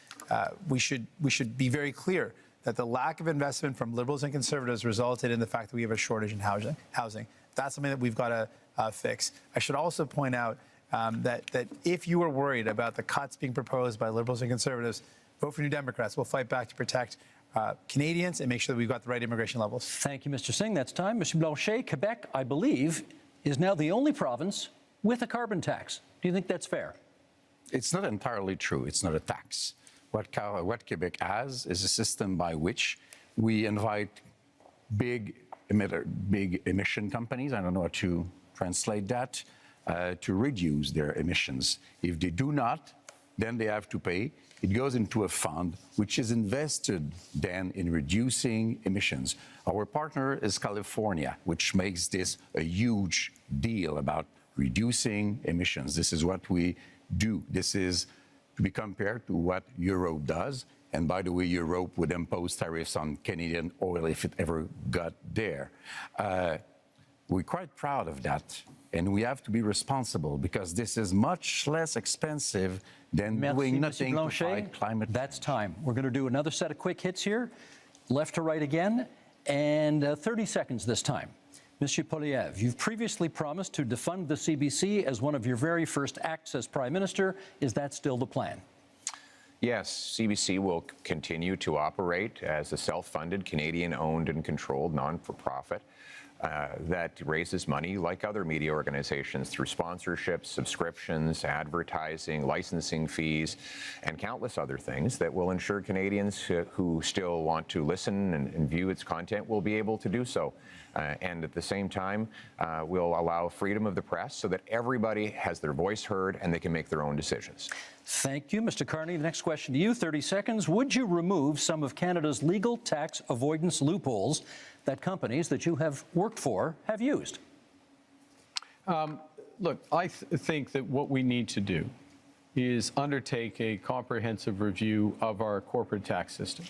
we should be very clear that the lack of investment from Liberals and Conservatives resulted in the fact that we have a shortage in housing. That's something that we've got to fix. I should also point out that if you are worried about the cuts being proposed by Liberals and Conservatives, vote for New Democrats. We'll fight back to protect Canadians and make sure that we've got the right immigration levels. Thank you, Mr. Singh. That's time. Mr. Blanchet, Quebec, I believe, is now the only province with a carbon tax. Do you think that's fair? It's not entirely true. It's not a tax. What Quebec has is a system by which we invite big emission companies, I don't know how to translate that, to reduce their emissions. If they do not, then they have to pay. It goes into a fund which is invested then in reducing emissions. Our partner is California, which makes this a huge deal about reducing emissions. This is what we do. This is to be compared to what Europe does. And by the way, Europe would impose tariffs on Canadian oil if it ever got there. We're quite proud of that. And we have to be responsible because this is much less expensive than doing nothing to fight climate change. That's time. We're going to do another set of quick hits here, left to right again, and 30 seconds this time. Monsieur Poilievre, you've previously promised to defund the CBC as one of your very first acts as Prime Minister. Is that still the plan? Yes, CBC will continue to operate as a self-funded, Canadian-owned and controlled non-for-profit that raises money like other media organizations through sponsorships, subscriptions, advertising, licensing fees, and countless other things that will ensure Canadians who still want to listen and view its content will be able to do so. And at the same time, we'll allow freedom of the press so that everybody has their voice heard and they can make their own decisions. Thank you, Mr. Carney. The next question to you, 30 seconds. Would you remove some of Canada's legal tax avoidance loopholes that companies that you have worked for have used? look, I think that what we need to do is undertake a comprehensive review of our corporate tax system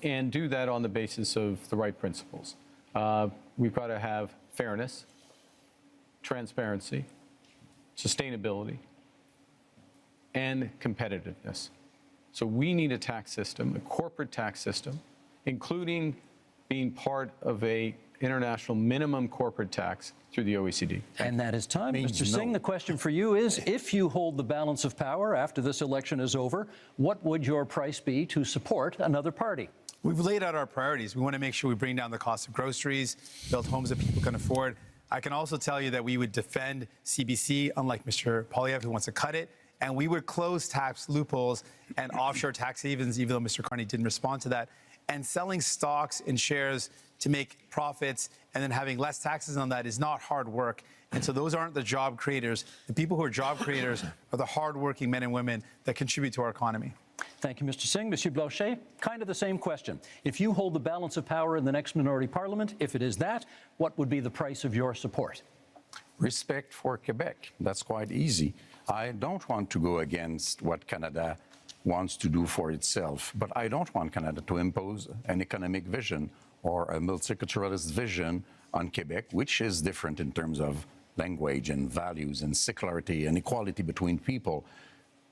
and do that on the basis of the right principles. We've got to have fairness, transparency, sustainability, and competitiveness. So we need a tax system, a corporate tax system, including being part of a international minimum corporate tax through the OECD. And that is time. Mr. Singh, the question for you is, if you hold the balance of power after this election is over, what would your price be to support another party? We've laid out our priorities. We want to make sure we bring down the cost of groceries, build homes that people can afford. I can also tell you that we would defend CBC, unlike Mr. Poilievre, who wants to cut it. And we would close tax loopholes and offshore tax havens, even though Mr. Carney didn't respond to that. And selling stocks and shares to make profits and then having less taxes on that is not hard work. And so those aren't the job creators. The people who are job creators are the hardworking men and women that contribute to our economy. Thank you, Mr. Singh. Monsieur Blanchet, kind of the same question. If you hold the balance of power in the next minority parliament, if it is that, what would be the price of your support? Respect for Quebec. That's quite easy. I don't want to go against what Canada wants to do for itself, but I don't want Canada to impose an economic vision or a multiculturalist vision on Quebec, which is different in terms of language and values and secularity and equality between people.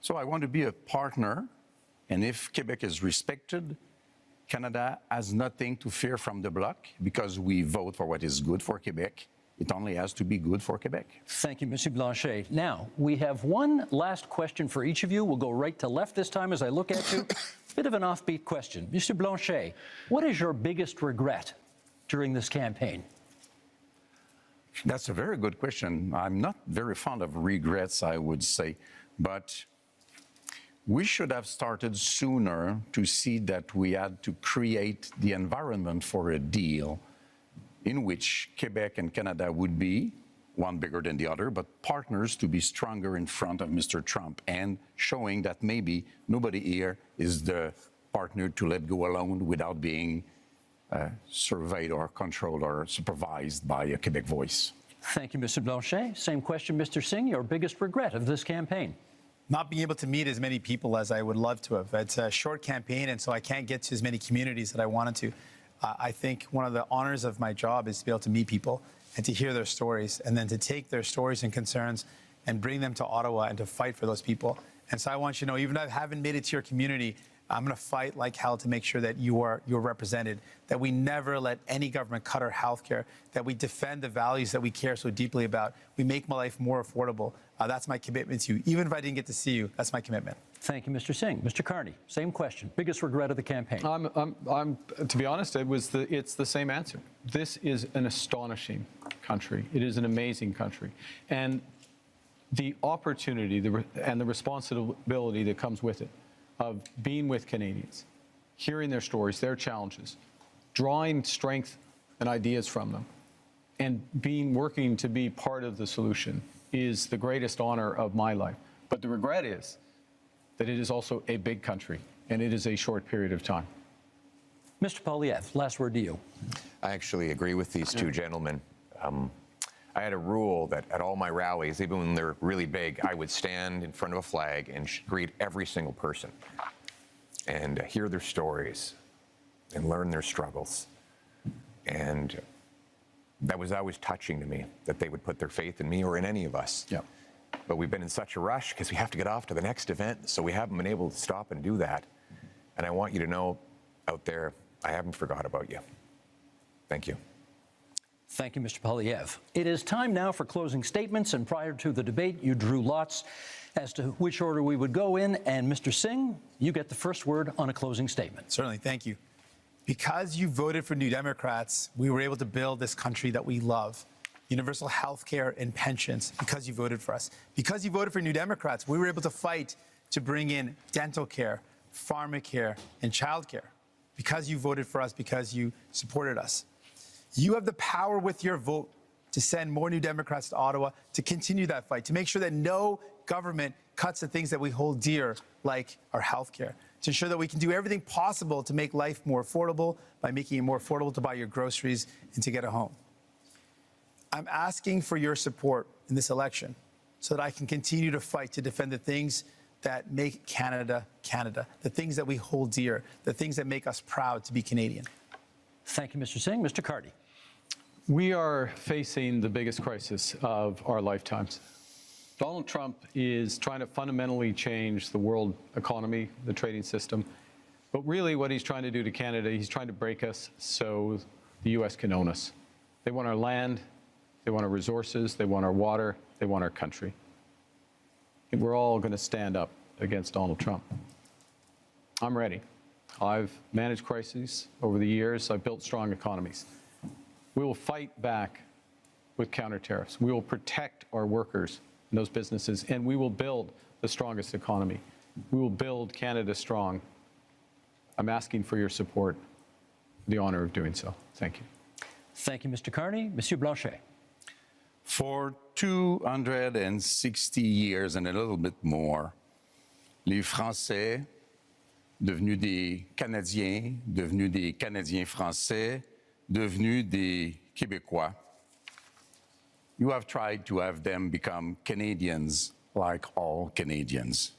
So I want to be a partner, and if Quebec is respected, Canada has nothing to fear from the bloc because we vote for what is good for Quebec. It only has to be good for Quebec. Thank you, Monsieur Blanchet. Now, we have one last question for each of you. We'll go right to left this time as I look at you. Bit of an offbeat question. Monsieur Blanchet, what is your biggest regret during this campaign? That's a very good question. I'm not very fond of regrets, I would say, but we should have started sooner to see that we had to create the environment for a deal in which Quebec and Canada would be, one bigger than the other, but partners to be stronger in front of Mr. Trump and showing that maybe nobody here is the partner to let go alone without being surveyed or controlled or supervised by a Quebec voice. Thank you, Mr. Blanchet. Same question, Mr. Singh. Your biggest regret of this campaign? Not being able to meet as many people as I would love to have. It's a short campaign, and so I can't get to as many communities that I wanted to. I think one of the honors of my job is to be able to meet people and to hear their stories, and then to take their stories and concerns and bring them to Ottawa and to fight for those people. And so I want you to know, even if I haven't made it to your community, I'm going to fight like hell to make sure that you're represented, that we never let any government cut our health care, that we defend the values that we care so deeply about. We make my life more affordable. That's my commitment to you. Even if I didn't get to see you, that's my commitment. Thank you, Mr. Singh. Mr. Carney, same question. Biggest regret of the campaign? To be honest, it's the same answer. This is an astonishing country. It is an amazing country. And the opportunity and the responsibility that comes with it, of being with Canadians, hearing their stories, their challenges, drawing strength and ideas from them, and working to be part of the solution is the greatest honor of my life. But the regret is that it is also a big country, and it is a short period of time. Mr. Poilievre, last word to you. I actually agree with these two gentlemen. I had a rule that at all my rallies, even when they're really big, I would stand in front of a flag and greet every single person and hear their stories and learn their struggles. And that was always touching to me, that they would put their faith in me or in any of us. Yeah. But we've been in such a rush because we have to get off to the next event, so we haven't been able to stop and do that. And I want you to know out there, I haven't forgot about you. Thank you. Thank you, Mr. Poilievre. It is time now for closing statements, and prior to the debate, you drew lots as to which order we would go in, and Mr. Singh, you get the first word on a closing statement. Certainly, thank you. Because you voted for New Democrats, we were able to build this country that we love. Universal health care and pensions, because you voted for us. Because you voted for New Democrats, we were able to fight to bring in dental care, pharmacare, and childcare. Because you voted for us, because you supported us. You have the power with your vote to send more New Democrats to Ottawa, to continue that fight, to make sure that no government cuts the things that we hold dear, like our health care, to ensure that we can do everything possible to make life more affordable by making it more affordable to buy your groceries and to get a home. I'm asking for your support in this election so that I can continue to fight to defend the things that make Canada, Canada, the things that we hold dear, the things that make us proud to be Canadian. Thank you, Mr. Singh. Mr. Carty. We are facing the biggest crisis of our lifetimes. Donald Trump is trying to fundamentally change the world economy, the trading system. But really what he's trying to do to Canada, he's trying to break us so the U.S. can own us. They want our land, they want our resources, they want our water, they want our country. And we're all going to stand up against Donald Trump. I'm ready. I've managed crises over the years. I've built strong economies. We will fight back with counter tariffs. We will protect our workers and those businesses, and we will build the strongest economy. We will build Canada strong. I'm asking for your support, the honor of doing so. Thank you. Thank you, Mr. Carney. Monsieur Blanchet. For 260 years and a little bit more, les Français, devenus des Canadiens, devenus des Canadiens français, devenus des Québécois, you have tried to have them become Canadians like all Canadians.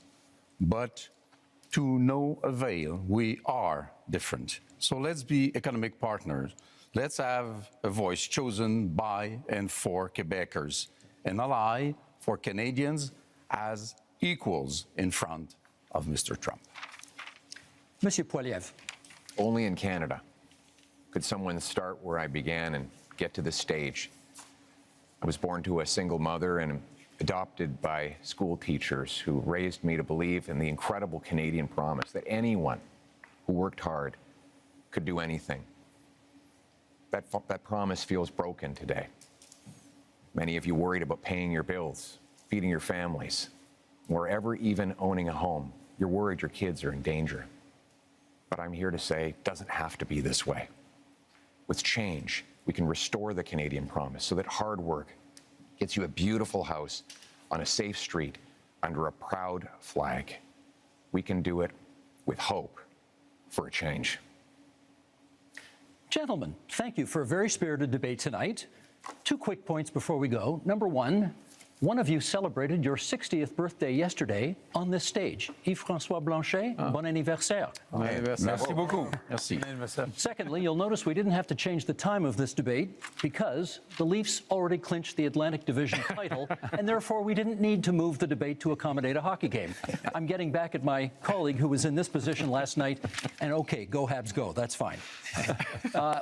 But to no avail, we are different. So let's be economic partners. Let's have a voice chosen by and for Quebecers, an ally for Canadians as equals in front of Mr. Trump. Monsieur Poiliev. Only in Canada could someone start where I began and get to this stage. I was born to a single mother and adopted by school teachers who raised me to believe in the incredible Canadian promise that anyone who worked hard could do anything. That promise feels broken today. Many of you worried about paying your bills, feeding your families, or ever even owning a home. You're worried your kids are in danger. But I'm here to say it doesn't have to be this way. With change, we can restore the Canadian promise so that hard work gets you a beautiful house on a safe street under a proud flag. We can do it with hope for a change. Gentlemen, thank you for a very spirited debate tonight. 2 quick points before we go. Number one of you celebrated your 60th birthday yesterday on this stage. Yves-François Blanchet, bon anniversaire. Bon anniversaire. Merci beaucoup. Merci. Secondly, you'll notice we didn't have to change the time of this debate because the Leafs already clinched the Atlantic Division title, and therefore we didn't need to move the debate to accommodate a hockey game. I'm getting back at my colleague who was in this position last night, and okay, go Habs go, that's fine.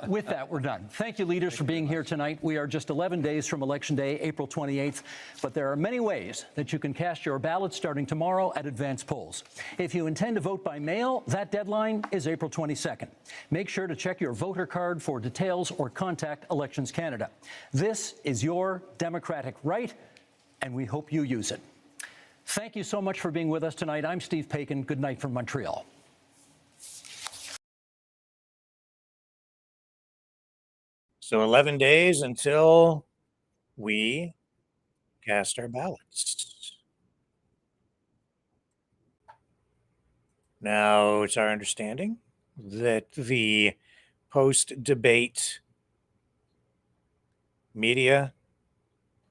With that, we're done. Thank you, leaders, for being here tonight. We are just 11 days from Election Day, April 28th, but there are many ways that you can cast your ballot starting tomorrow at advance polls. If you intend to vote by mail, that deadline is April 22nd. Make sure to check your voter card for details or contact Elections Canada. This is your democratic right, and we hope you use it. Thank you so much for being with us tonight. I'm Steve Paikin. Good night from Montreal. So 11 days until we cast our ballots. Now, it's our understanding that the post-debate media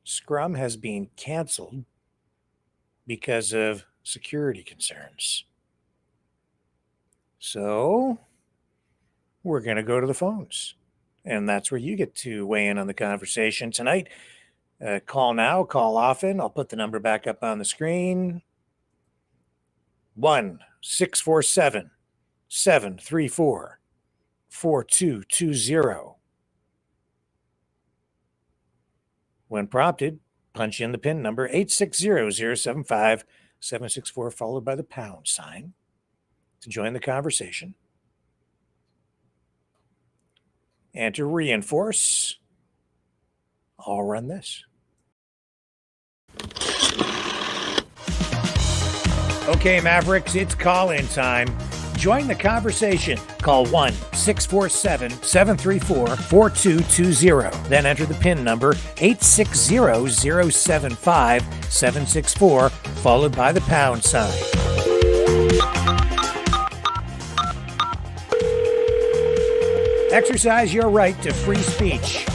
scrum has been canceled because of security concerns. So we're going to go to the phones, and that's where you get to weigh in on the conversation tonight. Call now, call often. I'll put the number back up on the screen. 1-647-734-4220. When prompted, punch in the PIN number 860-075-764, followed by the pound sign to join the conversation. And to reinforce, I'll run this. Okay, Mavericks, it's call-in time. Join the conversation. Call 1-647-734-4220. Then enter the PIN number 860-075-764, followed by the pound sign. Exercise your right to free speech.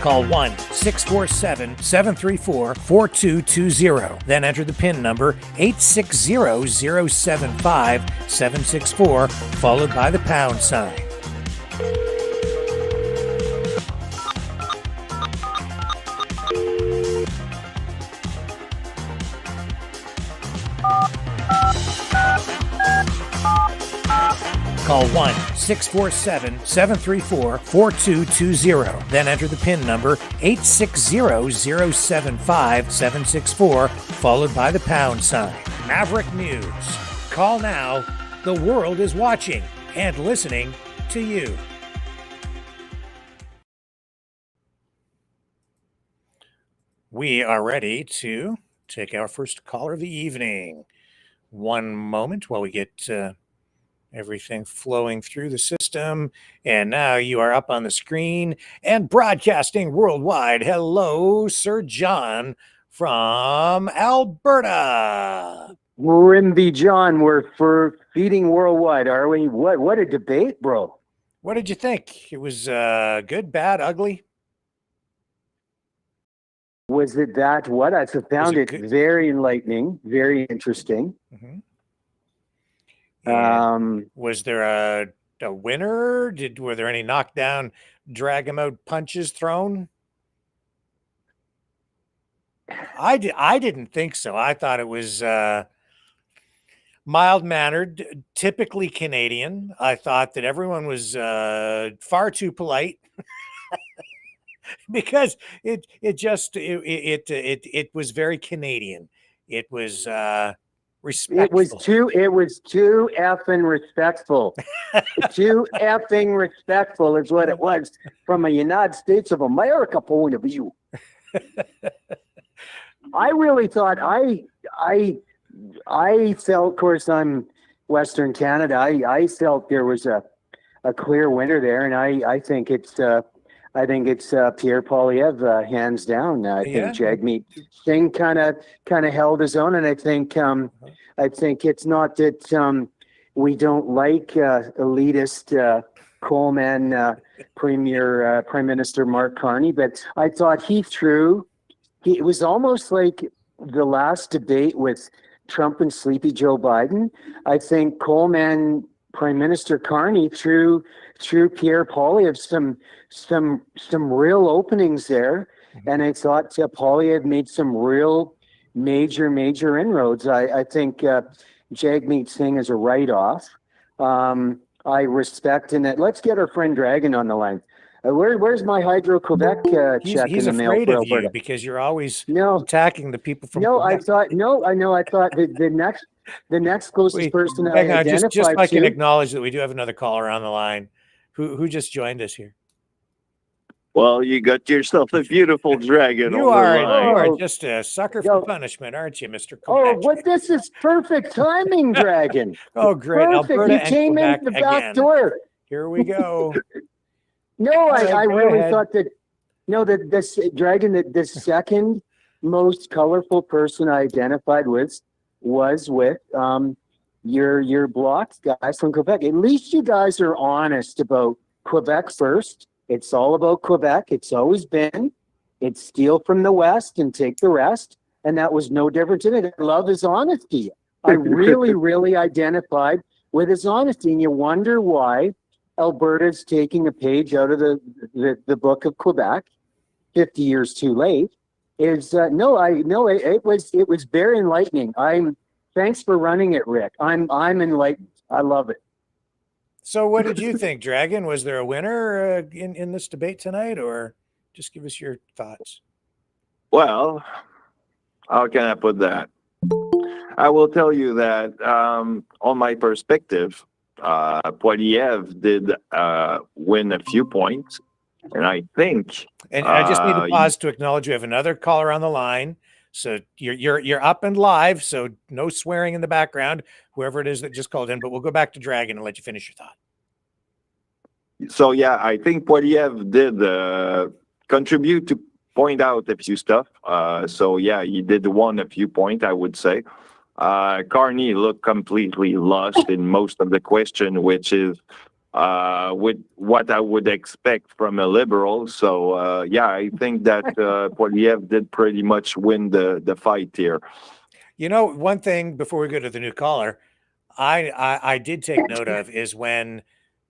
Call 1-647-734-4220. Then enter the PIN number 860-075-764, followed by the pound sign. Call 1-647-734-4220. Then enter the PIN number 860-075-764, followed by the pound sign. Maverick News. Call now. The world is watching and listening to you. We are ready to take our first caller of the evening. One moment while we get everything flowing through the system. And now you are up on the screen and broadcasting worldwide. Hello, Sir John from Alberta. Rimby John, we're for feeding worldwide, are we? What a debate, bro. What did you think? It was good, bad, ugly? Was it that what? I found it very enlightening, very interesting. Mm-hmm. Was there a winner? Were there any knockdown, drag him out punches thrown? I didn't think so. I thought it was mild-mannered, typically Canadian. I thought that everyone was far too polite because it was very Canadian. It was respectful. It was too effing respectful. Too effing respectful is what it was from a United States of America point of view. I really thought I felt, of course, I'm Western Canada. I felt there was a clear winner there, and I think it's Pierre Poilievre, hands down. I think Jagmeet Singh kind of held his own, and I think it's not that we don't like elitist Coleman Prime Minister Mark Carney, but I thought it was almost like the last debate with Trump and Sleepy Joe Biden. I think Coleman Prime Minister Carney threw Pierre Poilievre some real openings there, and I thought Poilievre made some real major inroads. I think Jagmeet Singh is a write-off. I respect in that. Let's get our friend Dragon on the line. Where's my Hydro-Quebec check in the mail for Alberta? He's afraid of you because you're always attacking the people from Quebec. I thought the next closest person I identified just so I can acknowledge that we do have another caller on the line who just joined us here. Well, you got yourself a beautiful dragon. You are just a sucker for punishment, aren't you, Mr. Quebec? This is perfect timing, Dragon. Oh, great. Perfect. Alberta You came in the back door. Here we go. I really thought that this Dragon, the second most colorful person I identified with was with your block guys from Quebec. At least you guys are honest about Quebec first. It's all about Quebec. It's always been. It's steal from the West and take the rest. And that was no different today. I love his honesty. I really identified with his honesty. And you wonder why Alberta's taking a page out of the book of Quebec 50 years too late. It was very enlightening. Thanks for running it, Rick. I'm enlightened. I love it. So what did you think, Dragon? Was there a winner in this debate tonight, or just give us your thoughts? Well, how can I put that? I will tell you that on my perspective, Poilievre did win a few points, and I think... And I just need to pause to acknowledge we have another caller on the line. So you're up and live, so no swearing in the background, whoever it is that just called in, but we'll go back to Dragon and let you finish your thought. So, yeah, I think Poilievre did contribute to point out a few stuff. So, yeah, he did won a few points, I would say. Carney looked completely lost in most of the question, which is with what I would expect from a liberal. So yeah, I think that Poilievre did pretty much win the fight here. You know, one thing before we go to the new caller, I did take note of is when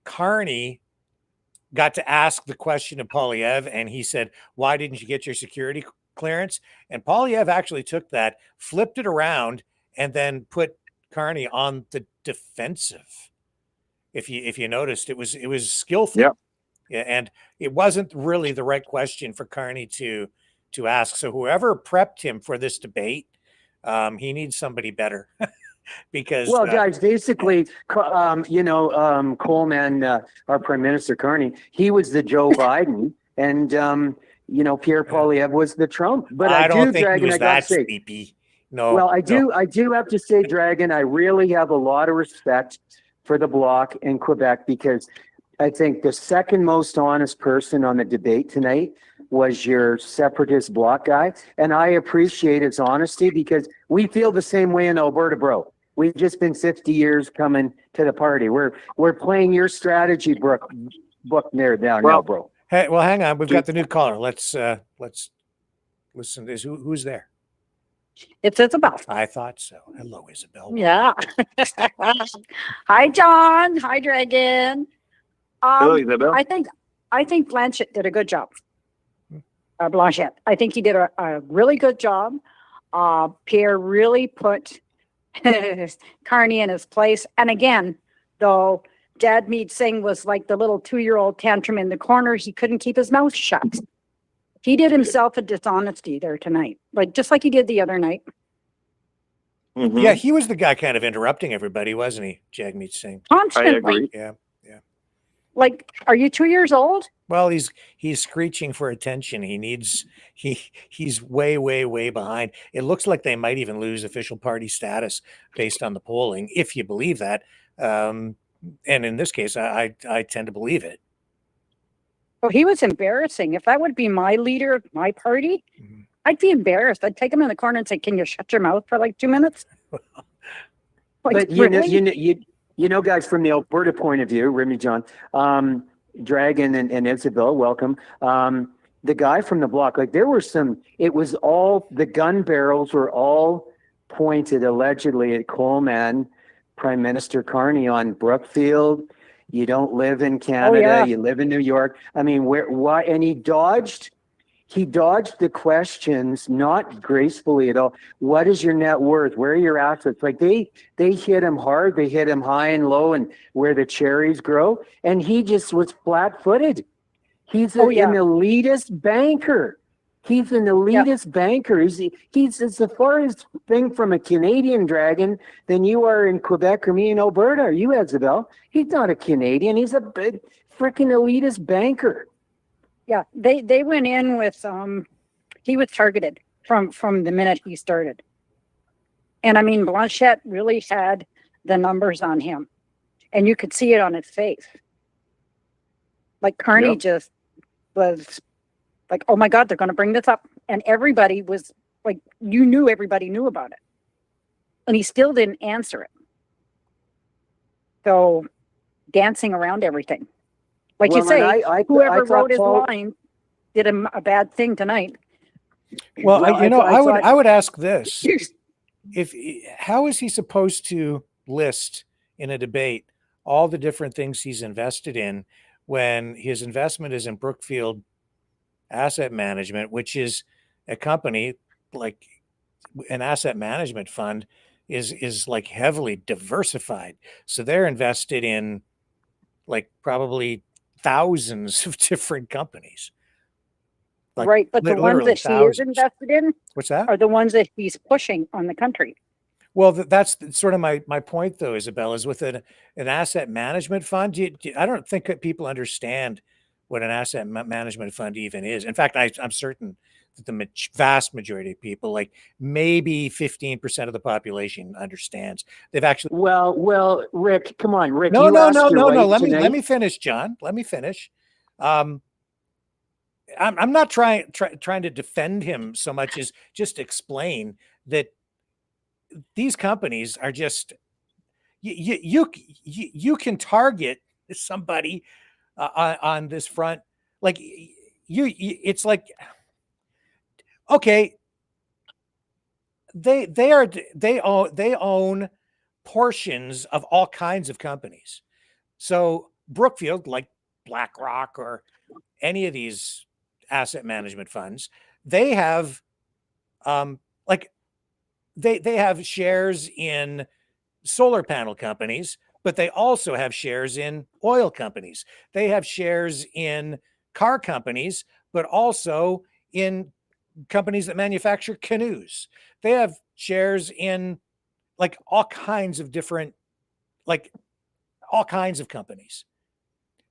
Carney got to ask the question of Poilievre, and he said, "Why didn't you get your security clearance?" And Poilievre actually took that, flipped it around, and then put Carney on the defensive. If you noticed, it was skillful. Yeah. Yeah, and it wasn't really the right question for Carney to ask. So whoever prepped him for this debate, he needs somebody better. Because well, guys, basically, Coleman, our Prime Minister Carney, he was the Joe Biden, and Pierre Poilievre was the Trump. But I don't do, think Dragon, he was I gotta that say, sleepy. No. Well, I do have to say, Dragon, I really have a lot of respect for the Bloc in Quebec, because I think the second most honest person on the debate tonight was your separatist Bloc guy. And I appreciate his honesty, because we feel the same way in Alberta, bro. We've just been 50 years coming to the party. We're playing your strategy book there now, bro. Hey, well, hang on. We've got the new caller. Let's listen to this. Who's there? It's Isabel. I thought so. Hello, Isabel. Yeah. Hi, John. Hi, Dragon. Hello, Isabel. I think Blanchett did a good job. Blanchett. I think he did a really good job. Pierre really put Carney in his place. And again, though, Jagmeet Singh was like the little 2-year-old tantrum in the corner. He couldn't keep his mouth shut. He did himself a dishonesty there tonight, just like he did the other night. Mm-hmm. Yeah, he was the guy kind of interrupting everybody, wasn't he, Jagmeet Singh? Constantly. I agree. Yeah. Like, are you 2 years old? Well, he's screeching for attention. He's way behind. It looks like they might even lose official party status based on the polling, if you believe that. And in this case, I tend to believe it. Well, he was embarrassing. If that would be my leader of my party, I'd be embarrassed. I'd take him in the corner and say, "Can you shut your mouth for like 2 minutes?" But really? Guys, from the Alberta point of view, Remy John, Dragon and Isabel, welcome. The guy from the Bloc, there were the gun barrels were all pointed allegedly at Coleman, Prime Minister Carney, on Brookfield. You don't live in Canada, you live in New York. I mean, why? And he dodged the questions, not gracefully at all. What is your net worth? Where are your assets? They hit him hard. They hit him high and low and where the cherries grow. And he just was flat-footed. He's an elitist banker. He's an elitist banker. He's as farthest thing from a Canadian Dragon than you are in Quebec or me in Alberta. Are you, Isabel? He's not a Canadian. He's a big freaking elitist banker. Yeah, they went in with he was targeted from the minute he started. And I mean, Blanchett really had the numbers on him, and you could see it on his face. Like Carney just was like, "Oh my God, they're going to bring this up," and everybody was like, you knew everybody knew about it, and he still didn't answer it. So, dancing around everything. Like you say, whoever wrote his line did a bad thing tonight. Well, I would ask this: how is he supposed to list in a debate all the different things he's invested in when his investment is in Brookfield Asset Management, which is a company like an asset management fund is like heavily diversified, so they're invested in like probably thousands of different companies. Right, but the ones that he is invested in, what's that? Are the ones that he's pushing on the country. Well, that's sort of my point, though, Isabel, is with an asset management fund. I don't think that people understand what an asset management fund even is. In fact, I'm certain that the vast majority of people, like maybe 15% of the population, understands. They've actually. Well, Rick, come on, Rick. No. Let me finish, John. Let me finish. I'm not trying to defend him so much as just explain that these companies are just you can target somebody on this front. Like it's like, okay, they own portions of all kinds of companies. So Brookfield, like BlackRock or any of these asset management funds, they have like they have shares in solar panel companies, but they also have shares in oil companies. They have shares in car companies, but also in companies that manufacture canoes. They have shares in like all kinds of different, like all kinds of companies.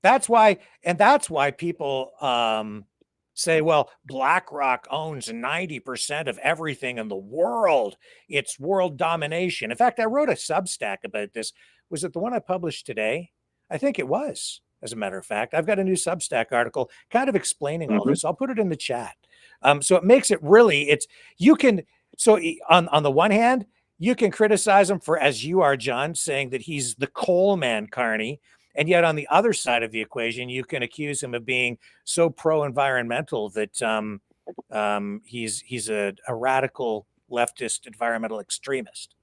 That's why people say, well, BlackRock owns 90% of everything in the world. It's world domination. In fact, I wrote a Substack about this. Was it the one I published today? I think it was, as a matter of fact. I've got a new Substack article kind of explaining all this. I'll put it in the chat. So it makes it really, on the one hand, you can criticize him for, as you are, John, saying that he's the coal man, Carney. And yet on the other side of the equation, you can accuse him of being so pro-environmental that he's a radical leftist environmental extremist,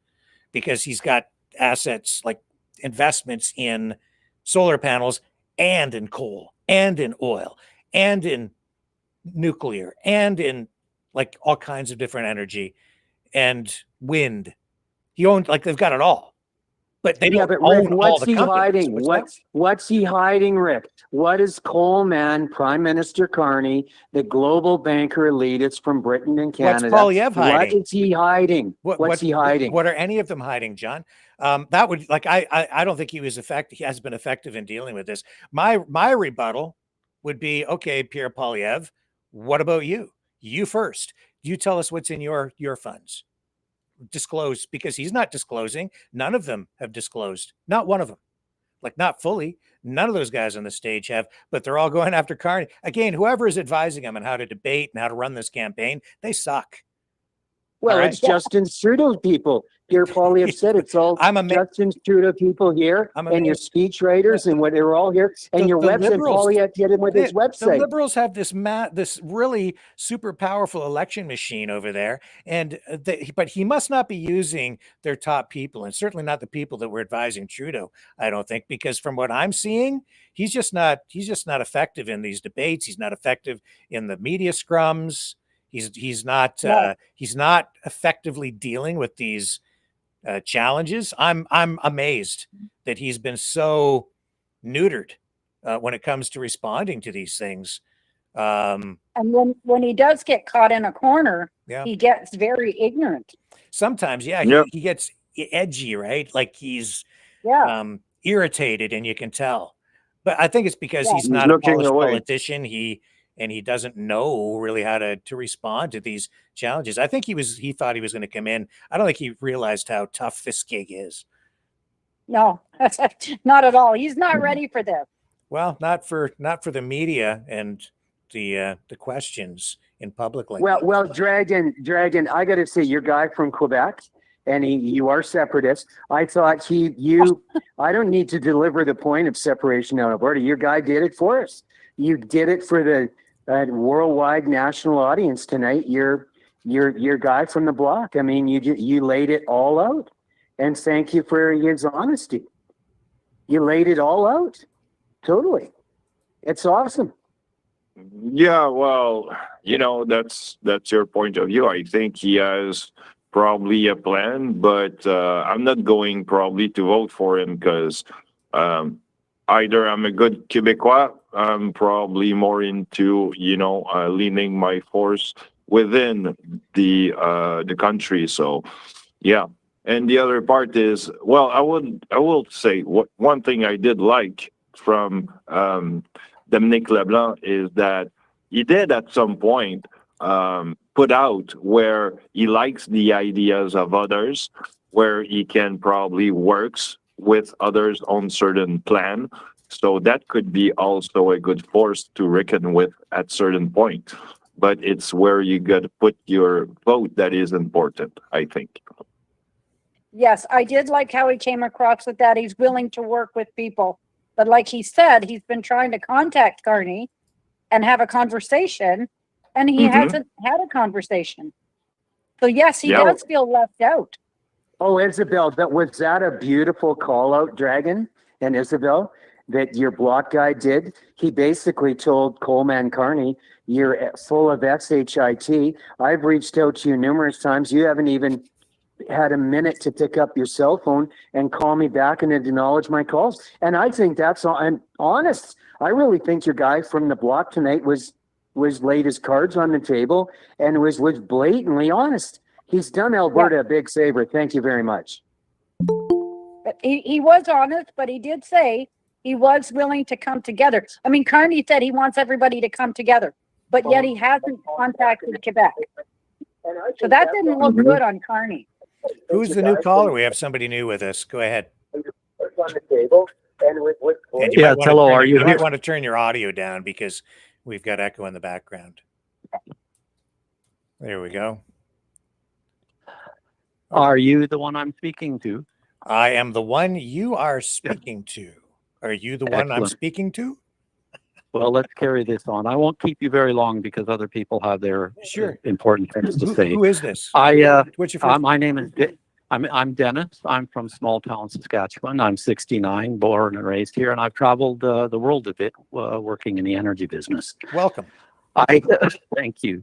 because he's got assets like investments in solar panels and in coal and in oil and in nuclear and in like all kinds of different energy and wind. He owns, like, they've got it all. But they don't Rick, own all what's the he companies. hiding? What's he hiding, Rick? What is Coleman, Prime Minister Carney, the global banker elitist from Britain and Canada? What's Polyev hiding? What is he hiding? What's he hiding? What are any of them hiding, John? That would, like, I don't think he was effective. He has been effective in dealing with this. My rebuttal would be, okay, Pierre Polyev, what about you? You first. You tell us what's in your funds. Disclose, because he's not disclosing. None of them have disclosed. Not one of them. Like, not fully. None of those guys on the stage have, but they're all going after Carney. Again, whoever is advising them on how to debate and how to run this campaign, they suck. Well, All right? it's Justin Trudeau people. Pierre Polyev said it's all Justin Trudeau people here, and your speech writers, and what they're all here, and your website. Polyev did it with his website. The Liberals have this really super powerful election machine over there, and but he must not be using their top people, and certainly not the people that were advising Trudeau. I don't think, because from what I'm seeing, he's just not effective in these debates. He's not effective in the media scrums. He's not effectively dealing with these challenges. I'm amazed that he's been so neutered when it comes to responding to these things. And when he does get caught in a corner, he gets very ignorant. Sometimes, he gets edgy, right? Like he's irritated, and you can tell. But I think it's because he's not a polished politician. He doesn't know really how to respond to these challenges. I think he thought he was going to come in. I don't think he realized how tough this gig is. No, not at all. He's not ready for this. Well, not for the media and the questions in public like that. Well, Dragon, I got to say, your guy from Quebec, and you are separatist. I thought I don't need to deliver the point of separation out of Alberta. Your guy did it for us. You did it for the worldwide national audience tonight. You're guy from the block. I mean, you laid it all out, and thank you for his honesty. You laid it all out, totally. It's awesome. Yeah, well, that's your point of view. I think he has probably a plan, but I'm not going probably to vote for him because either I'm a good Quebecois, I'm probably more into, leaning my force within the country. So, yeah. And the other part is, well, I will say one thing I did like from Dominique Leblanc is that he did at some point put out where he likes the ideas of others, where he can probably works with others on certain plan. So that could be also a good force to reckon with at certain point. But it's where you got to put your vote that is important, I think. Yes, I did like how he came across with that. He's willing to work with people. But like he said, he's been trying to contact Carney and have a conversation, and he hasn't had a conversation. So yes, he does feel left out. Oh, Isabel, was that a beautiful call out, Dragon and Isabel, that your block guy did? He basically told Coleman Carney, you're full of SHIT. I've reached out to you numerous times. You haven't even had a minute to pick up your cell phone and call me back and acknowledge my calls. And I think that's all. I'm honest. I really think your guy from the block tonight was laid his cards on the table and was blatantly honest. He's done Alberta a big favor. Thank you very much. But he was honest, but he did say he was willing to come together. I mean, Carney said he wants everybody to come together, but yet he hasn't contacted Quebec. So that didn't look good on Carney. Who's the new caller? We have somebody new with us. Go ahead. On the table and yes, hello. Are you here? You might want to turn your audio down because we've got echo in the background. There we go. Are you the one I'm speaking to? I am the one you are speaking to. Are you the one I'm speaking to? Well, let's carry this on. I won't keep you very long because other people have their important things to say. Who is this? What's your first? My name is I'm Dennis. I'm from small town Saskatchewan. I'm 69, born and raised here, and I've traveled the world a bit working in the energy business. Welcome. Thank you.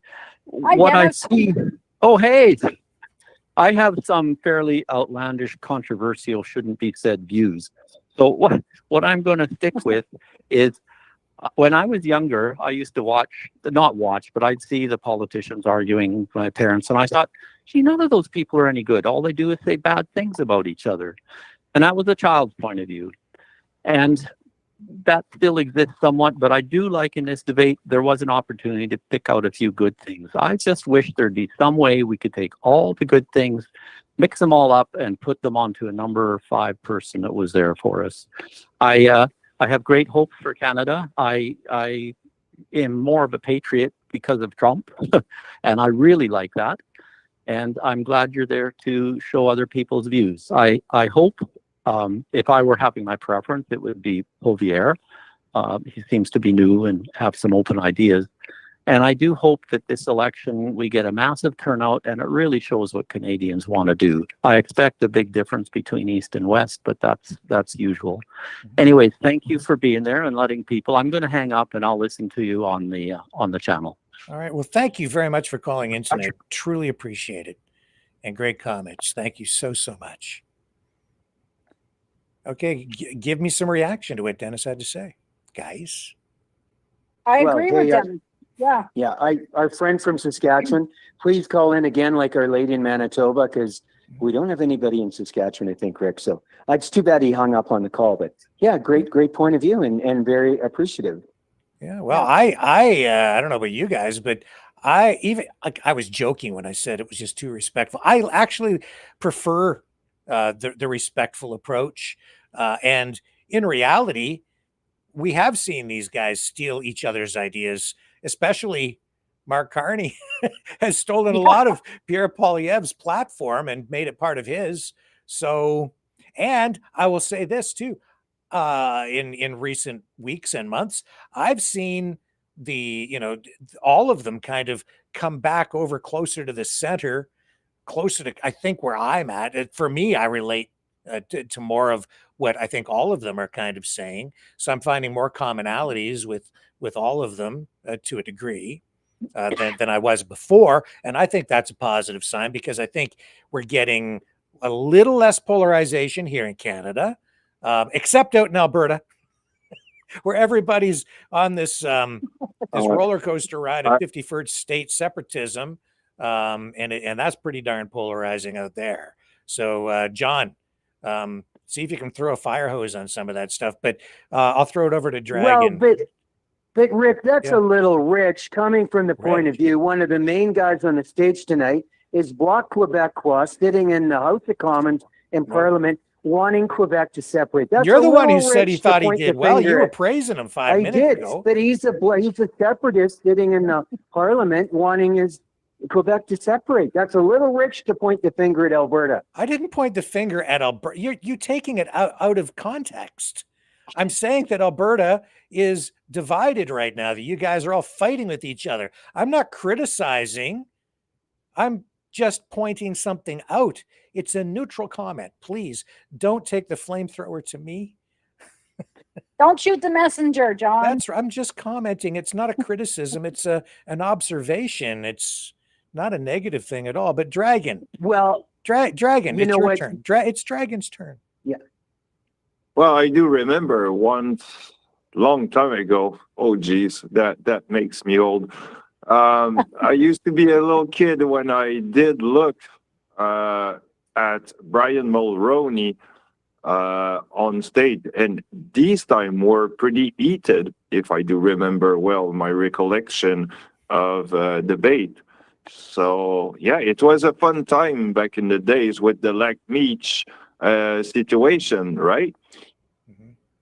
Hi, what Dennis. I see. Oh, hey. I have some fairly outlandish, controversial, shouldn't be said views. So what I'm going to stick with is when I was younger, I used to not watch, but I'd see the politicians arguing with my parents. And I thought, gee, none of those people are any good. All they do is say bad things about each other. And that was a child's point of view. And that still exists somewhat, but I do like in this debate, there was an opportunity to pick out a few good things. I just wish there'd be some way we could take all the good things, mix them all up and put them onto a number 5 person that was there for us. I have great hopes for Canada. I am more of a patriot because of Trump, and I really like that. And I'm glad you're there to show other people's views. I hope if I were having my preference, it would be Pauvier. He seems to be new and have some open ideas. And I do hope that this election, we get a massive turnout and it really shows what Canadians want to do. I expect a big difference between East and West, but that's usual. Anyways, thank you for being there and letting people. I'm going to hang up and I'll listen to you on the channel. All right. Well, thank you very much for calling in tonight. Truly appreciate it. And great comments. Thank you so much. Okay, give me some reaction to what Dennis had to say, guys. I agree with Dennis. Yeah. Our friend from Saskatchewan, please call in again like Our Lady in Manitoba, because we don't have anybody in Saskatchewan, I think, Rick. So it's too bad he hung up on the call, but yeah, great point of view and very appreciative. Yeah, well, I don't know about you guys, but I was joking when I said it was just too respectful. I actually prefer the respectful approach. And in reality, we have seen these guys steal each other's ideas, especially Mark Carney has stolen a lot of Pierre Poilievre's platform and made it part of his. So, and I will say this too, in recent weeks and months, I've seen all of them kind of come back over closer to the center, closer to, I think, where I'm at. For me, I relate to more of what I think all of them are kind of saying. So I'm finding more commonalities with all of them to a degree than I was before. And I think that's a positive sign because I think we're getting a little less polarization here in Canada, except out in Alberta, where everybody's on this roller coaster ride of 51st state separatism. And that's pretty darn polarizing out there. So, John, see if you can throw a fire hose on some of that stuff, but I'll throw it over to Dragon. Well, but Rick, that's a little rich coming from the point of view. One of the main guys on the stage tonight is Bloc Quebecois sitting in the House of Commons in Parliament wanting Quebec to separate. That's You're the one who said he thought he did well. You were praising him 5 minutes ago. But he's a separatist sitting in the Parliament wanting his Quebec to separate. That's a little rich to point the finger at Alberta. I didn't point the finger at Alberta. You're taking it out of context. I'm saying that Alberta is divided right now, that you guys are all fighting with each other. I'm not criticizing. I'm just pointing something out. It's a neutral comment. Please don't take the flamethrower to me. Don't shoot the messenger, John. I'm just commenting. It's not a criticism. It's an observation. It's not a negative thing at all. But Dragon. Well, Dragon, you it's know your what? turn. It's Dragon's turn. Yeah. Well, I do remember once, long time ago. Oh, geez, that makes me old. I used to be a little kid when I did look at Brian Mulroney on stage, and these time were pretty heated, if I do remember well my recollection of debate. So yeah, it was a fun time back in the days with the Lac Meech situation, right?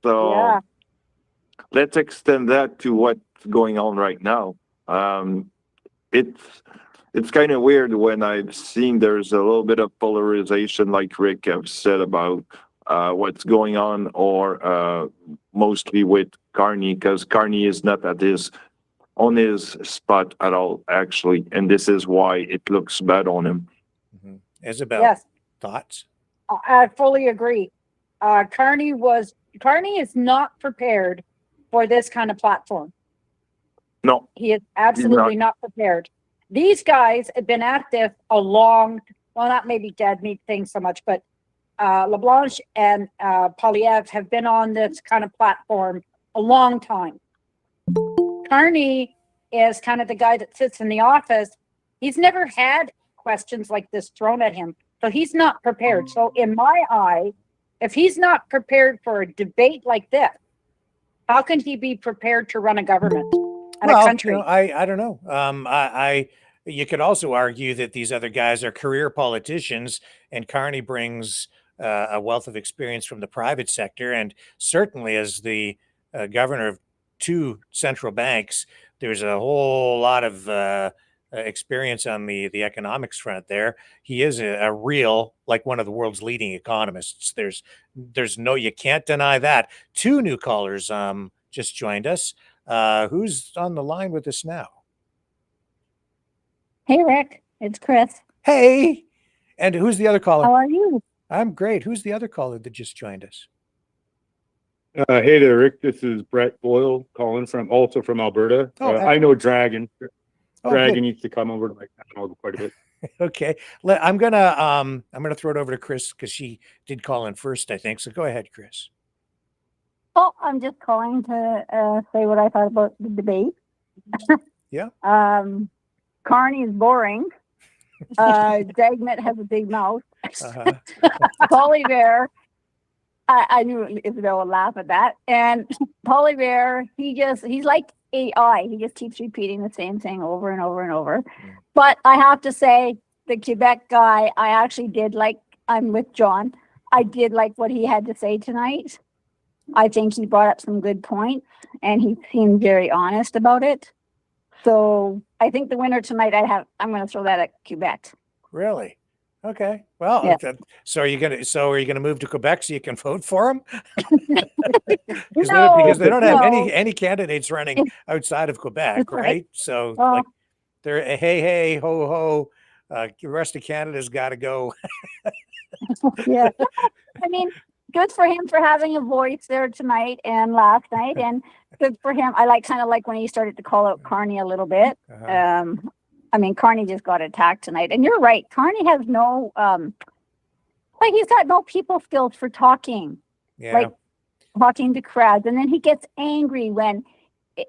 So Yeah. let's extend that to what's going on right now. It's kind of weird when I've seen there's a little bit of polarization, like Rick have said about what's going on, or mostly with Carney, because Carney is not on his spot at all, actually, and this is why it looks bad on him. Isabel, Yes. thoughts? I fully agree. Carney is not prepared for this kind of platform. No. He is absolutely not prepared. These guys have been at this well, not maybe Dead Meat thing so much, but LeBlanc and Polyev have been on this kind of platform a long time. Carney is kind of the guy that sits in the office. He's never had questions like this thrown at him, so he's not prepared. So in my eye, if he's not prepared for a debate like this, how can he be prepared to run a government and a country? You know, I don't know. You could also argue that these other guys are career politicians, and Carney brings a wealth of experience from the private sector, and certainly as the governor of 2 central banks, there's a whole lot of experience on the economics front there. He is a real, like, one of the world's leading economists. There's no, you can't deny that. 2 new callers just joined us. Who's on the line with us now? Hey, Rick, it's Chris. Hey, and who's the other caller? How are you? I'm great. Who's the other caller that just joined us? Hey there, Rick. This is Brett Boyle calling also from Alberta. I know Dragon. Dragon needs to come over to my channel quite a bit. Okay, I'm gonna throw it over to Chris because she did call in first, I think. So go ahead, Chris. Oh, I'm just calling to say what I thought about the debate. Yeah. Carney is boring. Dagmit has a big mouth. Poilievre, I knew Isabel would laugh at that. And Poilievre, he's like AI. He just keeps repeating the same thing over and over and over. But I have to say, the Quebec guy, I actually did like, I'm with John. I did like what he had to say tonight. I think he brought up some good points and he seemed very honest about it. So I think the winner tonight, I'm going to throw that at Quebec. Really? Okay. Well, Yeah. so are you gonna move to Quebec so you can vote for him? No, because they don't have no. any candidates running outside of Quebec, That's right? right. So Well- like they're hey ho ho. The rest of Canada's got to go. Yeah. I mean, good for him for having a voice there tonight and last night, and good for him. I kind of like when he started to call out Carney a little bit. I mean, Carney just got attacked tonight, and you're right. Carney has no, he's got no people skills for talking, like talking to crowds, and then he gets angry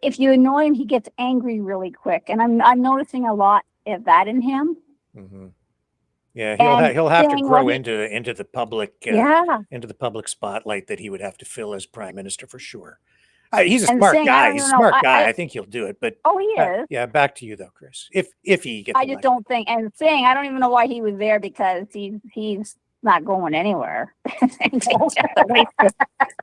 if you annoy him, he gets angry really quick, and I'm noticing a lot of that in him. Mm-hmm. Yeah, he'll have to grow into the public into the public spotlight that he would have to fill as prime minister for sure. He's a smart guy. He's a smart guy. I think he'll do it. But he is. Yeah, back to you though, Chris. If he gets, I just don't think. And I don't even know why he was there because he's not going anywhere.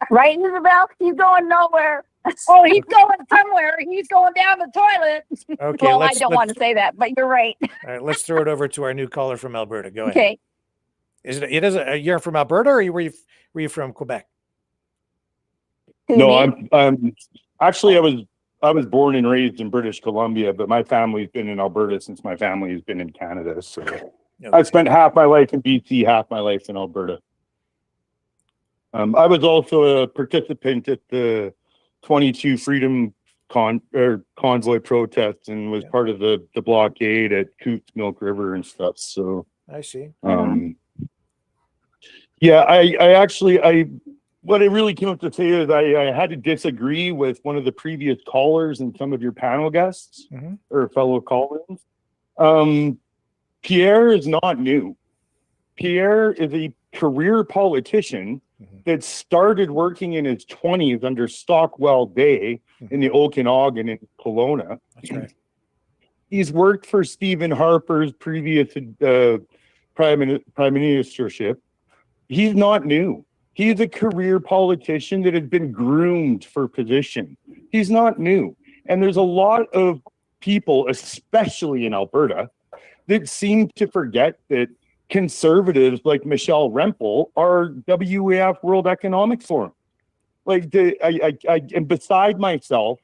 Right, Isabel? He's going nowhere. Oh, he's going somewhere. He's going down the toilet. Okay. Well, I don't want to say that, but you're right. All right, let's throw it over to our new caller from Alberta. Go ahead. Okay. You're from Alberta, or were you from Quebec? No, I'm actually I was born and raised in British Columbia, but my family's been in Alberta since my family has been in Canada. So I've spent half my life in BC, half my life in Alberta. I was also a participant at the 22 Freedom Convoy protests and was part of the blockade at Coots Milk River and stuff. So I see. Yeah, I actually what I really came up to say is I had to disagree with one of the previous callers and some of your panel guests or fellow call-ins. Pierre is not new. Pierre is a career politician that started working in his 20s under Stockwell Day in the Okanagan in Kelowna. That's right. He's worked for Stephen Harper's previous prime ministership. He's not new. He's a career politician that has been groomed for position. He's not new. And there's a lot of people, especially in Alberta, that seem to forget that conservatives like Michelle Rempel are WEF World Economic Forum. Like, I am beside myself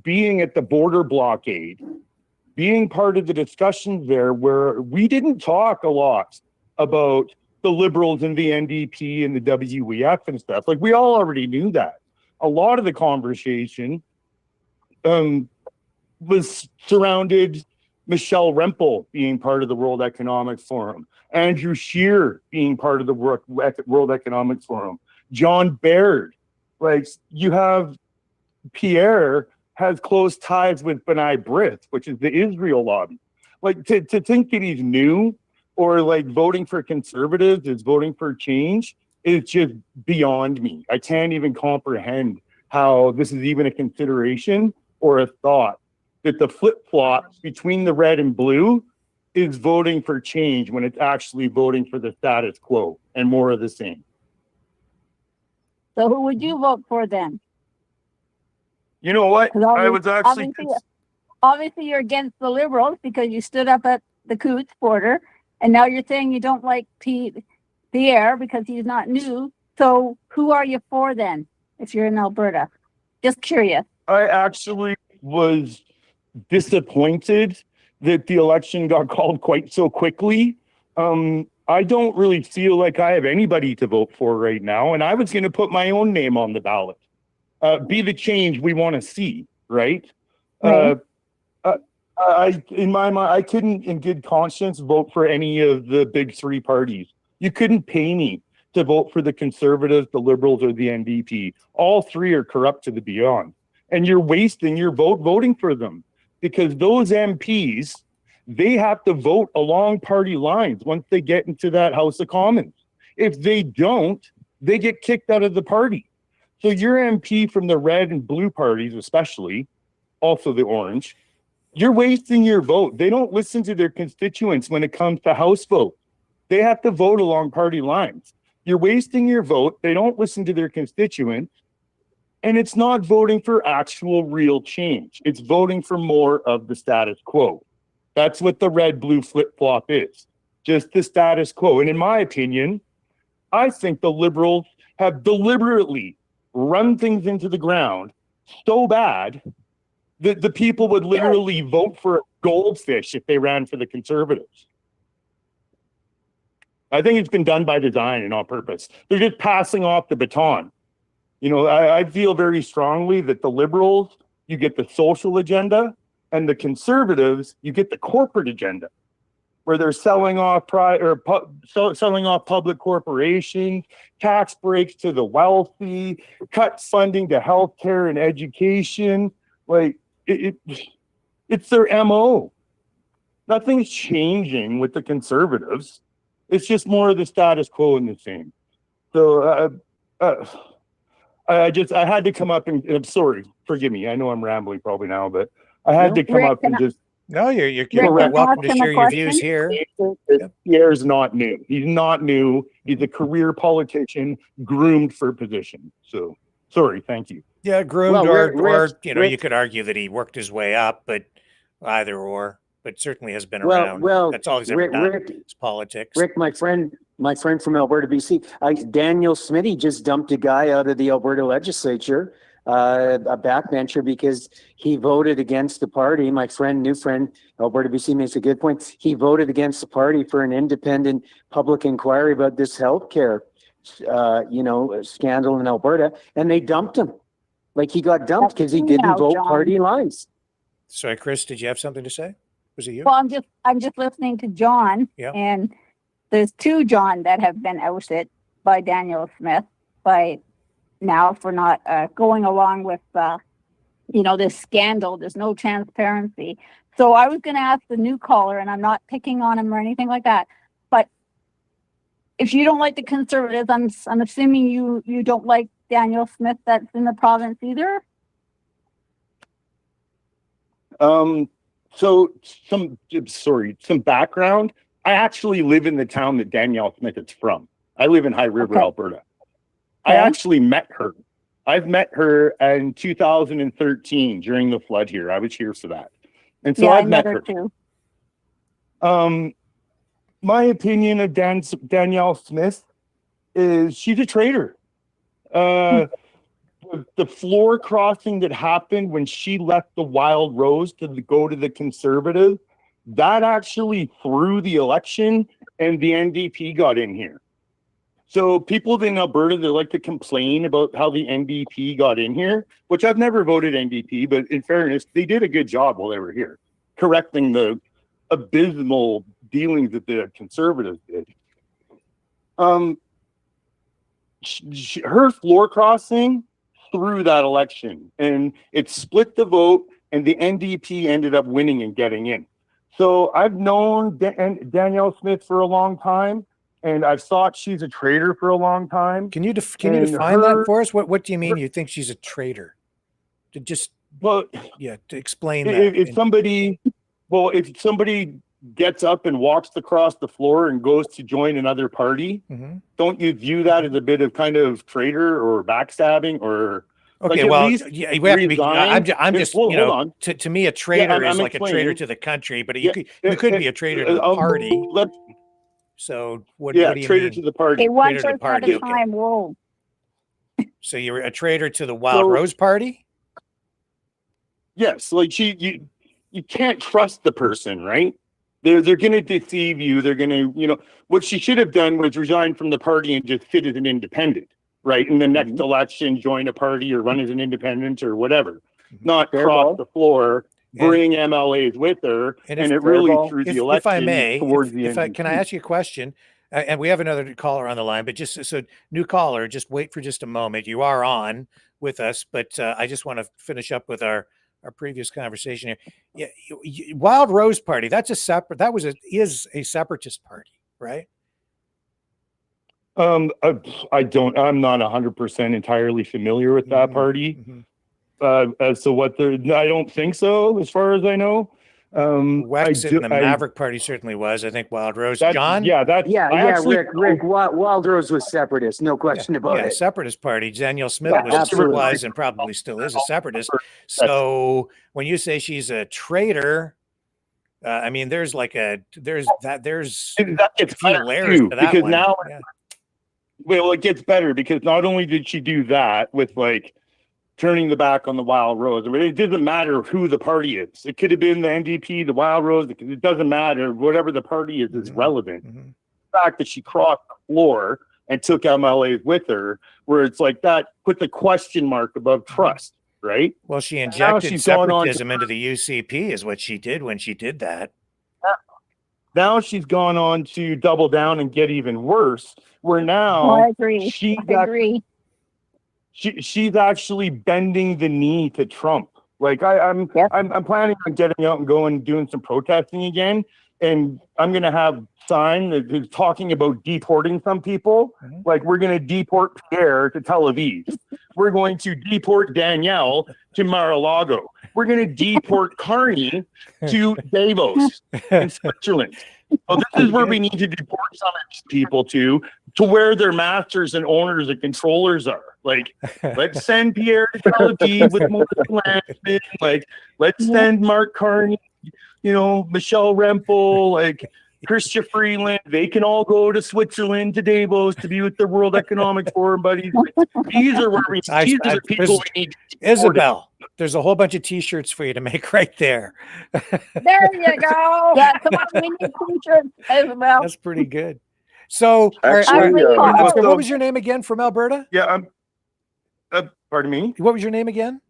being at the border blockade, being part of the discussions there where we didn't talk a lot about the Liberals and the NDP and the WEF and stuff. Like, we all already knew that. A lot of the conversation was surrounded Michelle Rempel being part of the World Economic Forum, Andrew Scheer being part of the World Economic Forum, John Baird. Like, you have Pierre has close ties with B'nai B'rith, which is the Israel lobby. Like, to think that he's new or like voting for conservatives is voting for change is just beyond me. I can't even comprehend how this is even a consideration or a thought that the flip-flop between the red and blue is voting for change when it's actually voting for the status quo and more of the same. So who would you vote for then? You know what? I was actually... Obviously you're against the Liberals because you stood up at the Coots border, and now you're saying you don't like Pierre because he's not new. So who are you for then if you're in Alberta? Just curious. I actually was disappointed that the election got called quite so quickly. I don't really feel like I have anybody to vote for right now, and I was going to put my own name on the ballot. Be the change we want to see, right? In my mind, I couldn't in good conscience vote for any of the big three parties. You couldn't pay me to vote for the Conservatives, the Liberals, or the NDP. All three are corrupt to the beyond. And you're wasting your vote voting for them because those MPs, they have to vote along party lines once they get into that House of Commons. If they don't, they get kicked out of the party. So your MP from the red and blue parties, especially, also the orange, you're wasting your vote. They don't listen to their constituents when it comes to House vote. They have to vote along party lines. You're wasting your vote. They don't listen to their constituents. And it's not voting for actual real change. It's voting for more of the status quo. That's what the red-blue flip-flop is. Just the status quo. And in my opinion, I think the Liberals have deliberately run things into the ground so bad that the people would literally vote for a goldfish if they ran for the Conservatives. I think it's been done by design and on purpose. They're just passing off the baton. You know, I feel very strongly that the Liberals, you get the social agenda, and the Conservatives, you get the corporate agenda, where they're selling off selling off public corporations, tax breaks to the wealthy, cut funding to healthcare and education. Like, it's their MO. Nothing's changing with the Conservatives. It's just more of the status quo and the same. So I had to come up and I'm sorry, forgive me. I know I'm rambling probably now, but I had to come up and just. No, you're welcome to share your views here. Pierre's not new. He's not new. He's a career politician groomed for position. So sorry, thank you. Yeah, groomed or you know, you could argue that he worked his way up, but either or, but certainly has been around. Well, that's all he's ever done. It's politics. Rick, my friend My friend from Alberta, BC, Daniel Smitty just dumped a guy out of the Alberta legislature, a backbencher, because he voted against the party. My friend, new friend, Alberta, BC makes a good point. He voted against the party for an independent public inquiry about this healthcare, scandal in Alberta, and they dumped him. Like, he got dumped because he didn't vote party lines. Sorry, Chris, did you have something to say? Was it you? Well, I'm just listening to John, Yeah. and there's two John that have been ousted by Daniel Smith by now for not going along with this scandal. There's no transparency. So I was going to ask the new caller, and I'm not picking on him or anything like that, but if you don't like the Conservatives, I'm assuming you don't like Daniel Smith that's in the province either. So some background. I actually live in the town that Danielle Smith is from. I live in High River, Alberta. I actually met her. I've met her in 2013 during the flood here. I was here for that. And so I've met her too. My opinion of Danielle Smith is she's a traitor. The floor crossing that happened when she left the Wild Rose to go to the Conservative, that actually threw the election and the NDP got in here. So people in Alberta, they like to complain about how the NDP got in here, which I've never voted NDP, but in fairness, they did a good job while they were here, correcting the abysmal dealings that the Conservatives did. Her floor crossing through that election, and it split the vote, and the NDP ended up winning and getting in. So I've known Danielle Smith for a long time, and I've thought she's a traitor for a long time. Can you define that for us? What do you mean you think she's a traitor? To explain that. If somebody gets up and walks across the floor and goes to join another party, don't you view that as a bit of kind of traitor or backstabbing or? Okay, like, well, yeah, we have to be. I'm just, hold on. To me, a traitor is I'm like a traitor to the country, but you could be a traitor to the party. So what do you traitor mean? to the party. Okay, one person at a time. Whoa. So you're a traitor to the Wild Rose Party? Yes, like you can't trust the person, right? They're going to deceive you. They're going to, what she should have done was resign from the party and just sit as an independent. Right, in the next election, join a party or run as an independent or whatever. Not cross the floor, bring MLAs with her, and it really threw the election. If I may, towards the end. Can I ask you a question? And we have another caller on the line, but just so new caller, just wait for just a moment. You are on with us, but I just want to finish up with our previous conversation here. Yeah, Wild Rose Party. That's is a separatist party, right? I'm not 100% entirely familiar with that party. As to what I don't think so, as far as I know. Wexit and the Maverick Party certainly was. I think Wild Rose. John? Rick, Wild Rose was separatist, no question about it. Separatist party. Danielle Smith was and probably still is a separatist. So when you say she's a traitor, I mean, there's a few layers to that because one. Now. Yeah. Well, it gets better because not only did she do that with turning the back on the Wild Rose, I mean, it doesn't matter who the party is. It could have been the NDP, the Wild Rose. It doesn't matter. Whatever the party is relevant. The fact that she crossed the floor and took MLAs with her, where it's like that, put the question mark above trust, right? Well, she injected separatism into the UCP is what she did when she did that. Now she's gone on to double down and get even worse. Where now I agree. She's actually bending the knee to Trump. Like I'm planning on getting out and going and doing some protesting again, and I'm gonna have sign that is talking about deporting some people. Like we're gonna deport Pierre to Tel Aviv. We're going to deport Danielle to Mar-a-Lago. We're gonna deport Carney to Davos in Switzerland. So this is where we need to deport some of these people to where their masters and owners and controllers are. Like, let's send Pierre to Tel Aviv with more Lansman. Like, let's send Mark Carney, Michelle Rempel. Like, Chrystia Freeland, they can all go to Switzerland, to Davos, to be with the World Economic Forum buddies. These are where these are people we need. Isabel, there's a whole bunch of T-shirts for you to make right there. There you go. Yeah, come on, we need t-shirts as well. That's pretty good. So, Actually, what was your name again from Alberta? Yeah, pardon me? What was your name again?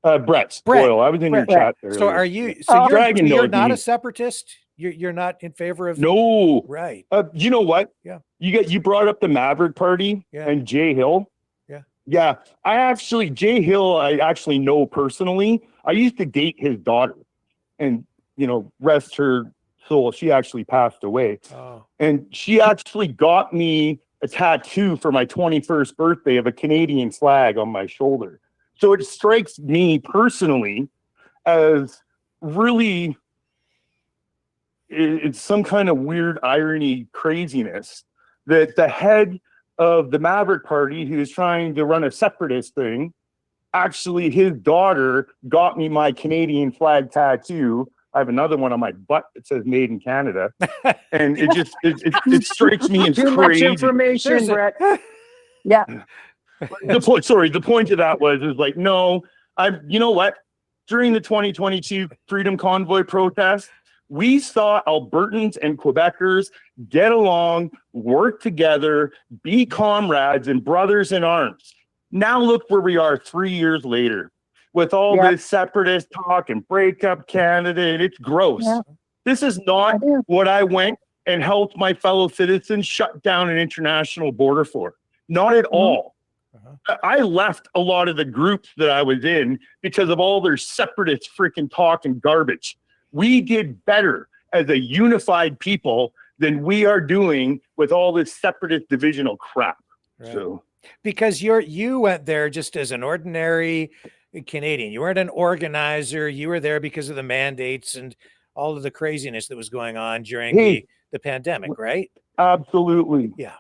Brett Boyle. I was in your chat there. So are you? So you're not a separatist? You're not in favor of? No. Right. You know what? Yeah. You brought up the Maverick Party and Jay Hill. Yeah. Yeah. Jay Hill, I actually know personally. I used to date his daughter, and rest her soul, she actually passed away. Oh. And she actually got me a tattoo for my 21st birthday of a Canadian flag on my shoulder. So it strikes me personally as really, it's some kind of weird irony, craziness that the head of the Maverick Party, who's trying to run a separatist thing, actually his daughter got me my Canadian flag tattoo. I have another one on my butt that says "Made in Canada," and it strikes me as too crazy. much information, Brett. Yeah. The point of that was like, no, you know what? During the 2022 Freedom Convoy protest, we saw Albertans and Quebecers get along, work together, be comrades and brothers in arms. Now look where we are 3 years later with all this separatist talk and break up Canada, and it's gross. Yeah. This is not what I went and helped my fellow citizens shut down an international border for. Not at all. I left a lot of the groups that I was in because of all their separatist freaking talk and garbage. We did better as a unified people than we are doing with all this separatist divisional crap. Right. So, because you went there just as an ordinary Canadian, you weren't an organizer. You were there because of the mandates and all of the craziness that was going on during the pandemic, right? Absolutely. Yeah.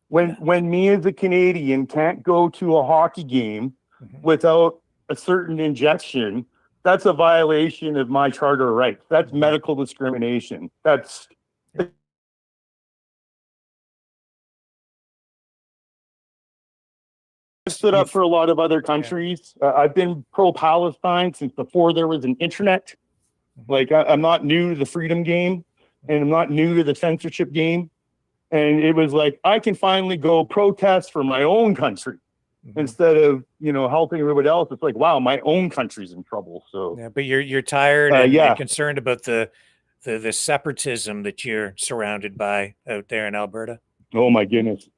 When me as a Canadian can't go to a hockey game without a certain injection, that's a violation of my charter of rights. That's medical discrimination. That's stood up for a lot of other countries. I've been pro-Palestine since before there was an internet. Like I'm not new to the freedom game, and I'm not new to the censorship game. And it was like, I can finally go protest for my own country instead of, helping everybody else. It's like, wow, my own country's in trouble. So yeah, but you're tired and concerned about the separatism that you're surrounded by out there in Alberta. Oh my goodness.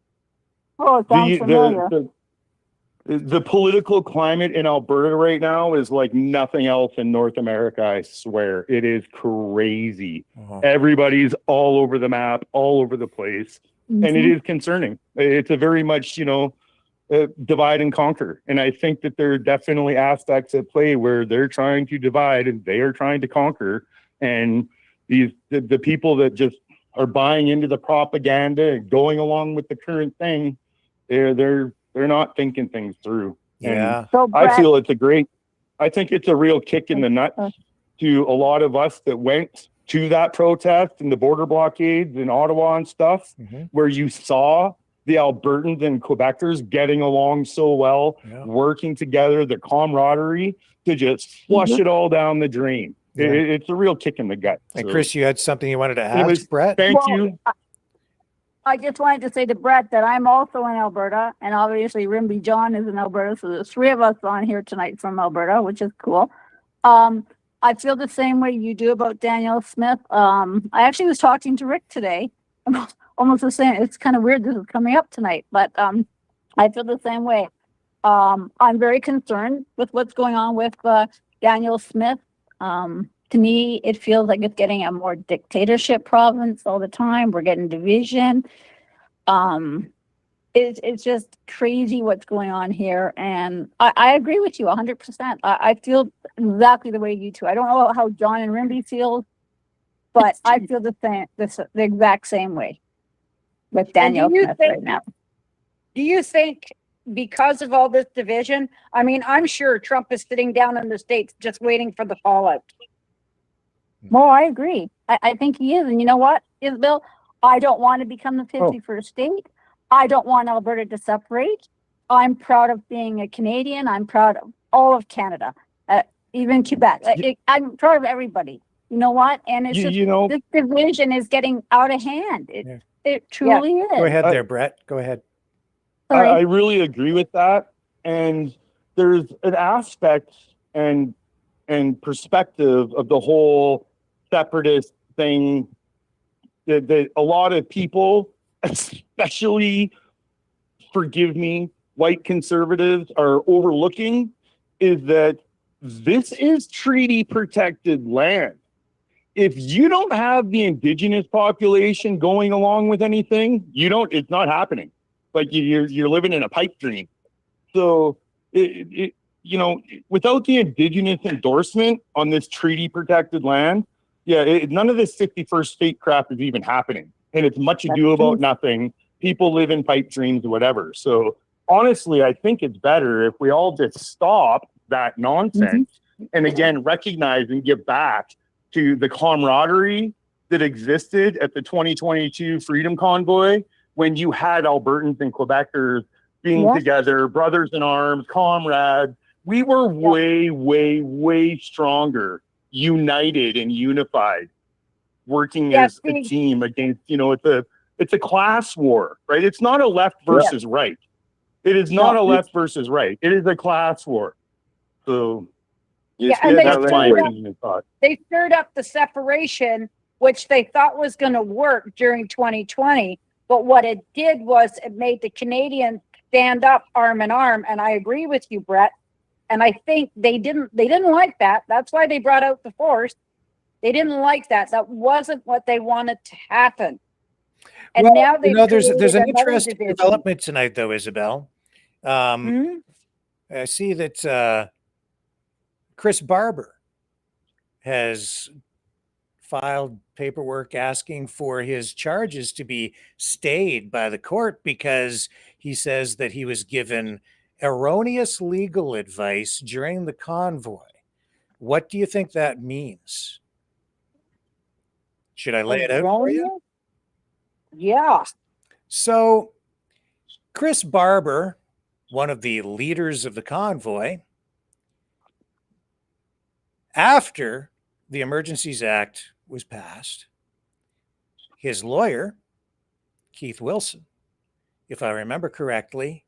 Oh, it sounds familiar. The political climate in Alberta right now is like nothing else in North America, I swear. It is crazy. Everybody's all over the map, all over the place. And it is concerning. It's a very much, divide and conquer. And I think that there are definitely aspects at play where they're trying to divide and they are trying to conquer. And the people that just are buying into the propaganda and going along with the current thing, they're not thinking things through. Yeah. So I feel I think it's a real kick in the nuts to a lot of us that went to that protest and the border blockades in Ottawa and stuff, where you saw the Albertans and Quebecers getting along so well, working together, the camaraderie to just flush it all down the drain. Yeah. It's a real kick in the gut. And Chris, you had something you wanted to ask, Brett? Thank you. I just wanted to say to Brett that I'm also in Alberta, and obviously Rimby John is in Alberta, so there's three of us on here tonight from Alberta, which is cool. I feel the same way you do about Daniel Smith. I actually was talking to Rick today, almost the same. It's kind of weird this is coming up tonight, but I feel the same way. I'm very concerned with what's going on with Daniel Smith. To me, it feels like it's getting a more dictatorship province all the time. We're getting division. It's just crazy what's going on here. And I agree with you 100%. I feel exactly the way you two. I don't know how John and Rimby feel, but I feel the exact same way with Daniel Smith right now. Do you think because of all this division, I mean, I'm sure Trump is sitting down in the States just waiting for the fallout. Well, I agree. I think he is. And you know what, Isabel? I don't want to become the 51st state. I don't want Alberta to separate. I'm proud of being a Canadian. I'm proud of all of Canada, even Quebec. I'm proud of everybody. You know what? And it's just, this division is getting out of hand. It truly is. Go ahead there, Brett. Go ahead. I really agree with that. And there's an aspect and perspective of the whole separatist thing that a lot of people, especially, forgive me, white conservatives are overlooking, is that this is treaty protected land. If you don't have the indigenous population going along with anything, it's not happening. Like you're living in a pipe dream. So without the indigenous endorsement on this treaty protected land, none of this 51st state crap is even happening. And it's much ado about nothing. People live in pipe dreams or whatever. So honestly, I think it's better if we all just stop that nonsense and again, recognize and give back to the camaraderie that existed at the 2022 Freedom Convoy when you had Albertans and Quebecers being together, brothers in arms, comrades. We were way, way, way stronger, united and unified, working as a team against, it's a class war, right? It's not a left versus right. It is not a left versus right. It is a class war. So and that's my opinion and thought. They stirred up the separation, which they thought was going to work during 2020. But what it did was it made the Canadians stand up arm in arm. And I agree with you, Brett. And I think they didn't like that. That's why they brought out the force. They didn't like that. That wasn't what they wanted to happen. And now there's an interesting development tonight, though, Isabel. I see that Chris Barber has filed paperwork asking for his charges to be stayed by the court because he says that he was given erroneous legal advice during the convoy. What do you think that means? Should I lay it out for you? Yeah. So Chris Barber, one of the leaders of the convoy, after the Emergencies Act was passed, his lawyer, Keith Wilson, if I remember correctly,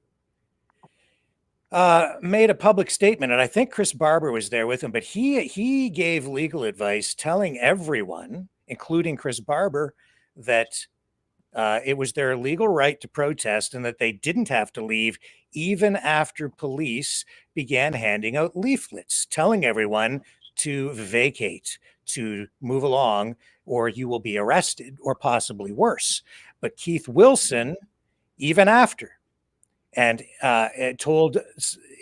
made a public statement, and I think Chris Barber was there with him, but he gave legal advice telling everyone, including Chris Barber, that it was their legal right to protest and that they didn't have to leave even after police began handing out leaflets telling everyone to vacate, to move along, or you will be arrested or possibly worse. But Keith Wilson, even after, and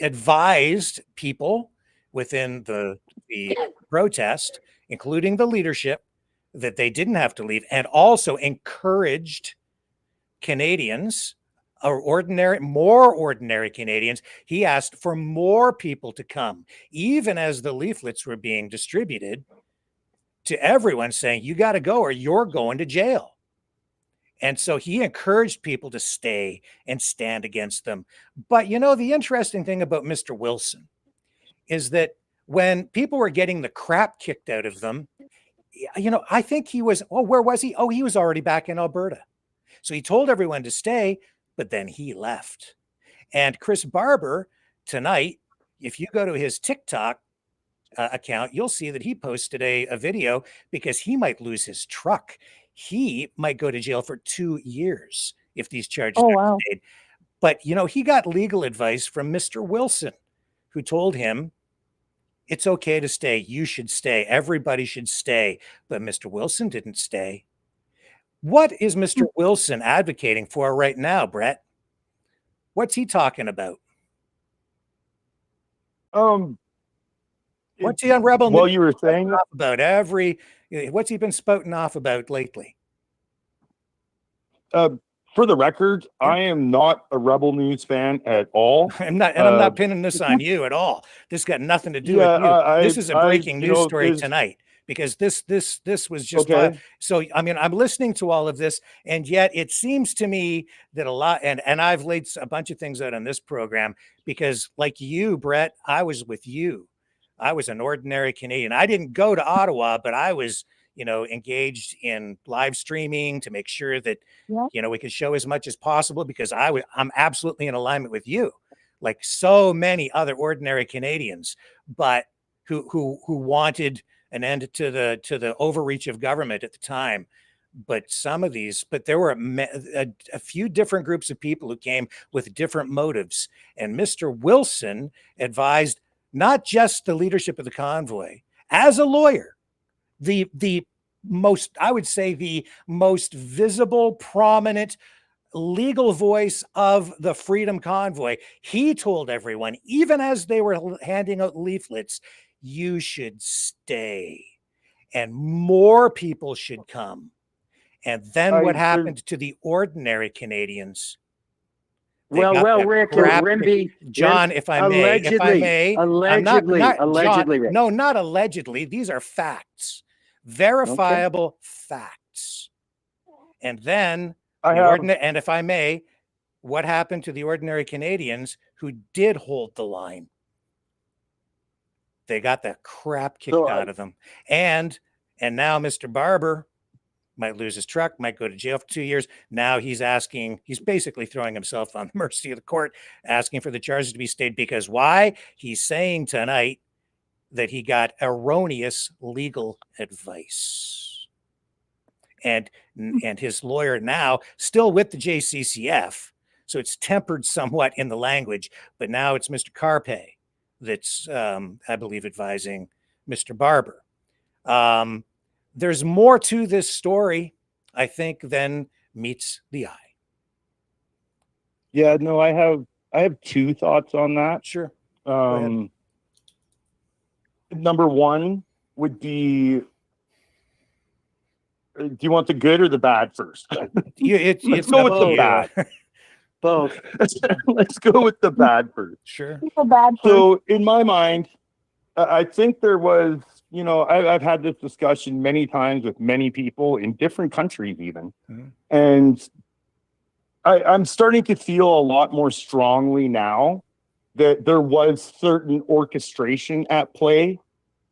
advised people within the protest, including the leadership, that they didn't have to leave, and also encouraged Canadians, or more ordinary Canadians. He asked for more people to come, even as the leaflets were being distributed to everyone saying, you got to go or you're going to jail. And so he encouraged people to stay and stand against them. But, the interesting thing about Mr. Wilson is that when people were getting the crap kicked out of them, I think he was, where was he? He was already back in Alberta. So he told everyone to stay, but then he left. And Chris Barber tonight, if you go to his TikTok account, you'll see that he posted a video because he might lose his truck. He might go to jail for 2 years if these charges are stayed. But, he got legal advice from Mr. Wilson, who told him, it's okay to stay. You should stay. Everybody should stay. But Mr. Wilson didn't stay. What is Mr. Wilson advocating for right now, Brett? What's he talking about? What's he on Rebel News? Well, you were saying about what's he been spouting off about lately? For the record, I am not a Rebel News fan at all. I'm not pinning this on you at all. This got nothing to do with you. This is a breaking news story tonight. because this was just Okay. so. I mean, I'm listening to all of this, and yet it seems to me that a lot, and I've laid a bunch of things out on this program because, like you, Brett, I was with you. I was an ordinary Canadian. I didn't go to Ottawa, but I was, engaged in live streaming to make sure that, we could show as much as possible because I'm absolutely in alignment with you, like so many other ordinary Canadians, but who wanted an end to the overreach of government at the time. But there were a few different groups of people who came with different motives. And Mr. Wilson advised not just the leadership of the convoy, as a lawyer, the most, I would say, the most visible, prominent legal voice of the Freedom Convoy. He told everyone, even as they were handing out leaflets, you should stay and more people should come. And then what happened to the ordinary Canadians? Well, Rick, Rimby, John, if I may, allegedly, John, Rick. no, not allegedly. These are facts, verifiable facts. And then, and if I may, what happened to the ordinary Canadians who did hold the line? They got the crap kicked out of them. And now Mr. Barber might lose his truck, might go to jail for 2 years. Now he's basically throwing himself on the mercy of the court, asking for the charges to be stayed because why? He's saying tonight that he got erroneous legal advice. And his lawyer now still with the JCCF, so it's tempered somewhat in the language, but now it's Mr. Carpe that's, I believe, advising Mr. Barber. There's more to this story, I think, than meets the eye. Yeah, no, I have two thoughts on that. Sure. Number one would be, do you want the good or the bad first? Let's go with the bad. Both. Let's go with the bad first. Sure. So in my mind, I think there was, I've had this discussion many times with many people in different countries even. Mm-hmm. And I'm starting to feel a lot more strongly now that there was certain orchestration at play,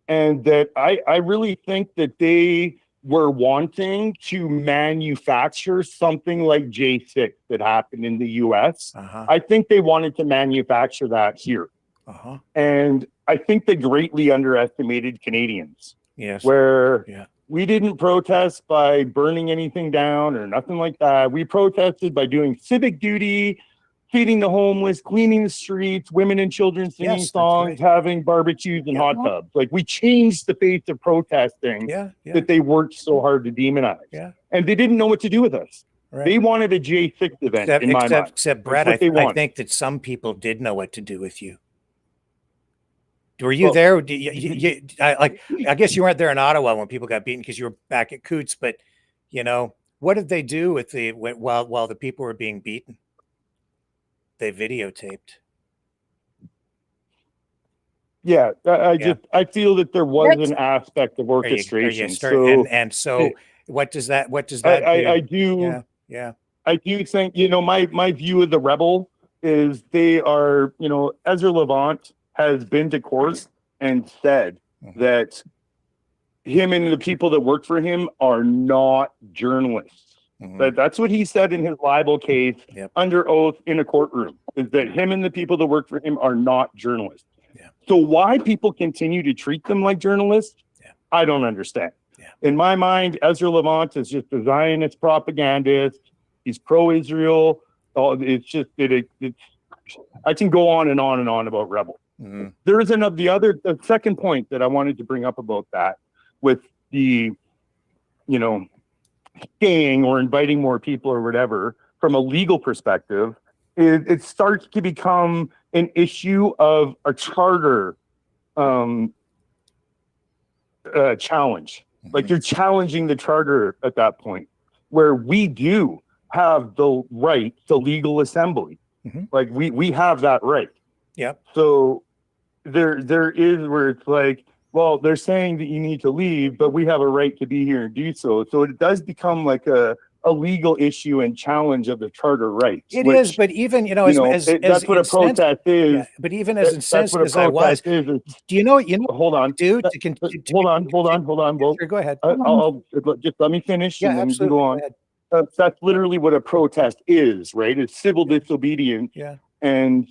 and that I really think that they were wanting to manufacture something like J6 that happened in the US. I think they wanted to manufacture that here. And I think they greatly underestimated Canadians. Yes. Where we didn't protest by burning anything down or nothing like that. We protested by doing civic duty, feeding the homeless, cleaning the streets, women and children singing songs, having barbecues and hot tubs. Like, we changed the face of protesting that they worked so hard to demonize. And they didn't know what to do with us. Right. They wanted a J6 event in my mind. Except Brett, I think that some people did know what to do with you. Were you there? I guess you weren't there in Ottawa when people got beaten because you were back at Coots. But what did they do with while the people were being beaten? They videotaped. Yeah, I feel that there was an aspect of orchestration. So what does that do? I do think, my view of the rebel is they are, Ezra Levant has been to court and said that him and the people that work for him are not journalists. That's what he said in his libel case under oath in a courtroom, is that him and the people that work for him are not journalists. So why people continue to treat them like journalists, I don't understand. In my mind, Ezra Levant is just a Zionist propagandist. He's pro-Israel. It's just, I can go on and on and on about rebel. There is the second point that I wanted to bring up about that with the, staying or inviting more people or whatever from a legal perspective, it starts to become an issue of a charter challenge. Like, you're challenging the charter at that point, where we do have the right to legal assembly. Like, we have that right. Yep. So there is where it's like, well, they're saying that you need to leave, but we have a right to be here and do so. So it does become like a legal issue and challenge of the charter rights. It is, but even, that's what a protest is. Yeah, but even as That's incensed what a as I was, protest is. do you know what, Hold on. dude? Hold on. Well, Sure, go ahead. I'll just let me finish, Yeah, and then you can absolutely. go Go on. ahead. That's literally what a protest is, right? It's civil disobedience. Yeah. And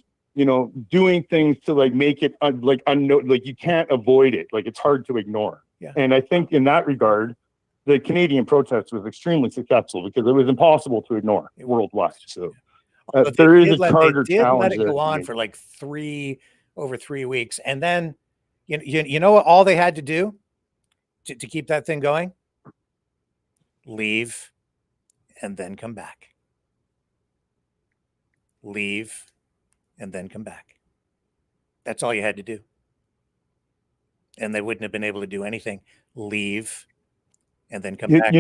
doing things to like make it unknown, like you can't avoid it, like it's hard to ignore. Yeah. And I think in that regard, the Canadian protest was extremely successful because it was impossible to ignore worldwide. So But there is a they charter did challenge. let it go on for like over 3 weeks, and then you know what all they had to do to keep that thing going? Leave, and then come back. Leave, and then come back. That's all you had to do. And they wouldn't have been able to do anything. Leave, and then come back.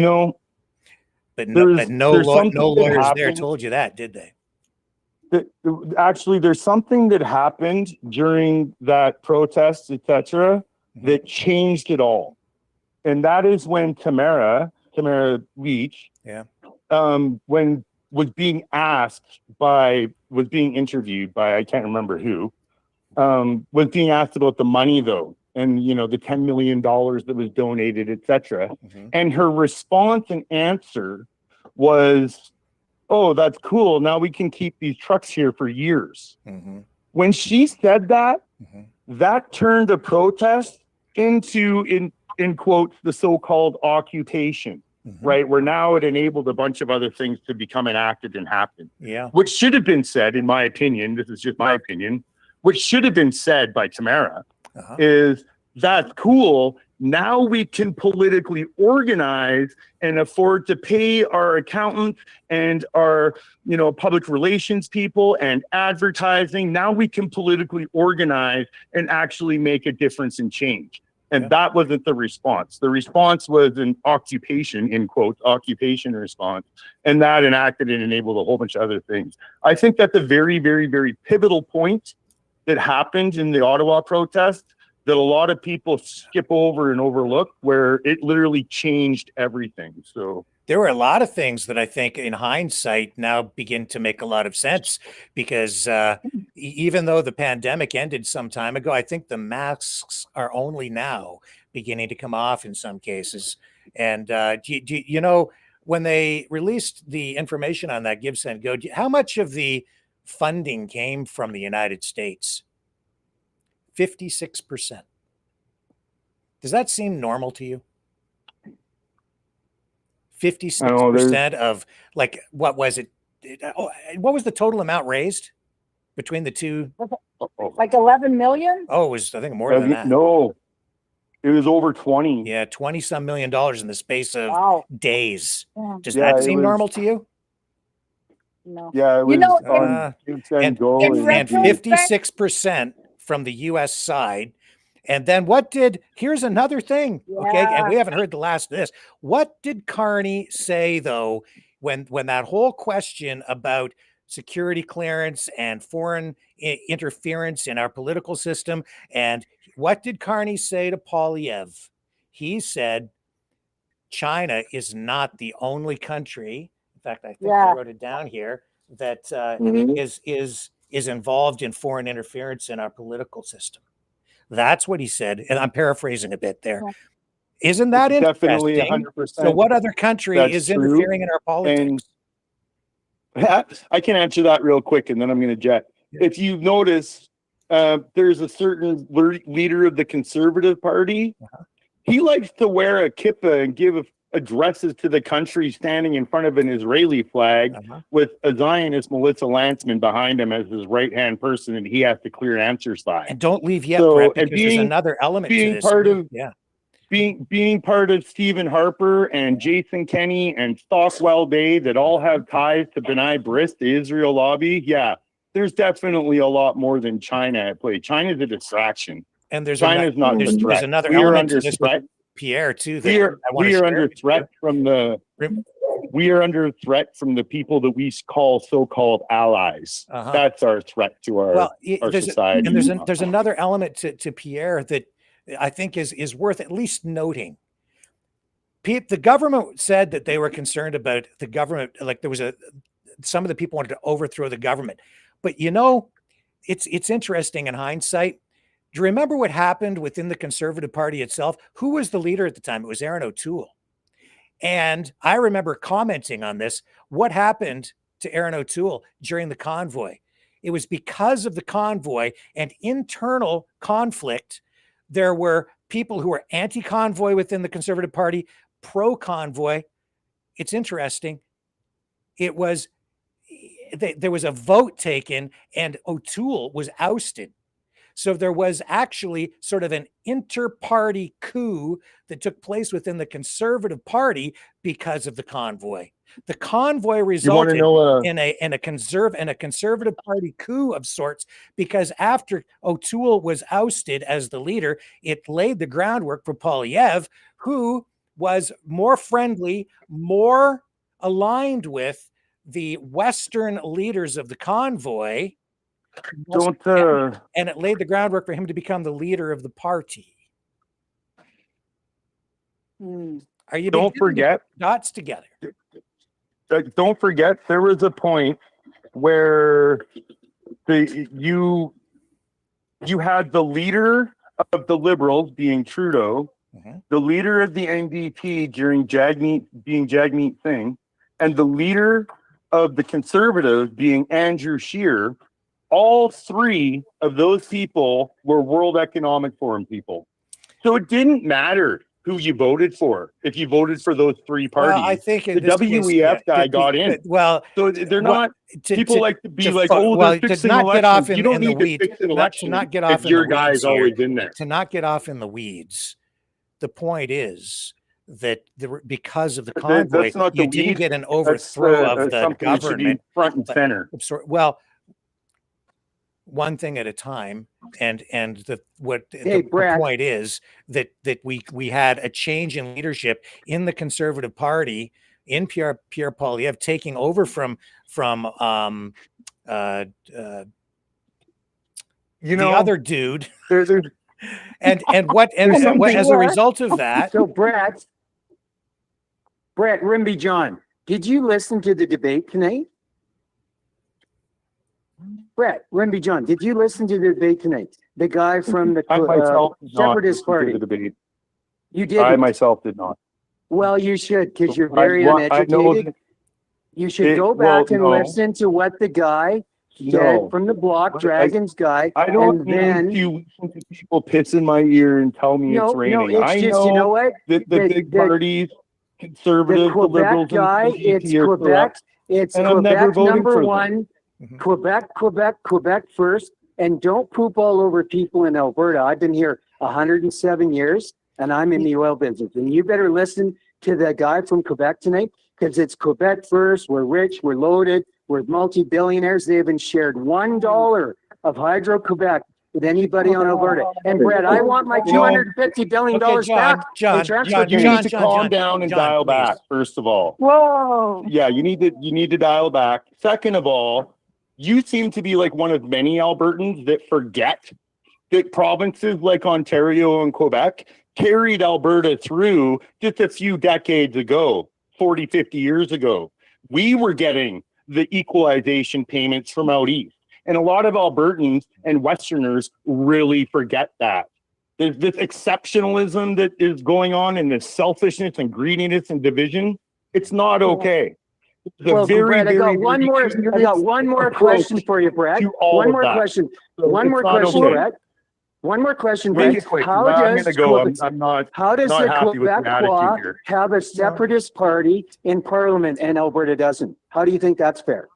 But no lawyers there told you that, did they? Actually, there's something that happened during that protest, etc., that changed it all. And that is when Tamara Leach, when was being interviewed by, I can't remember who, was being asked about the money though, and the $10 million that was donated, etc. And her response and answer was, "Oh, that's cool. Now we can keep these trucks here for years." When she said that, that turned a protest into, in quotes, the so-called occupation. Right, where now it enabled a bunch of other things to become enacted and happen. Yeah, which should have been said, in my opinion. This is just my opinion. Which should have been said by Tamara is, that's cool. Now we can politically organize and afford to pay our accountants and our, public relations people and advertising. Now we can politically organize and actually make a difference and change. And that wasn't the response. The response was an occupation, in quotes, occupation response. And that enacted and enabled a whole bunch of other things. I think that's a very, very, very pivotal point that happened in the Ottawa protest that a lot of people skip over and overlook, where it literally changed everything. So there were a lot of things that I think in hindsight now begin to make a lot of sense, because even though the pandemic ended some time ago, I think the masks are only now beginning to come off in some cases. And when they released the information on that Give, Send, Go, how much of the funding came from the United States? 56%. Does that seem normal to you? 56% of, like, what was it? What was the total amount raised between the two? Like 11 million? Oh, it was, I think, more than that. No, it was over 20. Yeah, 20 some million dollars in the space of days. Yeah. Does that seem normal to you? No. Yeah, it was and 56% from the U.S. side. And then here's another thing, okay? And we haven't heard the last of this. What did Carney say, though, when that whole question about security clearance and foreign interference in our political system, and what did Carney say to Poilievre? He said, China is not the only country, in fact, I think I wrote it down here, that is involved in foreign interference in our political system. That's what he said, and I'm paraphrasing a bit there. Isn't that definitely interesting? 100%? So what other country is interfering in our politics? And I can answer that real quick, and then I'm going to jet. If you notice, there's a certain leader of the Conservative Party. He likes to wear a kippah and give addresses to the country standing in front of an Israeli flag with a Zionist Melissa Lantzman behind him as his right-hand person, and he has to clear answer side. And don't leave yet, Brett, because there's another element to this. Being part of Stephen Harper and Jason Kenney and Stockwell Day that all have ties to B'nai B'rith, the Israel lobby, there's definitely a lot more than China at play. China's a distraction. And there's China's not the threat. There's another we are element under to this, threat. Pierre, too. We are under threat from the people that we call so-called allies. That's our threat to our society. And there's another element to Pierre that I think is worth at least noting. The government said that they were concerned about the government, like some of the people wanted to overthrow the government. But you know, it's interesting in hindsight. Do you remember what happened within the Conservative Party itself? Who was the leader at the time? It was Aaron O'Toole. And I remember commenting on this. What happened to Aaron O'Toole during the convoy? It was because of the convoy and internal conflict. There were people who were anti-convoy within the Conservative Party, pro-convoy. It's interesting. There was a vote taken and O'Toole was ousted. So there was actually sort of an inter-party coup that took place within the Conservative Party because of the convoy. The convoy resulted in a Conservative Party coup of sorts, because after O'Toole was ousted as the leader, it laid the groundwork for Poilievre, who was more friendly, more aligned with the Western leaders of the convoy. And it laid the groundwork for him to become the leader of the party. Are you don't forget dots together? Don't forget, there was a point where you had the leader of the Liberals being Trudeau, the leader of the NDP during Jagmeet Singh, and the leader of the Conservatives being Andrew Scheer. All three of those people were World Economic Forum people. So it didn't matter who you voted for if you voted for those three parties. Well, I think the WEF guy got in. Well, so they're not people like to be like, oh, well, they're fixing not get off elections. You don't need to fix an election not get off if your in the weeds guy's here. always in there. To not get off in the weeds, the point is that because of the convoy, you didn't get an overthrow of the government. Front and center. Well, one thing at a time, and the point is that we had a change in leadership in the Conservative Party, in Pierre Poilievre taking over from the other dude, and as a result of that. So Brett Rimby John, did you listen to the debate tonight? Brett Rimby John, did you listen to the debate tonight? The guy from the Separatist Party. The debate. You did. I myself did not. Well, you should, because you're very uneducated. You should go back and listen to what the guy said from the Block Dragons guy. I don't need you listen to people piss in my ear and tell me it's raining. No, it's just, you know what? The big parties, Conservatives, the Liberals, guy, and the it's Quebec. It's Quebec number one. Quebec first, and don't poop all over people in Alberta. I've been here 107 years, and I'm in the oil business. And you better listen to the guy from Quebec tonight, because it's Quebec first. We're rich, we're loaded, we're multi-billionaires. They haven't shared $1 of Hydro-Quebec with anybody on Alberta. And Brett, I want my $250 billion back. John, you need to calm down and dial back, first of all. Whoa. Yeah, you need to dial back. Second of all, you seem to be like one of many Albertans that forget that provinces like Ontario and Quebec carried Alberta through just a few decades ago, 40, 50 years ago. We were getting the equalization payments from out east. And a lot of Albertans and Westerners really forget that. There's this exceptionalism that is going on, and this selfishness and greediness and division. It's not okay. Well, Brett, I got one more question for you, Brett. One more question, Brett. One more question, Brett. How does the Quebec law have a separatist party in Parliament and Alberta doesn't? How do you think that's fair?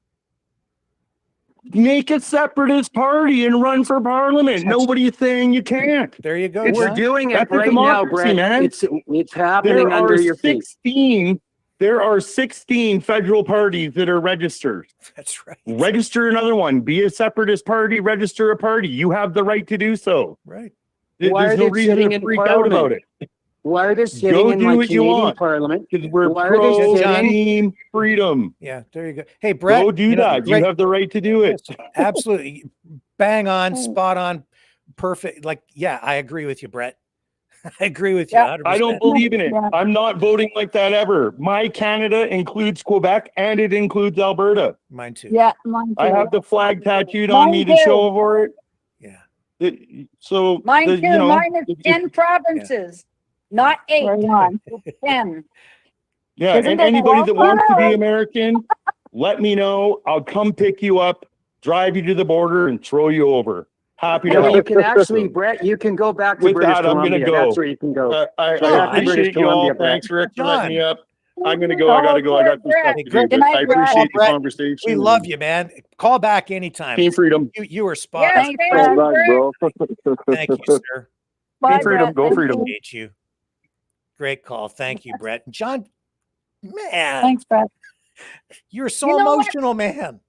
Make a separatist party and run for Parliament. Nobody's saying you can't. There you go. We're doing it right now, Brett. Man. It's happening under your feet. There are 16 federal parties that are registered. That's right. Register another one. Be a separatist party. Register a party. You have the right to do so. Right. There's no reason to freak out about it. Why are they sitting in my Canadian Parliament? Because we're pro-team freedom. Yeah, there you go. Hey, Brett. Go do that. You have the right to do it. Absolutely. Bang on, spot on, perfect. Like, yeah, I agree with you, Brett. I agree with you. 100%. I don't believe in it. I'm not voting like that ever. My Canada includes Quebec and it includes Alberta. Mine too. Yeah, mine too. I have the flag tattooed on me to show for it. Yeah. So Mine too. you know, Mine is 10 provinces, not 8. Right on. 10. yeah, Isn't and that anybody that wants to be awesome? American, let me know. I'll come pick you up, drive you to the border, and throw you over. Happy to Well, you help. can actually, Brett, you can go back to With British that, I'm going to Columbia. go. That's where you can go. I Back to British appreciate you all. Columbia, Brett. Thanks, Rick, for letting me up. I'm going to go. Oh, I got to go. I got some stuff to do. Good But night, I Brett. appreciate the Brett, conversation. We love you, man. Call back anytime. Team Freedom. You were spot Yes, on. thanks, Brett. Thank you, sir. Bye, Team Freedom. Brett. Go Thank Freedom. you. Appreciate you. Great call. Thank you, Brett. John, man, Thanks, Brett. you're so You know what? emotional, man.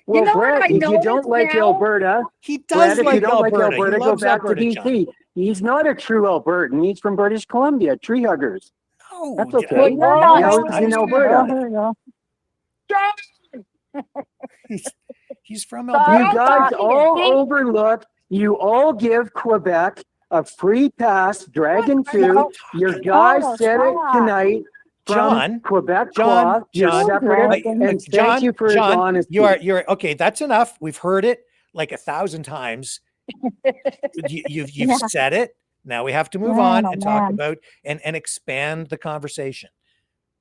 Well, know what Brett, I if you noticed don't like now? Alberta, He Brett, does if you like don't like Alberta. He Alberta, go loves back Alberta, to John. BC. He's not a true Albertan. He's from British Columbia, tree huggers. No, That's John. okay. Well, you're not. Now he's in Oh, Alberta. here you go. He's from Stop Alberta. You guys talking. all See? overlook, you all give Quebec a free pass, Dragon What are you 2. Your talking guys about? said it Stop. tonight from John, Quebec John, Cloth. You're John, separate, and thank John, you for his John, honesty. you're okay. That's enough. We've heard it like 1,000 times. You've Yeah. said it. Now we have to move Man, on oh, and talk man. about and expand the conversation.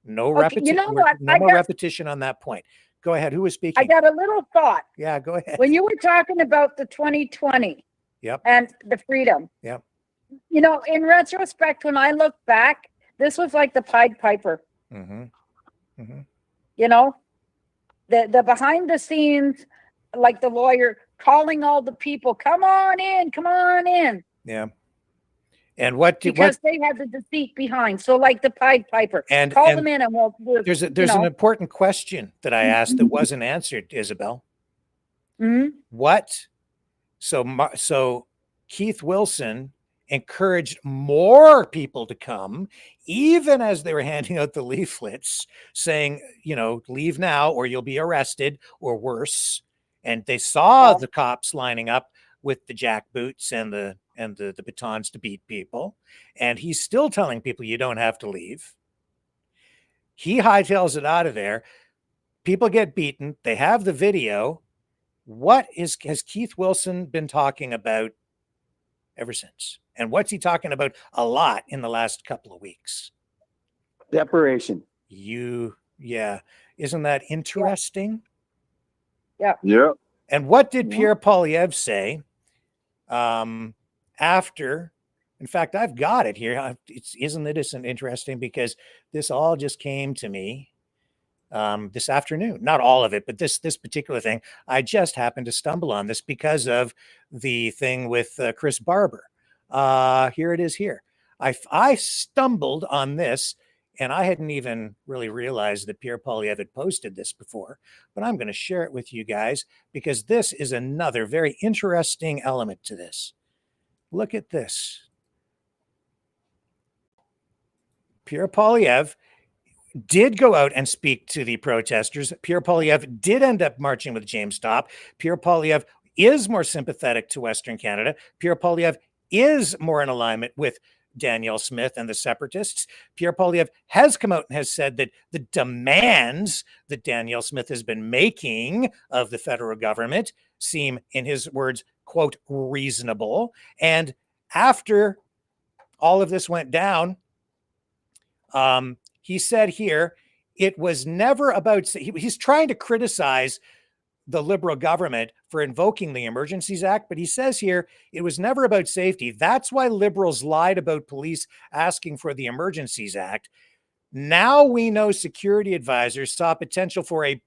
No Okay, repetition. you know what? No I more got- repetition on that point. Go ahead. Who was speaking? I got a little thought. Yeah, go ahead. When you were talking about the 2020 Yep. and the freedom, Yep. you know, in retrospect, when I look back, this was like the Pied Piper, Mm-hmm. Mm-hmm. you know, the behind the scenes, like the lawyer calling all the people, come on in, Yeah. And what did because they had the deceit behind. So like the Pied Piper, And- call and them in and we'll there's you an know. important question that I asked that wasn't answered, Isabel. Mhm. What? So Keith Wilson encouraged more people to come, even as they were handing out the leaflets saying, you know, leave now or you'll be arrested or worse. And they saw the cops lining up with the jackboots and the batons to beat people. And he's still telling people you don't have to leave. He hightails it out of there. People get beaten. They have the video. Has Keith Wilson been talking about ever since? And what's he talking about a lot in the last couple of weeks? Separation. Yeah. Isn't that interesting? Yeah. Yeah. And what did Pierre Poilievre say after? In fact, I've got it here. Isn't it interesting? Because this all just came to me this afternoon. Not all of it, but this particular thing. I just happened to stumble on this because of the thing with Chris Barber. Here it is here. I stumbled on this, and I hadn't even really realized that Pierre Poilievre had posted this before, but I'm going to share it with you guys because this is another very interesting element to this. Look at this. Pierre Poilievre did go out and speak to the protesters. Pierre Poilievre did end up marching with James Stopp. Pierre Poilievre is more sympathetic to Western Canada. Pierre Poilievre is more in alignment with Danielle Smith and the separatists. Pierre Poilievre has come out and has said that the demands that Danielle Smith has been making of the federal government seem, in his words, quote, reasonable. And after all of this went down, he said here, it was never about, he's trying to criticize the Liberal government for invoking the Emergencies Act, but he says here, it was never about safety. That's why Liberals lied about police asking for the Emergencies Act. Now we know security advisors saw potential for a,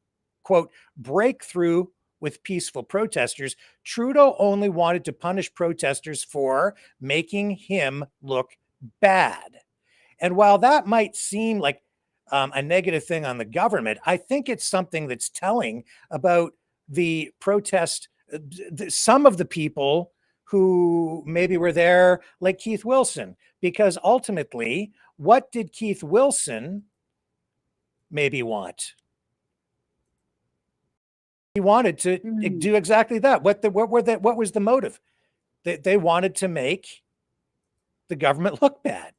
quote, breakthrough with peaceful protesters. Trudeau only wanted to punish protesters for making him look bad. And while that might seem like a negative thing on the government, I think it's something that's telling about the protest, some of the people who maybe were there, like Keith Wilson, because ultimately, what did Keith Wilson maybe want? He wanted to do exactly that. What was the motive? They wanted to make the government look bad?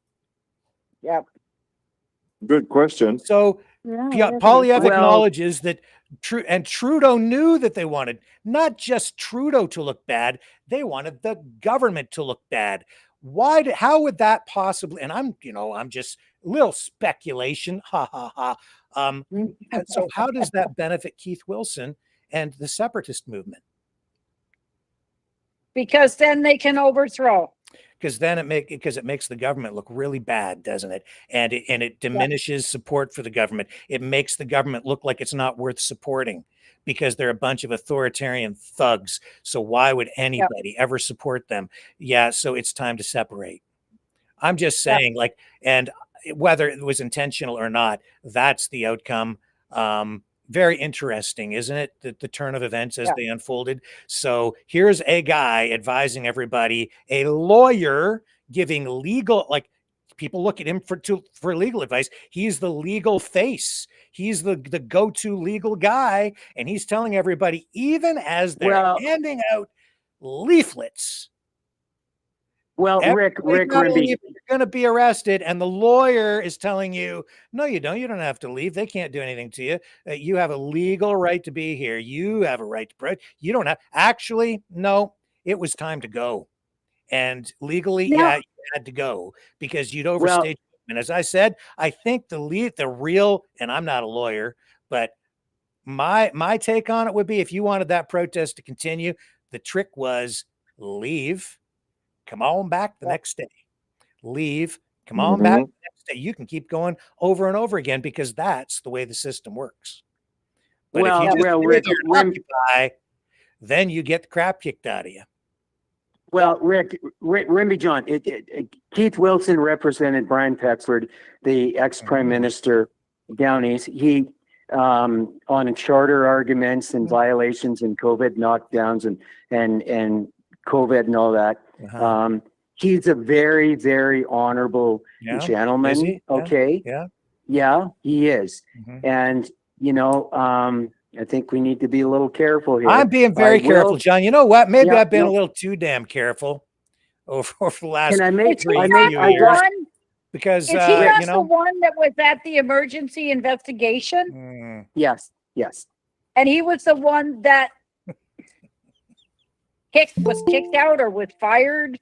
Yep. Good question. So Yeah, Polyev Well- acknowledges that Trudeau knew that they wanted not just Trudeau to look bad, they wanted the government to look bad. How would that possibly, and I'm just little speculation, ha ha ha. So how does that benefit Keith Wilson and the separatist movement? Because then they can overthrow. Because then it makes the government look really bad, doesn't it? And it diminishes support for the government. It makes the government look like it's not worth supporting because they're a bunch of authoritarian thugs. So why would anybody ever support them? Yeah, so it's time to separate. I'm just saying, and whether it was intentional or not, that's the outcome. Very interesting, isn't it? The turn of events as they unfolded. So here's a guy advising everybody, a lawyer giving legal, people look at him for legal advice. He's the legal face. He's the go-to legal guy. And he's telling everybody, even as they're handing out leaflets, Rick Rimby, you're going to be arrested, and the lawyer is telling you, no, you don't. You don't have to leave. They can't do anything to you. You have a legal right to be here. You have a right to protest. You don't have. Actually, no. It was time to go, and legally, you had to go because you'd overstayed. And as I said, I think the real, and I'm not a lawyer, but my take on it would be, if you wanted that protest to continue, the trick was leave. Come on back the next day. Leave. Come on back the next day. You can keep going over and over again because that's the way the system works. But if you just Rick, occupy, then you get the crap kicked out of you. Well, Rick Rimby John, Keith Wilson represented Brian Peckford, the ex-prime minister down east. He on charter arguments and violations and COVID knockdowns and COVID and all that. He's a very, very honorable gentleman. Is he? Okay. Yeah, he is. And, I think we need to be a little careful here. I'm being very careful, John. You know what? Maybe I've been a little too damn careful over the last few years. Because is he not the one that was at the emergency investigation? Yes. And he was the one that was kicked out or was fired?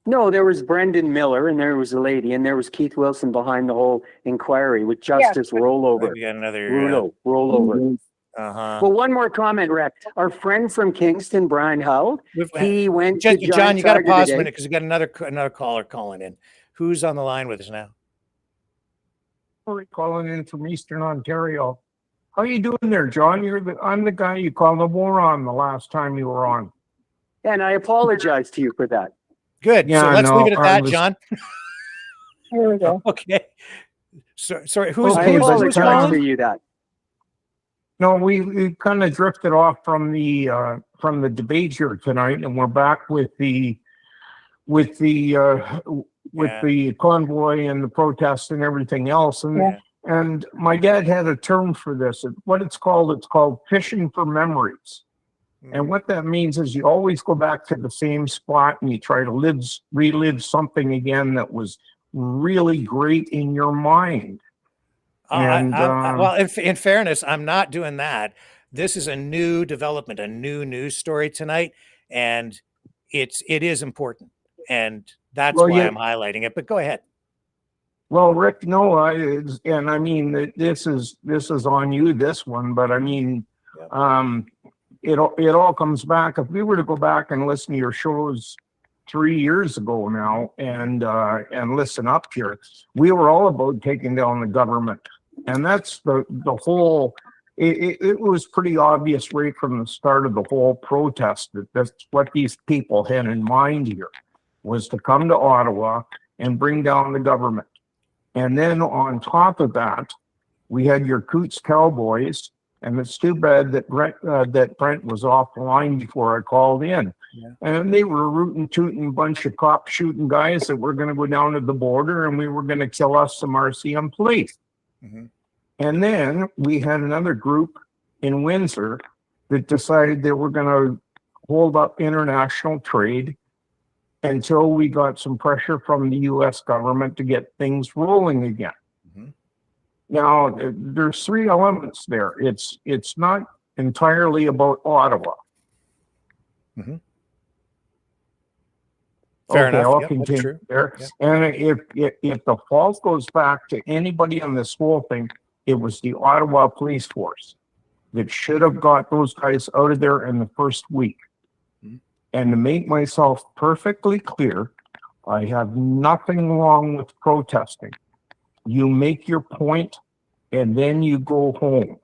No, there was Brendan Miller and there was a lady and there was Keith Wilson behind the whole inquiry with Justice Rollover. We got another rollover. Well, one more comment, Rick. Our friend from Kingston, Brian Howell, he went to John, you got to pause a minute because we got another caller calling in. Who's on the line with us now? Calling in from Eastern Ontario. How you doing there, John? I'm the guy you called a moron the last time you were on. And I apologize to you for that. Good. Yeah, so let's leave it at that, John. Here we go. Okay. Sorry. Who's calling to you that? No, we kind of drifted off from the debate here tonight, and we're back with the convoy and the protests and everything else. And my dad had a term for this. It's called fishing for memories. And what that means is you always go back to the same spot and you try to relive something again that was really great in your mind. Well, in fairness, I'm not doing that. This is a new development, a new news story tonight, and it is important, and that's why I'm highlighting it. But go ahead. Well, Rick, no, I mean this is on you, this one, but I mean, it all comes back. If we were to go back and listen to your shows 3 years ago now and listen up here, we were all about taking down the government. And that's the whole, it was pretty obvious right from the start of the whole protest that that's what these people had in mind here, was to come to Ottawa and bring down the government. And then on top of that, we had your Coots Cowboys, and it's too bad that Brent was off the line before I called in. And they were a rootin' tootin' bunch of cop shooting guys that were going to go down to the border and we were going to kill us some RCM police. And then we had another group in Windsor that decided they were going to hold up international trade until we got some pressure from the U.S. government to get things rolling again. Now, there's three elements there. It's not entirely about Ottawa. Fair Okay, enough. I'll Yep, that's continue true. there. Yep. And if the fault goes back to anybody on this whole thing, it was the Ottawa police force that should have got those guys out of there in the first week. And to make myself perfectly clear, I have nothing wrong with protesting. You make your point and then you go home.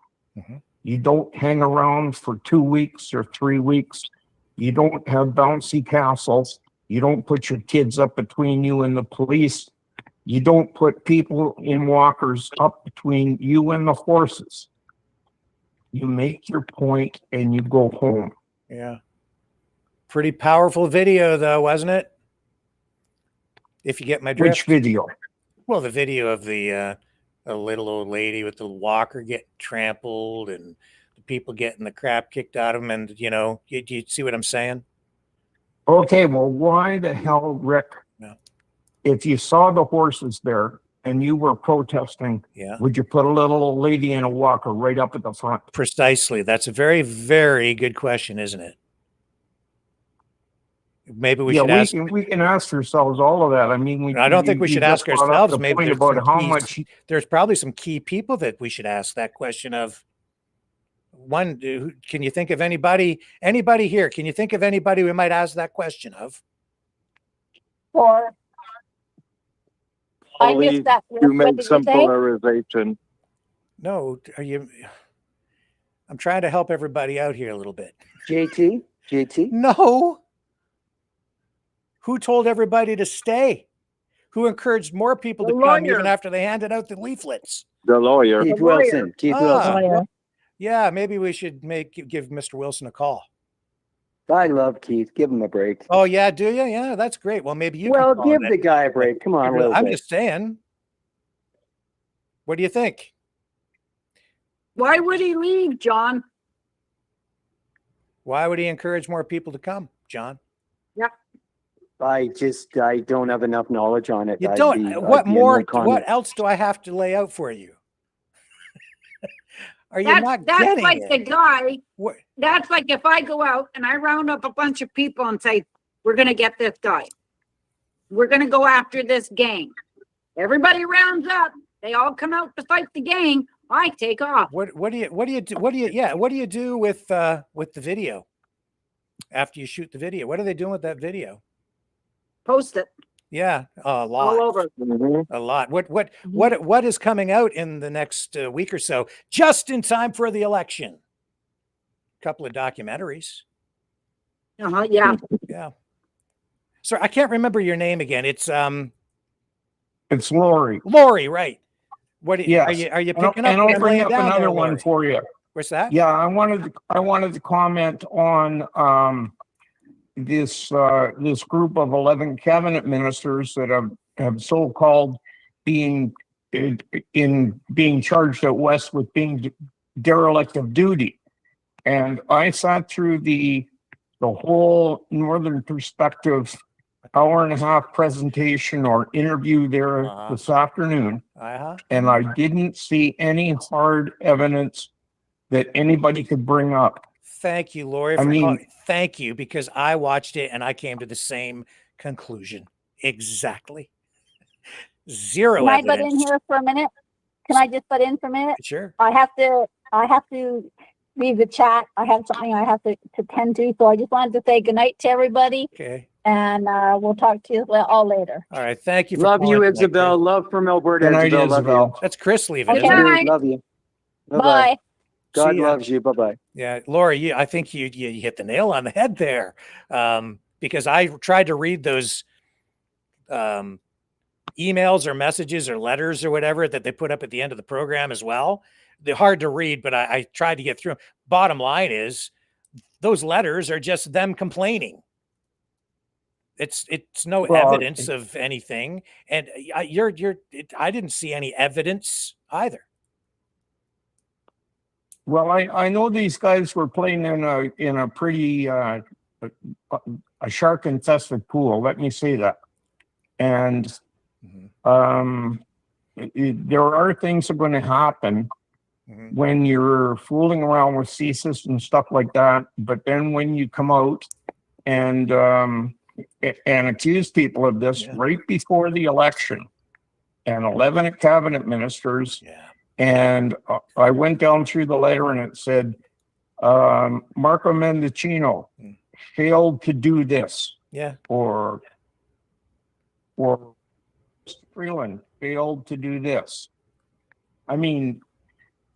You don't hang around for 2 weeks or 3 weeks. You don't have bouncy castles. You don't put your kids up between you and the police. You don't put people in walkers up between you and the horses. You make your point and you go home. Yeah. Pretty powerful video, though, wasn't it? If you get my drift. Which video? Well, the video of the a little old lady with the walker getting trampled and the people getting the crap kicked out of them. And, you know, you see what I'm saying? Okay, well, why the hell, Rick, if you saw the horses there and you were protesting, would you put a little old lady in a walker right up at the front? Precisely. That's a very, very good question, isn't it? Maybe we should ask. We can ask ourselves all of that. I mean, I don't think we should ask ourselves. Maybe there's about how much. There's probably some key people that we should ask that question of. One, can you think of anybody here? Can you think of anybody we might ask that question of? Or I missed that. You make some polarization. No, are you? I'm trying to help everybody out here a little bit. JT? No. Who told everybody to stay? Who encouraged more people to come even after they handed out the leaflets? The lawyer. Keith Wilson. Yeah, maybe we should give Mr. Wilson a call. I love Keith. Give him a break. Oh, yeah, do you? Yeah, that's great. Well, maybe you Well, can call give it. the guy a break. Come on, I'm just saying. What do you think? Why would he leave, John? Why would he encourage more people to come, John? Yeah. I don't have enough knowledge on it. You don't. What else do I have to lay out for you? Are you not getting like it? the guy. That's like if I go out and I round up a bunch of people and say, we're going to get this guy. We're going to go after this gang. Everybody rounds up. They all come out to fight the gang. I take off. What do you do with the video after you shoot the video? What are they doing with that video? Post it. Yeah, a lot. All over. A lot. What is coming out in the next week or so, just in time for the election? A couple of documentaries. Yeah. Yeah. Sorry, I can't remember your name again. It's Laurie. Laurie, right? Are you picking up? And I'll bring up another one for you. What's that? Yeah, I wanted to comment on this group of 11 cabinet ministers that have so-called being charged out west with being derelict of duty. And I sat through the whole Northern Perspective hour-and-a-half presentation or interview there this afternoon, and I didn't see any hard evidence that anybody could bring up. Thank you, Laurie. Thank you, because I watched it and I came to the same conclusion. Exactly. Zero Can evidence. I butt in here for a minute? Can I just butt in for a minute? Sure. I have to leave the chat. I have something I have to tend to. So I just wanted to say good night to everybody. Okay. And we'll talk to you all later. All right. Thank you. Love you, Isabel. Love from Alberta. Good night, Isabel. Isabel. Love you. That's Chris leaving. Okay. Isn't it? Love you. Bye-bye. Bye. God See ya. loves you. Bye-bye. Yeah, Laurie, I think you hit the nail on the head there, because I tried to read those emails or messages or letters or whatever that they put up at the end of the program as well. They're hard to read, but I tried to get through them. Bottom line is, those letters are just them complaining. It's no evidence of anything, and I didn't see any evidence either. Well, I know these guys were playing in a pretty a shark-infested pool. Let me say that. And there are things that are going to happen when you're fooling around with CSIS and stuff like that. But then when you come out and accuse people of this right before the election, and 11 cabinet ministers, and I went down through the letter and it said, Marco Mendicino failed to do this. Or Freeland failed to do this. I mean,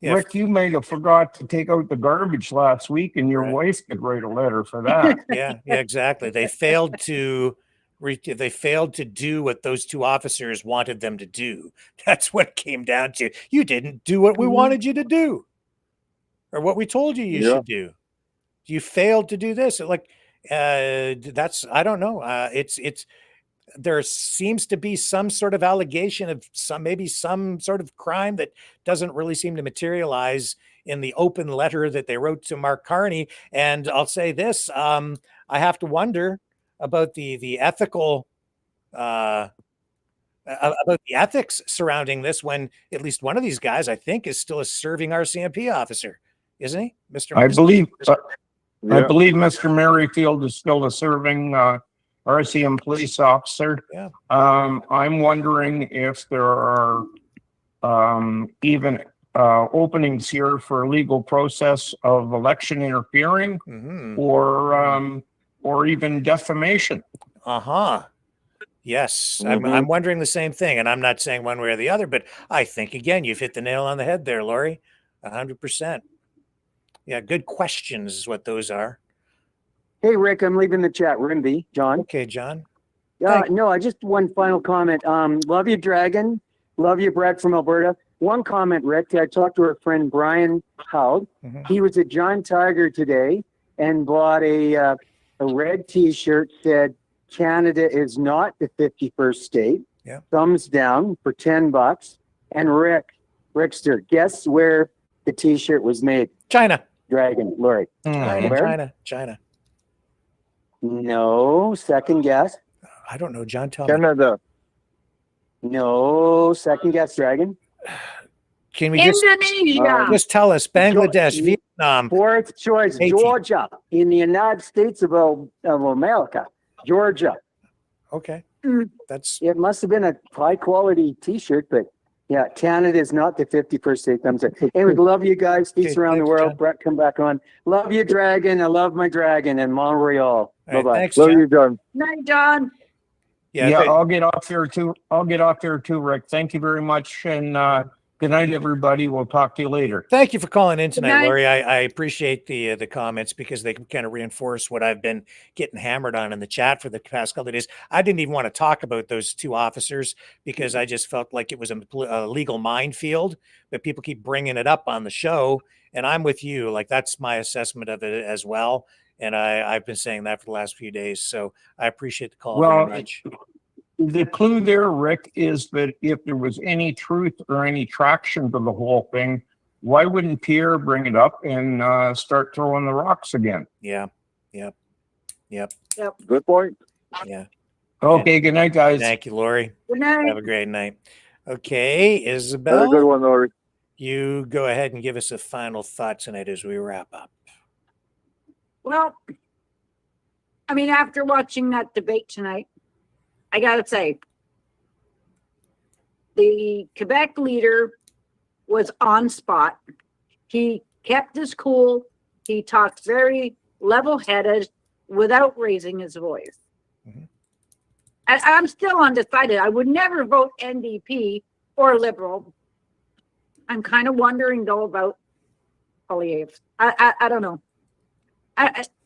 Rick, you might have forgot to take out the garbage last week, and your wife could write a letter for that. Yeah, exactly. They failed to do what those two officers wanted them to do. That's what it came down to. You didn't do what we wanted you to do, or what we told you you should do. You failed to do this. Like, that's, I don't know. It's there seems to be some sort of allegation of maybe some sort of crime that doesn't really seem to materialize in the open letter that they wrote to Mark Carney. And I'll say this, I have to wonder about the ethical, about the ethics surrounding this, when at least one of these guys, I think, is still a serving RCMP officer, isn't he? I believe Mr. Merrifield is still a serving RCM police officer. I'm wondering if there are even openings here for legal process of election interfering, or even defamation. Yes, I'm wondering the same thing, and I'm not saying one way or the other, but I think, again, you've hit the nail on the head there, Lori. 100%. Yeah, good questions is what those are. Hey, Rick, I'm leaving the chat room, John. Okay, John. No, I just one final comment. Love you, Dragon. Love you, Brett from Alberta. One comment, Rick. I talked to our friend Brian Howd. He was at John Tiger today and bought a red T-shirt that Canada is not the 51st state. Thumbs down for $10. And Rickster, guess where the T-shirt was made? China. Dragon, Lori. China. No, second guess. I don't know, John. Tell me. Canada. No, second guess, Dragon. Can we just tell us? Bangladesh, Vietnam. Fourth choice, Haiti. Georgia, in the United States of America. Georgia. Okay. It must have been a high quality T-shirt, but yeah, Canada is not the 51st state. Thumbs up. Anyway, love you guys. Peace around the world. John. Brett, come back on. Love you, Dragon. I love my dragon in Montreal. Bye bye. Love you, John. Night, John. Yeah, I'll get off here too. Rick. Thank you very much, and good night, everybody. We'll talk to you later. Thank you for calling in tonight, Lori. I appreciate the comments, because they kind of reinforce what I've been getting hammered on in the chat for the past couple of days. I didn't even want to talk about those two officers because I just felt like it was a legal minefield, but people keep bringing it up on the show, and I'm with you. Like, that's my assessment of it as well. And I've been saying that for the last few days. So I appreciate the call very much. The clue there, Rick, is that if there was any truth or any traction to the whole thing, why wouldn't Pierre bring it up and start throwing the rocks again? Yep. Good point. Yeah. Okay, good night, guys. Thank you, Lori. Good night. Have a great night. Okay, Isabel. Have a good one, Lori. You go ahead and give us a final thought tonight as we wrap up. Well, I mean, after watching that debate tonight, I gotta say, the Quebec leader was on spot. He kept his cool. He talked very level-headed without raising his voice. I'm still undecided. I would never vote NDP or Liberal. I'm kind of wondering, though, about Poilievre. I don't know.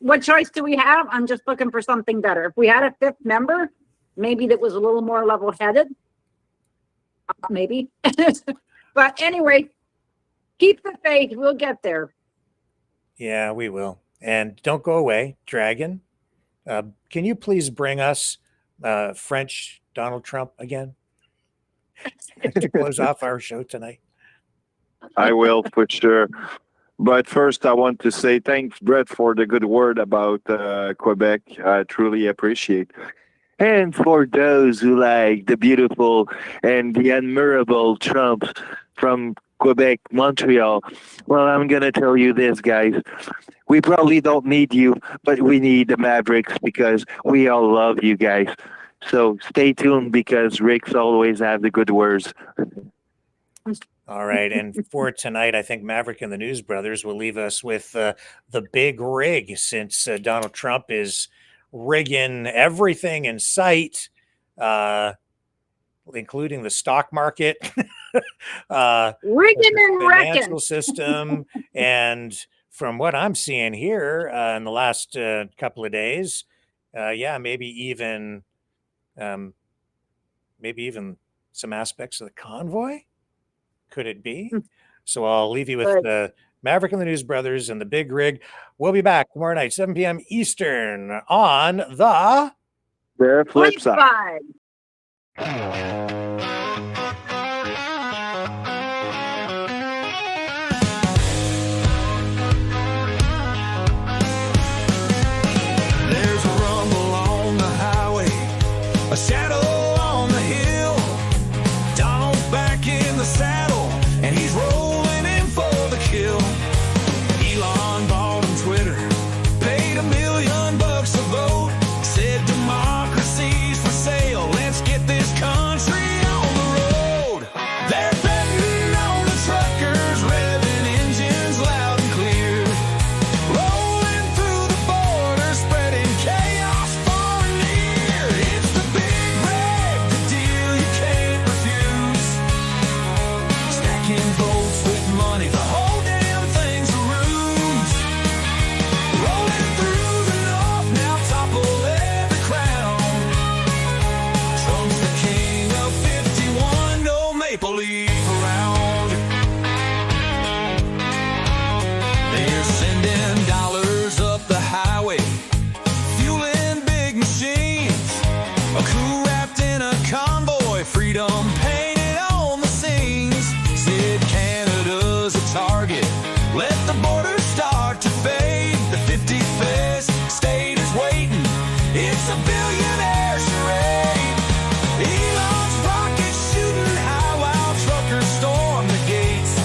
What choice do we have? I'm just looking for something better. If we had a fifth member, maybe that was a little more level-headed. Maybe. But anyway, keep the faith. We'll get there. Yeah, we will. And don't go away, Dragon. Can you please bring us French Donald Trump again to close off our show tonight? I will, for sure. But first, I want to say thanks, Brett, for the good word about Quebec. I truly appreciate. And for those who like the beautiful and the admirable Trump from Quebec, Montreal, well, I'm going to tell you this, guys. We probably don't need you, but we need the Mavericks because we all love you guys. So stay tuned because Rick's always have the good words. All right. And for tonight, I think Maverick and the News Brothers will leave us with the big rig, since Donald Trump is rigging everything in sight, including the stock market, rigging and financial wrecking system. And from what I'm seeing here in the last couple of days, maybe even some aspects of the convoy. Could it be? So I'll leave you with the Maverick and the News Brothers and the Big Rig. We'll be back tomorrow night, 7 p.m. Eastern on the Flip Side. There's a rumble on the highway, a shadow on the hill. Donald's back in the saddle, and he's rolling in for the kill. Elon bought him Twitter, paid $1 million a vote, said democracy's for sale, let's get this country on the road. They're betting on the truckers, revving engines loud and clear, rolling through the border, spreading chaos far and near. It's the big rig, the deal you can't refuse. Stacking votes with money, the whole damn thing's a ruse. Rolling through the north, now topple every crown. Trump's the king of 51, no maple leaf around. They're sending dollars up the highway, fueling big machines. A crew wrapped in a convoy, freedom painted on the scenes. Said Canada's a target, let the border start to fade. The 55th state is waiting, it's a billionaire charade. Elon's rocket shooting high while truckers storm the gates.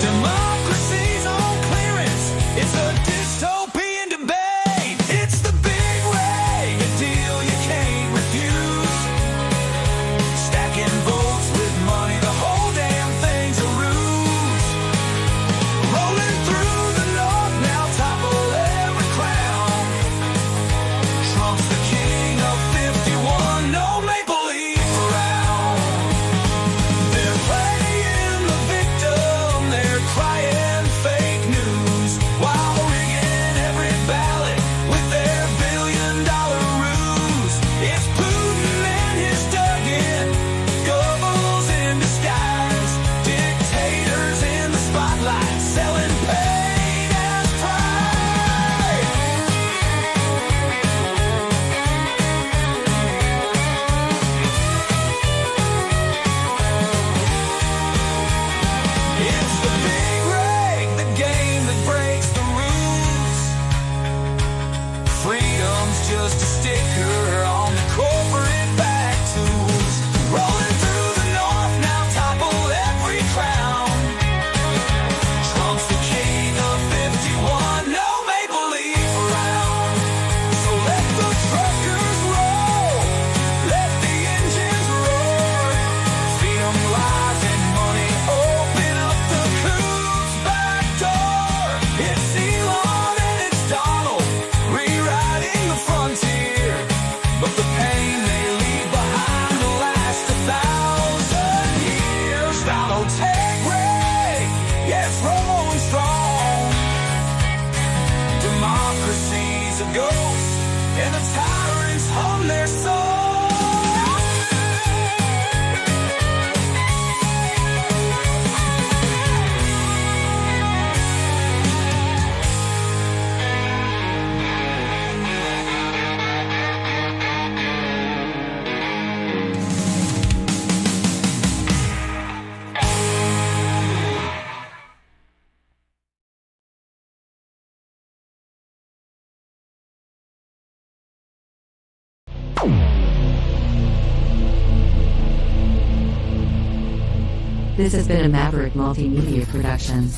Democracy's on clearance, it's a dystopian debate. It's the big rig, a deal you can't refuse. Stacking votes with money, the whole damn thing's a ruse. Rolling through the This has been a Maverick Multimedia production.